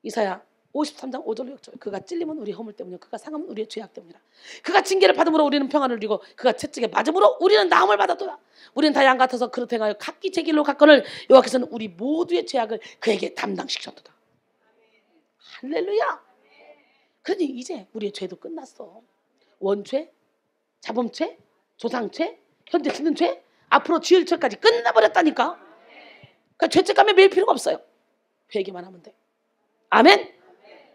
S6: 이사야 53장 5절로 6절. 그가 찔림은 우리 허물 때문이요 그가 상함은 우리의 죄악 때문이라. 그가 징계를 받음으로 우리는 평안을 누리고 그가 채찍에 맞음으로 우리는 나음을 받았도다. 우리는 다 양 같아서 그릇 행하여 각기 제 길로 갔거늘 여호와께서는 우리 모두의 죄악을 그에게 담당시켰도다. 할렐루야. 그러니 이제 우리의 죄도 끝났어. 원죄, 자범죄, 조상죄, 현재 짓는 죄, 앞으로 지을 죄까지 끝나버렸다니까. 그러니까 죄책감에 매일 필요가 없어요. 회개만 하면 돼. 아멘.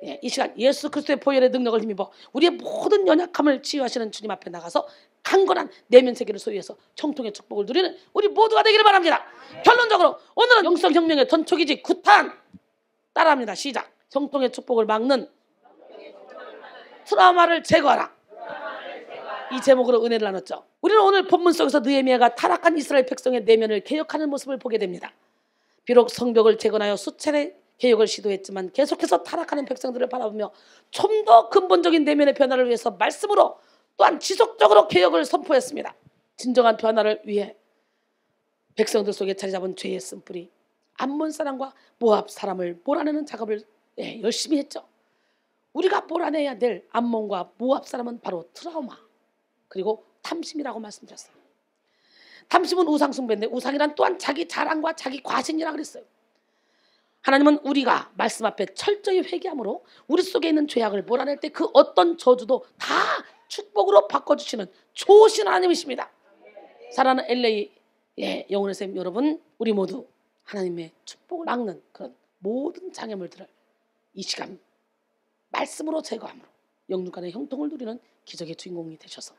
S6: 예, 이 시간 예수 그리스도의 보혈의 능력을 힘입어 우리의 모든 연약함을 치유하시는 주님 앞에 나가서 강건한 내면 세계를 소유해서 청통의 축복을 누리는 우리 모두가 되기를 바랍니다. 결론적으로 오늘은 영성혁명의 전초기지 구탄 따라합니다. 시작. 청통의 축복을 막는 트라우마를 제거하라. 이 제목으로 은혜를 나눴죠. 우리는 오늘 본문 속에서 느헤미야가 타락한 이스라엘 백성의 내면을 개혁하는 모습을 보게 됩니다. 비록 성벽을 재건하여 수차례 개혁을 시도했지만 계속해서 타락하는 백성들을 바라보며 좀 더 근본적인 내면의 변화를 위해서 말씀으로 또한 지속적으로 개혁을 선포했습니다. 진정한 변화를 위해 백성들 속에 자리 잡은 죄의 쓴뿌리 암몬 사람과 모압 사람을 몰아내는 작업을 열심히 했죠. 우리가 몰아내야 될 암몬과 모압 사람은 바로 트라우마 그리고 탐심이라고 말씀드렸어요. 탐심은 우상 숭배인데 우상이란 또한 자기 자랑과 자기 과신이라 그랬어요. 하나님은 우리가 말씀 앞에 철저히 회개함으로 우리 속에 있는 죄악을 몰아낼 때 그 어떤 저주도 다 축복으로 바꿔주시는 좋으신 하나님이십니다. 사랑하는 LA 영혼의 쌤 여러분, 우리 모두 하나님의 축복을 막는 그런 모든 장애물들을 이 시간 말씀으로 제거함으로 영육간의 형통을 누리는 기적의 주인공이 되셔서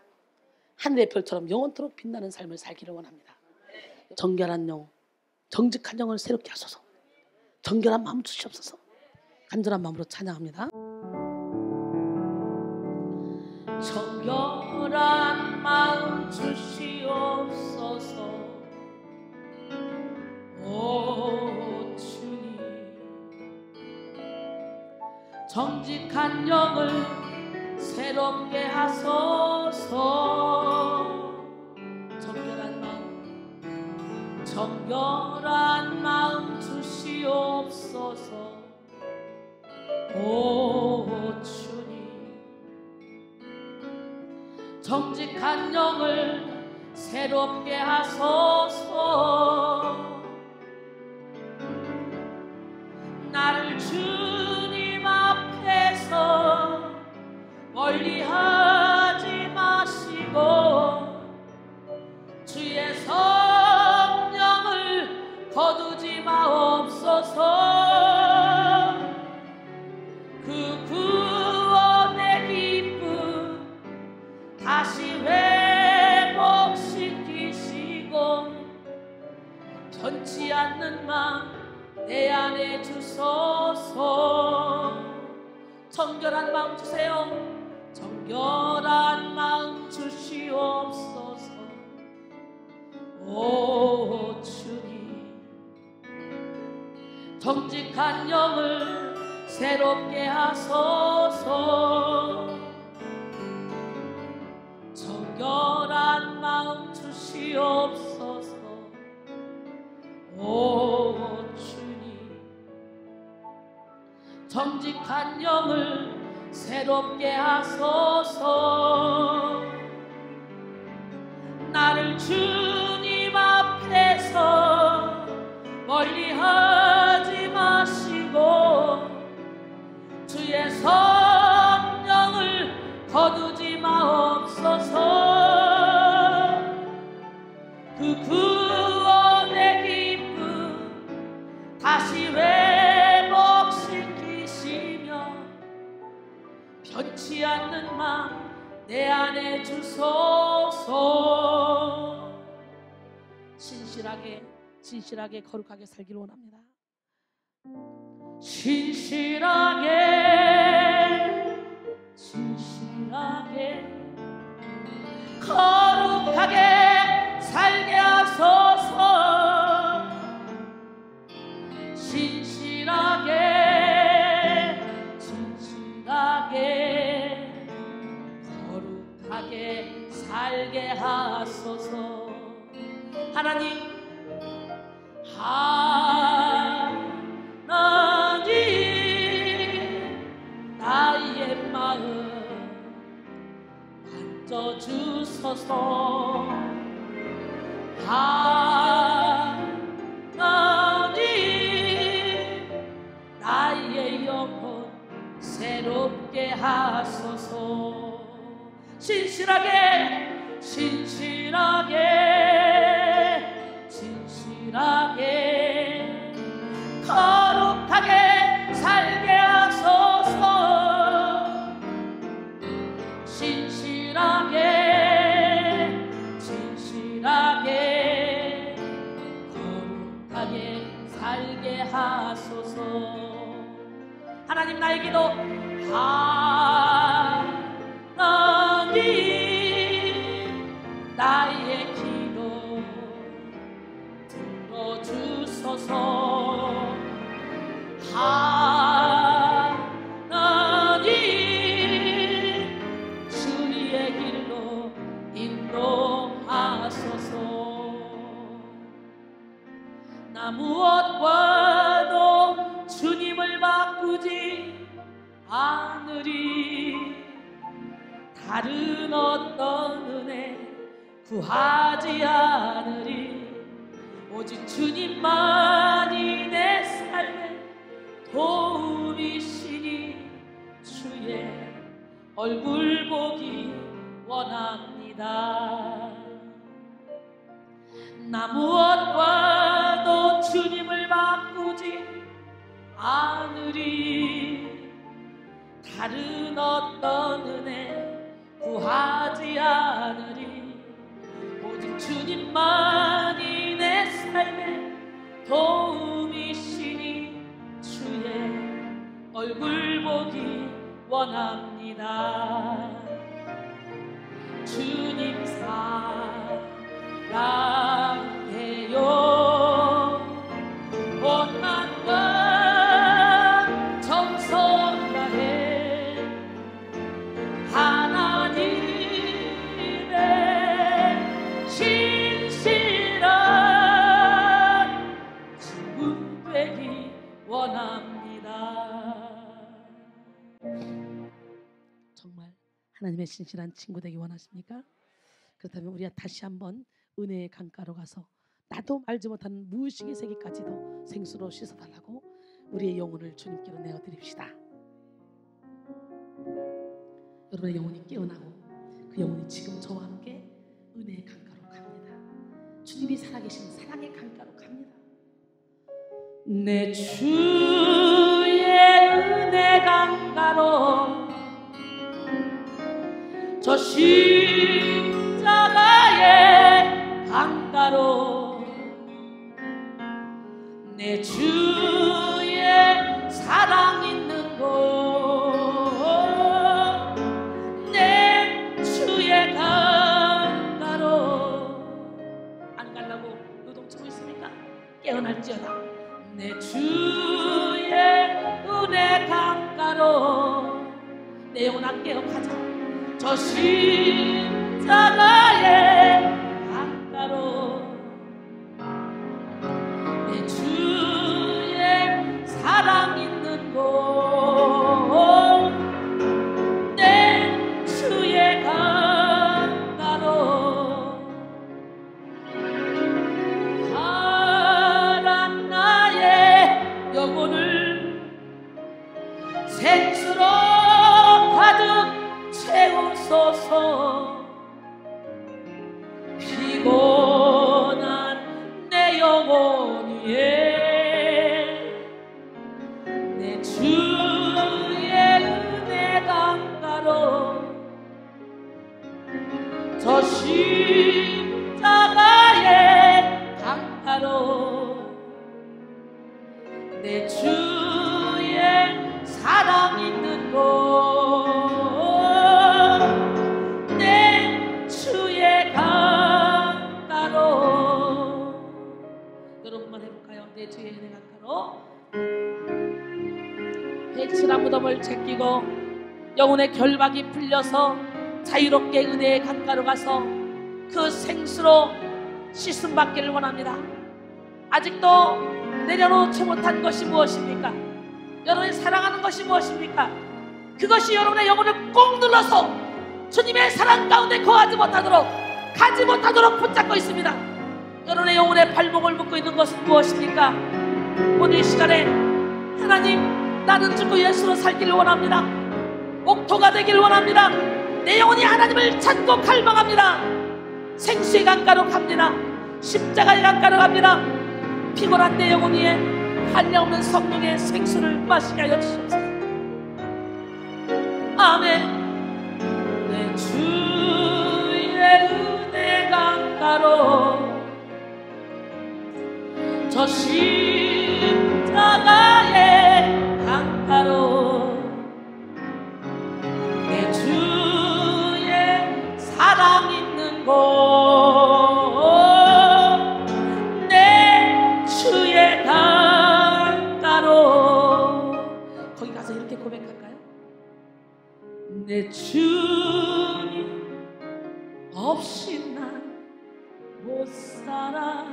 S6: 하늘의 별처럼 영원토록 빛나는 삶을 살기를 원합니다. 정결한 영, 정직한 영을 새롭게 하소서. 정결한 마음 주시옵소서. 간절한 마음으로 찬양합니다. 정결한 마음 주시옵소서. 오 주님 정직한 영을 새롭게 하소서. 정결한 마음 주시옵소서. 오 주님, 정직한 영을 새롭게 하소서. 나를 주님 앞에서 멀리하지 마시고 주의 성령을 거두지 마옵소서. 그 구원의 기쁨 다시 회복시키시고 변치 않는 마음 내 안에 주소서. 정결한 마음 주세요. 정결한 마음 주시옵소서. 오 주님, 정직한 영을 새롭게 하소서. 정결한 마음 주시옵소서. 오 주님, 정직한 영을 새롭게 하소서. 나를 주님 앞에서 멀리하지 마시고 주의 성령을 거두지 마옵소서. 그 구원의 기쁨 다시 회복시키시며 변치 않는 마음 내 안에 주소서. 진실하게 거룩하게 살기를 원합니다. 진실하게 거룩하게 살게 하소서. 진실하게 거룩하게 살게 하소서. 하나님 나의 마음 만져주소서. 하나님 나의 영혼 새롭게 하소서. 진실하게 거룩하게 살게 하소서. 진실하게 거룩하게 살게 하소서. 하나님 나의 기도 하나님 나의 기도 들어주소서. 하나님 주의 길로 인도하소서. 나 무엇과도 주님을 바꾸지 않으리. 다른 어떤 은혜 구하지 않으리. 오직 주님만이 내 삶의 도움이시니 주의 얼굴 보기 원합니다. 나 무엇과도 주님을 바꾸지 않으리. 다른 어떤 은혜 구하지 않으리. 오직 주님만이 내 삶의 도움이시니 주의 얼굴 보기 원합니다. 주님 사랑해요. 원한과 정성 다해 하나님의 신실한 친구 되기 원하십니까? 그렇다면 우리가 다시 한번 은혜의 강가로 가서 나도 알지 못하는 무의식의 세계까지도 생수로 씻어달라고 우리의 영혼을 주님께로 내어드립시다. 여러분의 영혼이 깨어나고 그 영혼이 지금 저와 함께 은혜의 강가로 갑니다. 주님이 살아계신 사랑의 강가로 갑니다. 내 주의 은혜 강가로 저 십자가의 강가로 내 주의 사랑 있는 곳 내 주의 강가로 안 가려고 요동치고 있습니까? 깨어날지어다. 내 주의 은혜 강가로 내 영혼아 깨어가자. 저 십자가의 강가로 내 주의 사랑 있는 곳 내 주의 강가로 파란 나의 영혼을 생수로 가득 채우소서. 피곤한 내 영혼 위에 내 주의 은혜 강가로 저 십자가의 강가로 내 주의 사랑 있는 곳 내 주의 강가로. 여러분만 해볼까요? 내 주의 은혜 강가로. 백칠한 무덤을 제끼고 영혼의 결박이 풀려서 자유롭게 은혜의 강가로 가서 그 생수로 씻음 받기를 원합니다. 아직도 내려놓지 못한 것이 무엇입니까? 여러분이 사랑하는 것이 무엇입니까? 그것이 여러분의 영혼을 꼭 눌러서 주님의 사랑 가운데 거하지 못하도록, 가지 못하도록 붙잡고 있습니다. 여러분의 영혼의 발목을 묶고 있는 것은 무엇입니까? 오늘 이 시간에 하나님, 나는 죽고 예수로 살기를 원합니다. 옥토가 되기를 원합니다. 내 영혼이 하나님을 찾고 갈망합니다. 생수의 강가로 갑니다. 십자가의 강가로 갑니다. 피곤한 내 영혼 위에 한량없는 성령의 생수를 마시게 하여 주시옵소서. 아멘. 내 주의 은혜 강가로 저 십자가의 강가로 내 주의 사랑 있는 곳 내 주의 강가로. 거기 가서 이렇게 고백할까요? 내 주님 없이 난 못 살아.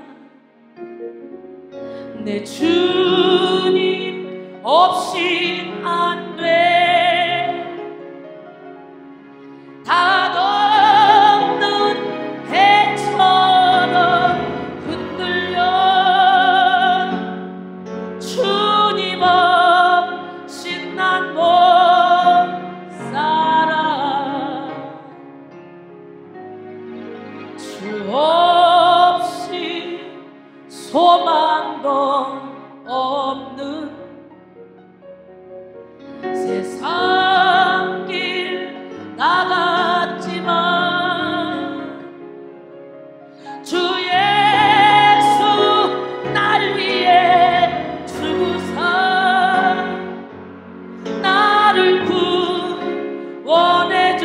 S6: 내 주님 없이 안 돼. 닫없는 해처럼 흔들려 주님 없이 난 못 살아. 주 없이 소망도 없는 세상 길 나갔지만 주 예수 날 위해 주사 나를 구원해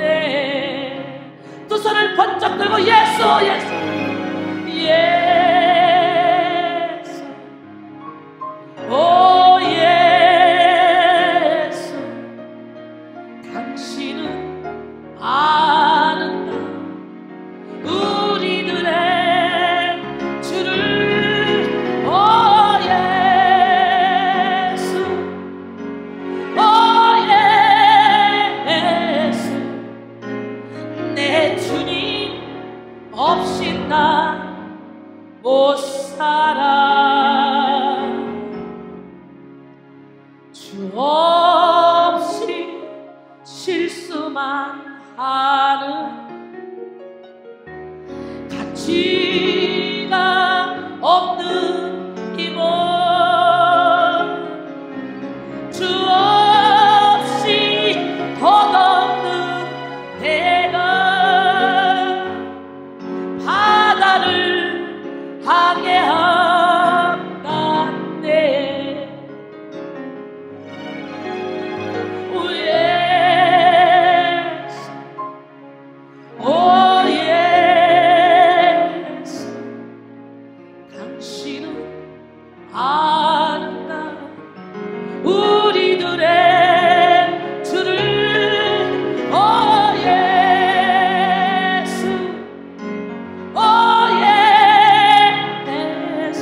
S6: 주셨네. 두 손을 번쩍 들고 예수 예수 예수 오 예수 당신은 아는다 우리들의 주를. 오 예수 오 예수 없이 난 못 살아. 주 없이 실수만 하는 가치가 없는 이 몸, 주 없이 덧없는 배가 바다를 항해한다네. 오 예수, 오 예수, 당신은 아는가 우리들의 주를. 오 예수, 오 예수,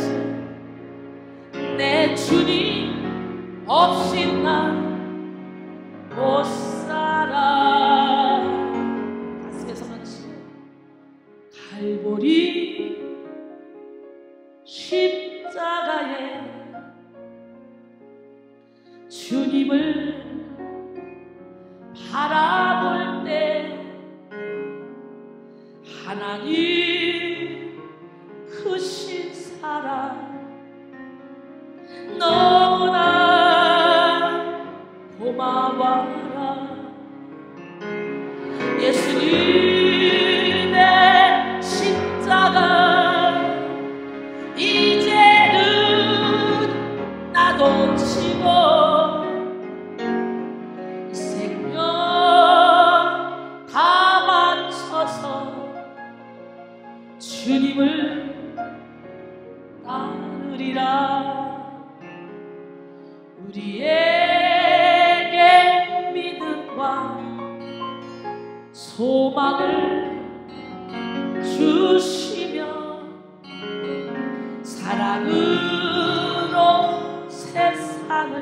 S6: 내 주님 없이 난 못 살아. 가슴에서 같이 갈보리 십자가에 주님을 바라볼 때 하나님 크신 사랑 너무나 고마워라. 예수님의 십자가 이제는 나도 치고 이 생명 다 바쳐서 주님을 따르리라. 우리에게 믿음과 소망을 주시며 사랑으로 세상을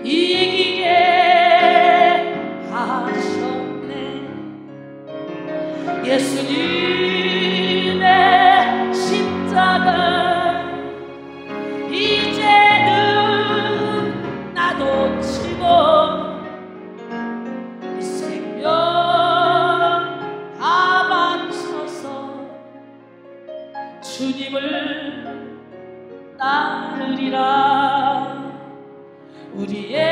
S6: 이기게 하셨네. 예수님의 십자가 이제는 나도 치고 이 생명 다 바쳐서 주님을 따르리라. 우리의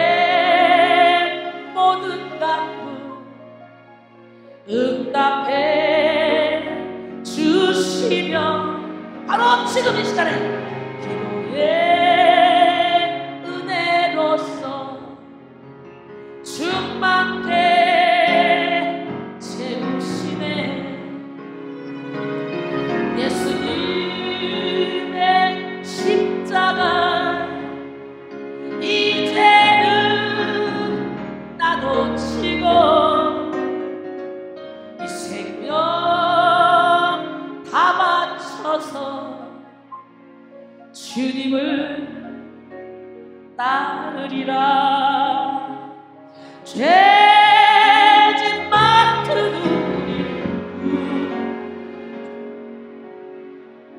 S6: 모든 간구 응답해 주시며 바로 지금 이 시간에 기도의 은혜로서 충만케 채우시네. 예수님의 십자가 이제는 나도 치고 이 생명 다 바쳐서 주님을 따르리라. 죄짓 맡은 우리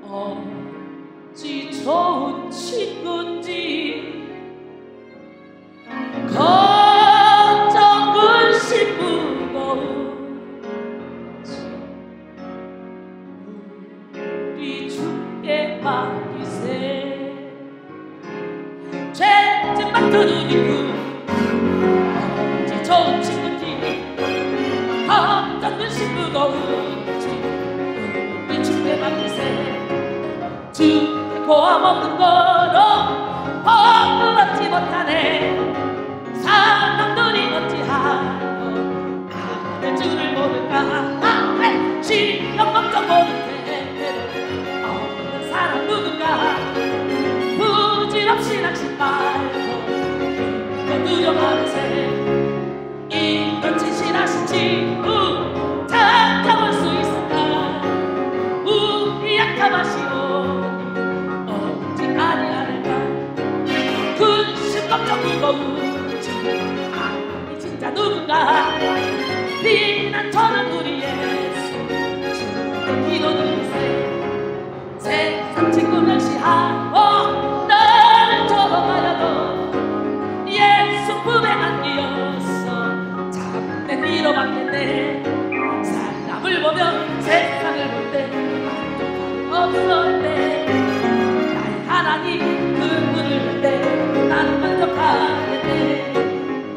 S6: 어찌 좋은 친구인지 걱정 근심 무거운지 우리 주께 맡기세. 죄짓 맡은 우리 어찌 좋은 친구인지 걱정 근심 무거운지 우리 주께 맡기세. 주께 고함 없는 거로 허물었지 못하네. 사람들이 어찌하여 아들 줄을 모를까. 시험 걱정 모르게 없는 사람 누군가. 부질없이 낚시 말고 두려워하세. 이런 진실하신 친구 찾아볼 수 있을까. 우리 약함하시오 어찌 아니하는가. 근심 걱정 무거운지 아니 진짜 누군가. 비난 저는 우리 예수 무시하고 나를 져버려도 예수 품에 안기었어. 참된 위로 받겠네. 사람을 보면 세상을 볼 때 만족함 없었네. 나의 하나님 그분을 볼 때 나는 만족하겠네.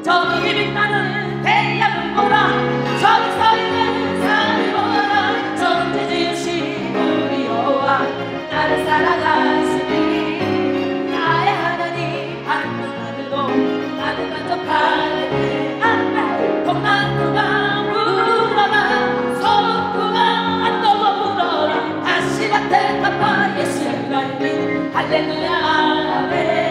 S6: 저기 빛나는 태양을 보라, 저기 서 있는 산을 보라. 전지 지으신 우리 여호와 나를 사랑하시니 나의 하나님 하늘도 나는 만족하겠네. 동남구가 불어라, 서구가 안도가 불어라. 다시 밭에 갚아 예수의 하나님 할렐루야 아멘.